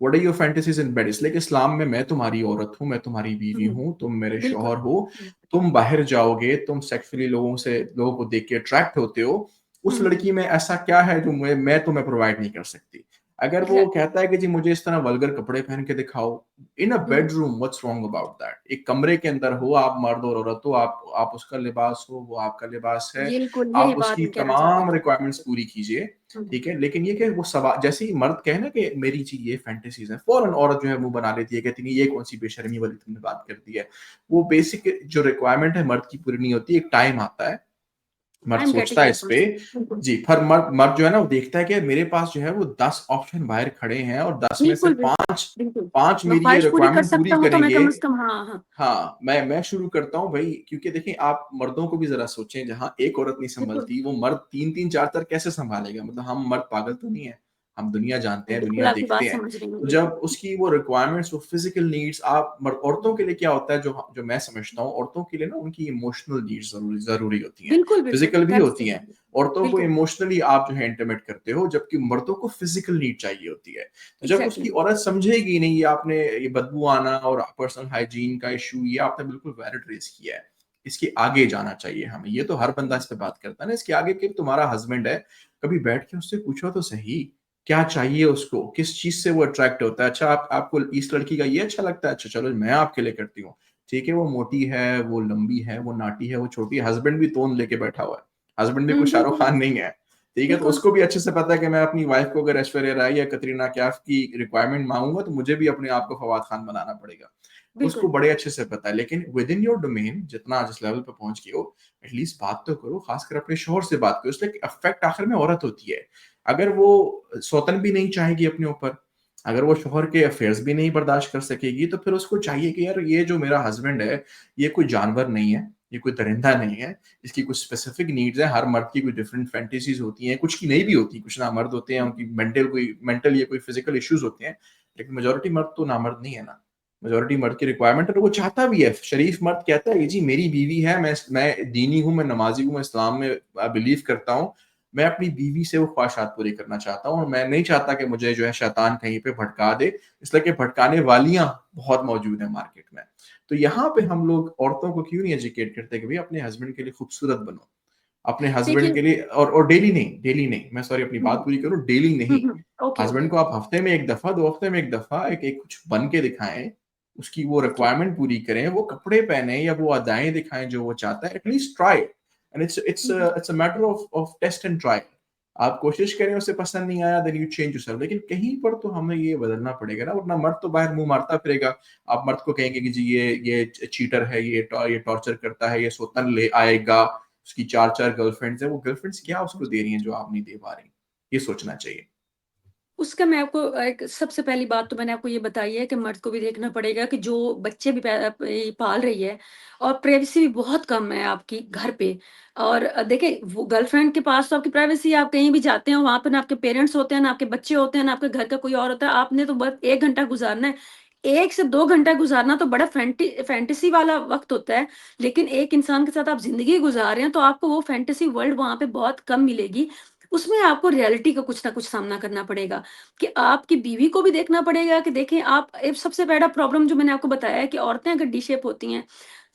What are your fantasies in bed? इसलिए कि इस्लाम में मैं तुम्हारी औरत हूँ, मैं तुम्हारी बीवी हुँ, हूँ, तुम मेरे बिल्कुल। शौहर हो। हुँ, तुम बाहर जाओगे, तुम सेक्सुअली लोगों को देख के अट्रैक्ट होते हो। हुँ, उस लड़की में ऐसा क्या है जो मैं तुम्हें प्रोवाइड नहीं कर सकती? अगर वो एग्ज़ैक्टली। कहता है कि जी मुझे इस तरह वल्गर कपड़े पहन के दिखाओ, in a hmm, bedroom what's wrong about that? एक कमरे के अंदर हो, आप मर्द और औरत हो, आप उसका लिबास हो, वो आपका लिबास है। बिल्कुल यही आप बात उसकी मैं कहना चाहती तमाम थी। रिक्वायरमेंट्स पूरी कीजिए, हुँ, ठीक है? लेकिन ये कि वो सवा जैसे ही मर्द कहे ना कि मेरी जी ये फैंटेसीज़ हैं, फ़ौरन औरत जो है मुँह बना लेती है, कहती है ये कौन-सी बेशर्मी वाली तुमने बात कर दी है। वो बेसिक जो रिक्वायरमेंट है मर्द की पूरी नहीं होती, एक टाइम आता है मर्द आई एम सोचता गेटिंग है योर इस पे पॉइंट। बिल्कुल, जी, पर मर्द मर्द जो है ना वो देखता है कि मेरे पास जो है वो 10 ऑप्शन बाहर खड़े हैं और 10 में से बिल्कुल, बिल्कुल, 5 बिल्कुल। 5 मैं मेरी ये ख़्वाहिश पूरी कर रिक्वायरमेंट पूरी सकता हूँ तो मैं करेंगे। कम से कम, हाँ, हाँ, हाँ, मैं शुरू करता हूँ भई क्योंकि देखिए आप मर्दों को भी ज़रा सोचें जहाँ एक औरत नहीं बिल्कुल, सँभलती, वो मर्द 3-3 4-4 कैसे सँभालेगा? मतलब हम मर्द पागल तो नहीं है। हम दुनिया जानते हैं, बिल्कुल दुनिया आपकी देखते बात हैं। समझ रही हूँ, तो जब बिल्कुल। उसकी वो रिक्वायरमेंट्स, वो फिज़िकल नीड्स आप मर्द औरतों के लिए क्या होता है जो मैं समझता हूँ, औरतों के लिए ना उनकी इमोशनल नीड्स ज़रूरी होती हैं। बिल्कुल, बिल्कुल, फिज़िकल भी दैट्स होती हैं। औरतों को बिल्कुल, इमोशनली आप जो है इंटिमेट करते हो, जबकि मर्दों को फिज़िकल नीड चाहिए होती है। तो जब एग्ज़ैक्टली। उसकी औरत समझेगी नहीं ये बदबू आना और पर्सनल हाइजीन का इश्यू ये आपने बिल्कुल वैलिड रेज़ किया है। इसके आगे जाना चाहिए हमें। ये तो हर बंदा इस पे बात करता है ना, इसके आगे कि तुम्हारा हस्बैंड है, कभी बैठ के उससे पूछो तो सही, क्या चाहिए उसको? किस चीज़ से वो अट्रैक्ट होता है? अच्छा आपको इस लड़की का ये अच्छा लगता है? अच्छा चलो मैं आपके लिए करती हूँ। ठीक है, वो मोटी है, वो लंबी है, वो नाटी है, वो छोटी है, हस्बैंड भी तोन लेके बैठा हुआ है। हस्बैंड भी हुँ, कोई शाहरुख बिल्कुल, खान नहीं है। ठीक है? तो बिल्कुल, उसको भी अच्छे से पता है कि मैं अपनी वाइफ़ को अगर ऐश्वर्या राय या कतरीना कैफ की रिक्वायरमेंट माँगूँगा तो मुझे भी अपने आप को फवाद खान बनाना पड़ेगा। उसको बिल्कुल। बड़े अच्छे से पता है, लेकिन विद इन योर डोमेन जिस लेवल पे पहुँच गए हो, एटलीस्ट बात तो करो, खासकर अपने शौहर से बात करो, इसलिए कि अफ़ेक्ट आखिर में औरत होती है। अगर वो सौतन भी नहीं चाहेगी अपने ऊपर, अगर वो शौहर के अफ़ेयर्स भी नहीं बर्दाश्त कर सकेगी, तो फिर उसको चाहिए कि यार ये जो मेरा हस्बैंड है, ये कोई जानवर नहीं है, ये कोई दरिंदा नहीं है, इसकी कुछ स्पेसिफिक नीड्स हैं, हर मर्द की कोई डिफरेंट फैंटेसीज़ होती हैं, कुछ की नहीं भी होती, कुछ नामर्द होते हैं, उनकी मेंटल या कोई फिज़िकल इश्यूज़ होते हैं, लेकिन मेजॉरिटी मर्द तो नामर्द नहीं है ना। मेजॉरिटी मर्द की रिक्वायरमेंट है, तो वो चाहता भी है। शरीफ मर्द कहता है कि जी मेरी बीवी है, मैं दीनी हूँ, मैं नमाज़ी हूँ, मैं इस्लाम में बिलीव करता हूँ। मैं अपनी बीवी से वो ख्वाहिशात पूरी करना चाहता हूँ और मैं नहीं चाहता कि मुझे जो है शैतान कहीं पे भटका दे, इसलिए कि भटकाने वालियाँ बहुत मौजूद हैं मार्केट में। तो यहाँ पे हम लोग औरतों को क्यों नहीं एजुकेट करते कि भई अपने हस्बैंड के लिए खूबसूरत बनो। अपने हस्बैंड देखिए, के लिए और डेली नहीं, मैं सॉरी अपनी हुँ, बात पूरी करूँ, डेली हुँ, नहीं। हुँ, ओके, हस्बैंड ओके, को आप हफ्ते में 1 दफ़ा, 2 हफ्ते में 1 दफ़ा एक एक कुछ बन के दिखाएँ, उसकी वो ओके, रिक्वायरमेंट पूरी करें, वो कपड़े पहने या वो अदाएँ दिखाएँ जो वो चाहता है, at least try and hmm, hmm, it's a matter of taste and try. आप कोशिश करें, उसे पसंद नहीं आया देन यू चेंज योरसेल्फ, लेकिन कहीं पर तो हमें ये बदलना पड़ेगा ना, वरना मर्द तो बाहर मुँह मारता फिरेगा। आप मर्द को कहेंगे कि जी ये चीटर है, ये टॉर्चर करता है, ये सौतन ले आएगा, उसकी 4-4 गर्लफ्रेंड्स हैं, वो गर्लफ्रेंड्स क्या उसको दे रही हैं जो आप नहीं दे पा रही? ये सोचना चाहिए। उसका मैं आपको एक सबसे पहली बात तो मैंने आपको ये बताई है कि मर्द को भी देखना पड़ेगा कि जो बच्चे भी पाल रही है, और प्राइवेसी भी बहुत कम है आपकी घर पे। और देखिए वो गर्लफ्रेंड के पास तो आपकी प्राइवेसी, आप कहीं भी जाते हो वहां पर ना आपके पेरेंट्स होते हैं, ना आपके बच्चे होते हैं, ना आपके घर का कोई और होता है, आपने तो बस 1 घंटा गुजारना है। 1 से 2 घंटा गुजारना तो बड़ा फैंटेसी वाला वक्त होता है। लेकिन एक इंसान के साथ आप जिंदगी गुजार रहे हैं तो आपको वो फैंटेसी वर्ल्ड वहां पे बहुत कम मिलेगी। उसमें आपको रियलिटी का कुछ ना कुछ सामना करना पड़ेगा, कि आपकी बीवी को भी देखना पड़ेगा कि देखें आप सबसे बड़ा प्रॉब्लम जो मैंने आपको बताया है कि औरतें अगर डी शेप होती हैं,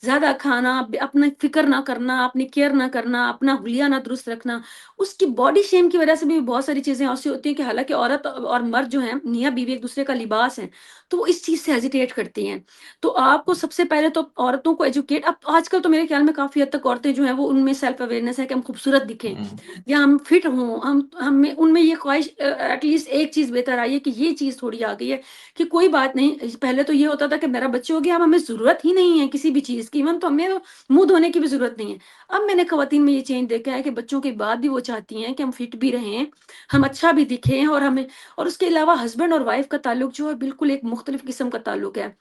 ज्यादा खाना, अपना फिक्र ना करना, अपनी केयर ना करना, अपना हुलिया ना दुरुस्त रखना, उसकी बॉडी शेम की वजह से भी बहुत सारी चीजें ऐसी होती हैं कि हालांकि औरत और मर्द जो है मियाँ बीवी एक दूसरे का लिबास है, तो वो इस चीज से हेजिटेट करती हैं। तो आपको सबसे पहले तो औरतों को एजुकेट, अब आजकल तो मेरे ख्याल में काफी हद तक औरतें जो है वो उनमें सेल्फ अवेयरनेस है कि हम खूबसूरत दिखें हुँ, या हम फिट हों, हम हमें उनमें ये ख्वाहिश एटलीस्ट एक चीज़ बेहतर आई है कि ये चीज़ थोड़ी आ गई है कि कोई बात नहीं, पहले तो ये होता था कि मेरा बच्चे हो गया, अब हमें ज़रूरत ही नहीं है किसी भी चीज़ की, इवन तो हमें तो मुँह धोने की भी ज़रूरत नहीं है। अब मैंने ख़वातीन में ये चेंज देखा है कि बच्चों के बाद भी वो चाहती हैं कि हम फिट भी रहें, हम अच्छा भी दिखें, और हमें, और उसके अलावा हस्बैंड और वाइफ़ का ताल्लुक जो है बिल्कुल एक मुख़्तलिफ़ किस्म का ताल्लुक है।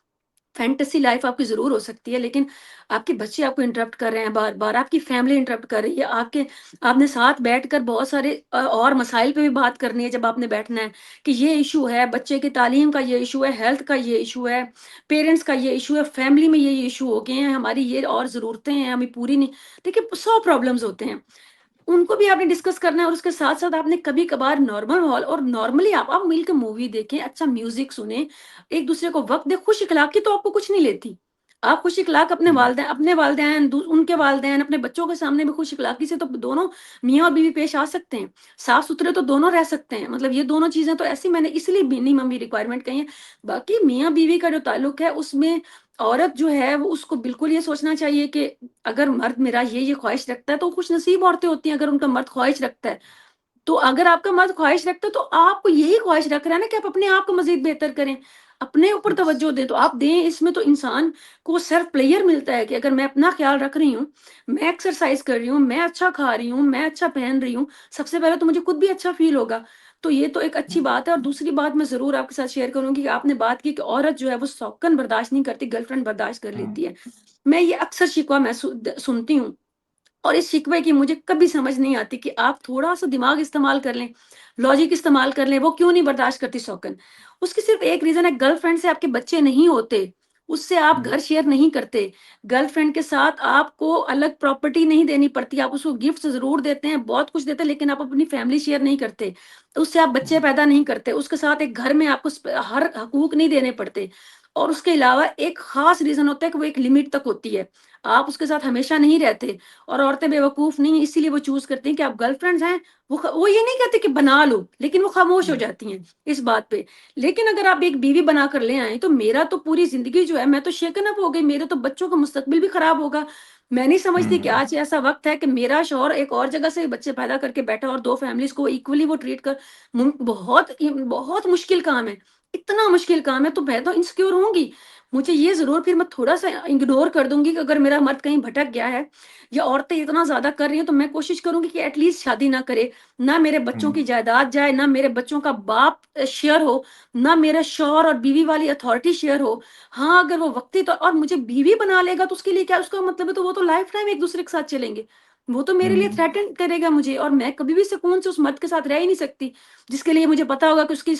फैंटेसी लाइफ आपकी ज़रूर हो सकती है, लेकिन आपके बच्चे आपको इंटरप्ट कर रहे हैं बार-बार, आपकी फैमिली इंटरप्ट कर रही है, आपके आपने साथ बैठकर बहुत सारे और मसाइल पे भी बात करनी है जब आपने बैठना है, कि ये इश्यू है, बच्चे की तालीम का ये इश्यू है, हेल्थ का ये इश्यू है, पेरेंट्स का ये इश्यू है, फैमिली में ये इश्यू हो गए हैं, हमारी ये और ज़रूरतें हैं, हमें पूरी नहीं, देखिए 100 प्रॉब्लम्स होते हैं। उनको भी आपने डिस्कस करना है, और उसके साथ-साथ आपने कभी-कभार नॉर्मल माहौल और नॉर्मली आप मिलके मूवी देखें, अच्छा म्यूज़िक सुनें, एक-दूसरे को वक़्त दें, खुश इखलाक़ की तो आपको कुछ नहीं लेती। आप खुश इखलाक़ हुँ, अपने वालिदैन, उनके वालिदैन, अपने बच्चों के सामने भी खुश इखलाक़ी से तो दोनों मियाँ और बीवी पेश आ सकते हैं। साफ-सुथरे तो दोनों रह सकते हैं, मतलब ये दोनों चीज़ें तो ऐसी मैंने इसलिए मिनिमम ही रिक्वायरमेंट कही है। बाकी मियाँ-बीवी का जो ताल्लुक है उसमें औरत जो है वो उसको बिल्कुल ये सोचना चाहिए कि अगर मर्द मेरा ये ख्वाहिश रखता है तो खुशनसीब औरतें होती हैं अगर उनका मर्द ख्वाहिश रखता है। तो अगर आपका मर्द ख्वाहिश रखता है तो आपको यही ख्वाहिश रख रहा है ना कि आप अपने आप को मज़ीद बेहतर करें, अपने ऊपर तवज्जो दें, तो आप दें। इसमें तो इंसान को सेल्फ प्लेयर मिलता है कि अगर मैं अपना ख़्याल रख रही हूँ, मैं एक्सरसाइज़ कर रही हूँ, मैं अच्छा खा रही हूँ, मैं अच्छा पहन रही हूँ, सबसे पहले तो मुझे खुद भी अच्छा फ़ील होगा। तो ये तो एक अच्छी बात है, और दूसरी बात मैं ज़रूर आपके साथ शेयर करूँगी कि आपने बात की कि औरत जो है वो शौक़न बर्दाश्त नहीं करती, गर्लफ्रेंड बर्दाश्त कर हुँ, लेती है। मैं ये अक्सर शिकवा सुनती हूँ। और इस शिकवे की मुझे कभी समझ नहीं आती कि आप थोड़ा-सा दिमाग इस्तेमाल कर लें, लॉजिक इस्तेमाल कर लें, वो क्यों नहीं बर्दाश्त करती शौक़न? उसकी सिर्फ़ एक रीज़न है, गर्लफ्रेंड से आपके बच्चे नहीं होते, उससे आप हुँ, घर शेयर नहीं करते। गर्लफ्रेंड के साथ आपको अलग प्रॉपर्टी नहीं देनी पड़ती, आप उसको गिफ्ट्स ज़रूर देते हैं, बहुत कुछ देते हैं, लेकिन आप अपनी फैमिली शेयर नहीं करते। तो उससे आप बच्चे हुँ, पैदा नहीं करते, उसके साथ एक घर में आपको हर हकूक नहीं देने पड़ते। और उसके अलावा एक ख़ास रीज़न होता है कि वो एक लिमिट तक होती है। आप उसके साथ हमेशा नहीं रहते। और औरतें बेवकूफ़ नहीं हैं, इसीलिए वो चूज़ करती हैं कि आप गर्लफ्रेंड्स हैं, वो ये नहीं कहती कि बना लो, लेकिन वो खामोश हो हुँ, जाती हैं इस बात पे। लेकिन अगर आप एक बीवी बनाकर ले आएँ, तो मेरा तो पूरी ज़िंदगी जो है, मैं तो शेकन अप हो गई, मेरे तो बच्चों का मुस्तकबिल भी खराब होगा। मैं नहीं समझती कि हुँ, आज ऐसा वक़्त है कि मेरा शौहर एक और जगह से बच्चे पैदा करके बैठा है और 2 फैमिलीज़ को इक्वली वो ट्रीट कर बहुत मुश्किल काम है। इतना मुश्किल काम है, तो मैं तो इनसिक्योर होंगी। मुझे ये ज़रूर, फिर मैं थोड़ा-सा इग्नोर कर दूँगी कि अगर मेरा मर्द कहीं भटक गया है या औरतें इतना ज़्यादा कर रही हैं, तो मैं कोशिश करूँगी कि एटलीस्ट शादी ना करे। ना मेरे बच्चों हुँ, की जायदाद जाए, ना मेरे बच्चों का बाप शेयर हो, ना मेरा शौहर और बीवी वाली अथॉरिटी शेयर हो। हाँ, अगर वो वक़्ती तौर और मुझे बीवी बना लेगा तो उसके लिए क्या, उसका मतलब है तो वो तो लाइफ़ टाइम एक-दूसरे के साथ चलेंगे। वो तो मेरे लिए हुँ, थ्रेटन करेगा मुझे, और मैं कभी भी सुकून से उस मर्द के साथ रह ही नहीं सकती, जिसके लिए मुझे पता होगा कि उसकी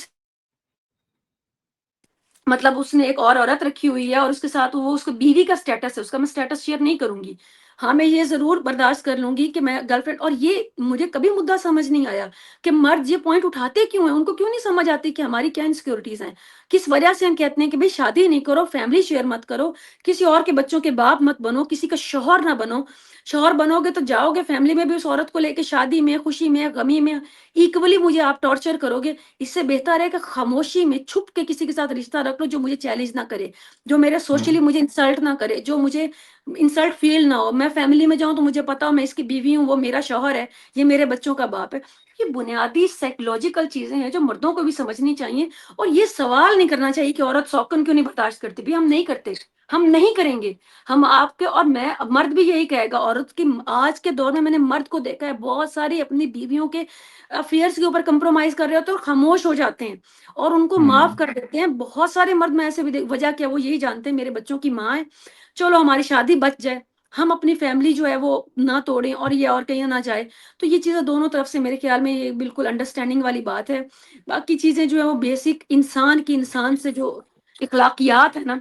मतलब उसने एक और औरत रखी हुई है और उसके साथ वो उसको बीवी का स्टेटस है, उसका मैं स्टेटस शेयर नहीं करूँगी। हाँ, मैं ये ज़रूर बर्दाश्त कर लूँगी कि मैं गर्लफ्रेंड, और ये मुझे कभी मुद्दा समझ नहीं आया कि मर्द ये पॉइंट उठाते क्यों हैं? उनको क्यों नहीं समझ आती कि हमारी क्या इनसिक्योरिटीज़ हैं? किस वजह से हम कहते हैं कि भई शादी नहीं करो, फैमिली शेयर मत करो, किसी और के बच्चों के बाप मत बनो, किसी का शौहर ना बनो। शौहर बनोगे तो जाओगे फैमिली में भी उस औरत को लेके शादी में, खुशी में, गमी में, इक्वली मुझे आप टॉर्चर करोगे। इससे बेहतर है कि खामोशी में छुप के किसी के साथ रिश्ता रख लो जो मुझे चैलेंज ना करे, जो मेरे सोशली हुँ, मुझे इंसल्ट ना करे, जो मुझे इंसल्ट फील ना हो। मैं फैमिली में जाऊँ तो मुझे पता हो मैं इसकी बीवी हूँ, वो मेरा शौहर है, ये मेरे बच्चों का बाप है। ये बुनियादी साइकोलॉजिकल चीज़ें हैं जो मर्दों को भी समझनी चाहिए, और ये सवाल नहीं करना चाहिए कि औरत शौक़न क्यों नहीं बर्दाश्त करती? भई हम नहीं करते। हम नहीं करेंगे। हम आपके और मैं मर्द भी यही कहेगा औरत की आज के दौर में मैंने मर्द को देखा है बहुत सारी अपनी बीवियों के अफेयर्स के ऊपर कंप्रोमाइज़ कर रहे होते हैं और खामोश हो जाते हैं और उनको माफ़ हुँ, कर देते हैं। बहुत सारे मर्द मैं ऐसे भी वजह क्या है वो यही जानते हैं मेरे बच्चों की माँ है, चलो हमारी शादी बच जाए, हम अपनी फैमिली जो है वो ना तोड़ें और ये और कहीं ना जाए। तो ये चीज़ें दोनों तरफ से मेरे ख्याल में ये बिल्कुल अंडरस्टैंडिंग वाली बात है। बाकी चीज़ें जो है वो बेसिक इंसान की इंसान से जो इखलाकियात है ना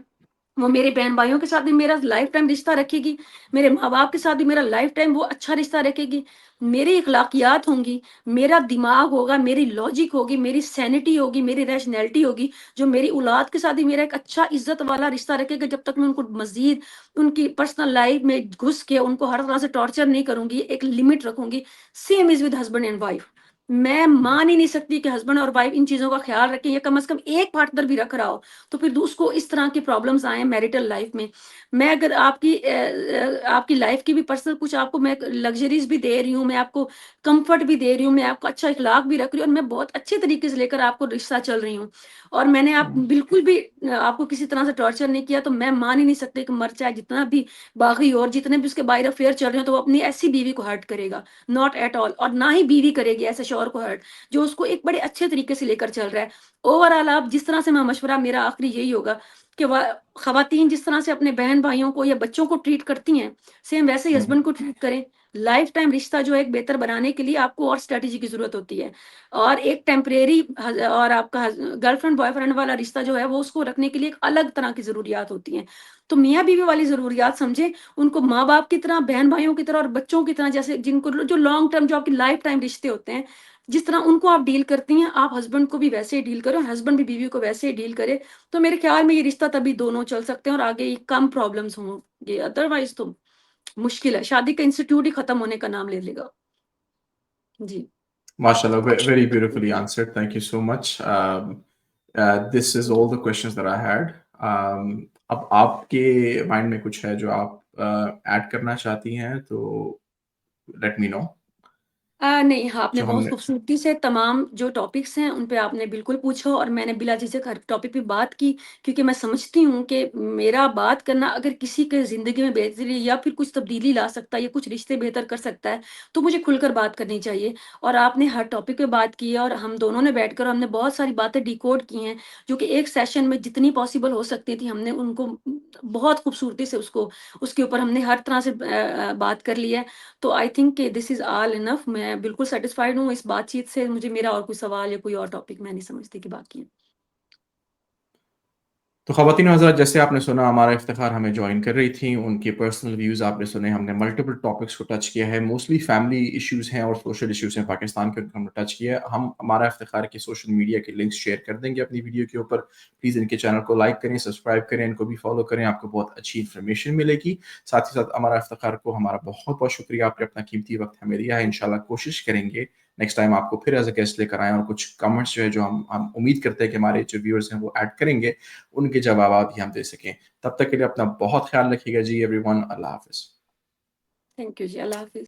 वो मेरे बहन-भाइयों के साथ भी मेरा लाइफ़ टाइम रिश्ता रखेगी, मेरे माँ-बाप के साथ भी मेरा लाइफ़ टाइम वो अच्छा रिश्ता रखेगी। मेरी अखलाकियात होंगी, मेरा दिमाग होगा, मेरी लॉजिक होगी, मेरी सैनिटी होगी, मेरी रैशनैलिटी होगी, जो मेरी औलाद के साथ भी मेरा एक अच्छा इज़्ज़त वाला रिश्ता रखेगा जब तक मैं उनको मज़ीद उनकी पर्सनल लाइफ़ में घुस के उनको हर तरह से टॉर्चर नहीं करूँगी, एक लिमिट रखूँगी। Same is with husband and wife. मैं मान ही नहीं सकती कि हस्बैंड और वाइफ़ इन चीज़ों का ख़्याल रखें या कम से कम एक पार्टनर भी रख रहा हो। तो फिर उसको इस तरह की प्रॉब्लम्स आए मैरिटल लाइफ में। मैं अगर आपकी लाइफ की भी पर्सनल कुछ आपको मैं लग्ज़रीज़ भी दे रही हूँ, मैं आपको कम्फ़र्ट भी दे रही हूँ, मैं आपको अच्छा इख़लाक़ भी रख रही हूँ और मैं बहुत अच्छे तरीके से लेकर आपको रिश्ता चल रही हूँ। और मैंने आप हुँ। बिल्कुल भी आपको किसी तरह से टॉर्चर नहीं किया, तो मैं मान ही नहीं सकती कि मर्द चाहे जितना भी बागी हो और जितने भी उसके बाहर अफ़ेयर चल रहे हो, तो वो अपनी ऐसी बीवी को हर्ट करेगा, नॉट एट ऑल और ना ही बीवी करेगी ऐसे शौहर को हर्ट, जो उसको एक बड़े अच्छे तरीके से लेकर चल रहा है। ओवरऑल आप जिस तरह से मैं मशवरा मेरा आखिरी यही होगा कि ख़वातीन जिस तरह से अपने बहन-भाइयों को या बच्चों को ट्रीट करती हैं, सेम वैसे ही हुँ, हस्बैंड को ट्रीट करें। लाइफ़ टाइम रिश्ता जो है एक बेहतर बनाने के लिए आपको और स्ट्रैटेजी की ज़रूरत होती है। और एक टेम्परेरी और आपका गर्लफ्रेंड बॉयफ्रेंड वाला रिश्ता जो है वो उसको रखने के लिए एक अलग तरह की ज़रूरियात होती हैं। तो मियाँ-बीवी वाली ज़रूरियात समझें, उनको माँ-बाप की तरह, बहन-भाइयों की तरह और बच्चों की तरह जैसे जिनको जो लॉन्ग टर्म जो आपकी लाइफ़ टाइम रिश्ते होते हैं, जिस तरह उनको आप डील करती हैं, आप हस्बैंड को भी वैसे ही डील करें और हस्बैंड भी बीवी को वैसे ही डील करे। तो मेरे ख्याल में ये रिश्ता तभी दोनों चल सकते हैं और आगे ये कम प्रॉब्लम्स होंगे, अदरवाइज़ तो मुश्किल है। शादी का इंस्टीट्यूट ही खत्म होने का नाम ले लेगा। जी। माशाल्लाह, very beautifully answered. Thank you so much. This is all the questions that I had. अब आपके माइंड में कुछ है जो आप ऐड करना चाहती हैं तो लेट मी नो। नहीं, हाँ, आपने जो बहुत हमने खूबसूरती से तमाम जो टॉपिक्स हैं, उन पे आपने बिल्कुल पूछा और मैंने बिला झिझक हर टॉपिक पे बात की, क्योंकि मैं समझती हूँ कि मेरा बात करना अगर किसी के ज़िंदगी में बेहतरी या फिर कुछ तब्दीली ला सकता है या कुछ रिश्ते बेहतर कर सकता है, तो मुझे खुलकर बात करनी चाहिए। और आपने हर टॉपिक पे बात की है और हम दोनों ने बैठकर हमने बहुत सारी बातें डिकोड की हैं, जो कि एक सेशन में जितनी पॉसिबल हो सकती थी, हमने उनको बहुत खूबसूरती से उसके ऊपर हमने हर तरह से बात कर ली है। तो आई थिंक कि दिस इज़ ऑल इनफ मैं बिल्कुल सैटिस्फाइड हूँ इस बातचीत से, मुझे मेरा और कोई सवाल या कोई और टॉपिक मैं नहीं समझती कि बाकी है। तो ख़वातीन हज़रात, जैसे आपने सुना हमारा इफ्तिख़ार हमें जॉइन कर रही थी, उनके पर्सनल व्यूज़ आपने सुने, हमने मल्टीपल टॉपिक्स को टच किया है, मोस्टली फैमिली इश्यूज़ हैं और सोशल इश्यूज़ हैं पाकिस्तान के, उनको हमने टच किया है। हम हमारा इफ्तिख़ार के सोशल मीडिया के लिंक्स शेयर कर देंगे अपनी वीडियो के ऊपर। प्लीज़ इनके चैनल को लाइक करें, सब्सक्राइब करें, इनको भी फॉलो करें, आपको बहुत अच्छी इन्फॉर्मेशन मिलेगी। साथ ही साथ हमारा इफ्तिख़ार को हमारा बहुत-बहुत शुक्रिया, आपने अपना कीमती वक़्त हमें दिया है। इंशाल्लाह कोशिश करेंगे नेक्स्ट टाइम आपको फिर एज़ अ गेस्ट लेकर आएँ और कुछ कमेंट्स जो है जो हम उम्मीद करते हैं कि हमारे जो व्यूअर्स हैं वो ऐड करेंगे, उनके जवाब भी हम दे सकें। तब तक के लिए अपना बहुत ख़्याल रखिएगा जी एवरीवन, अल्लाह हाफ़िज़। थैंक यू जी, अल्लाह हाफ़िज़।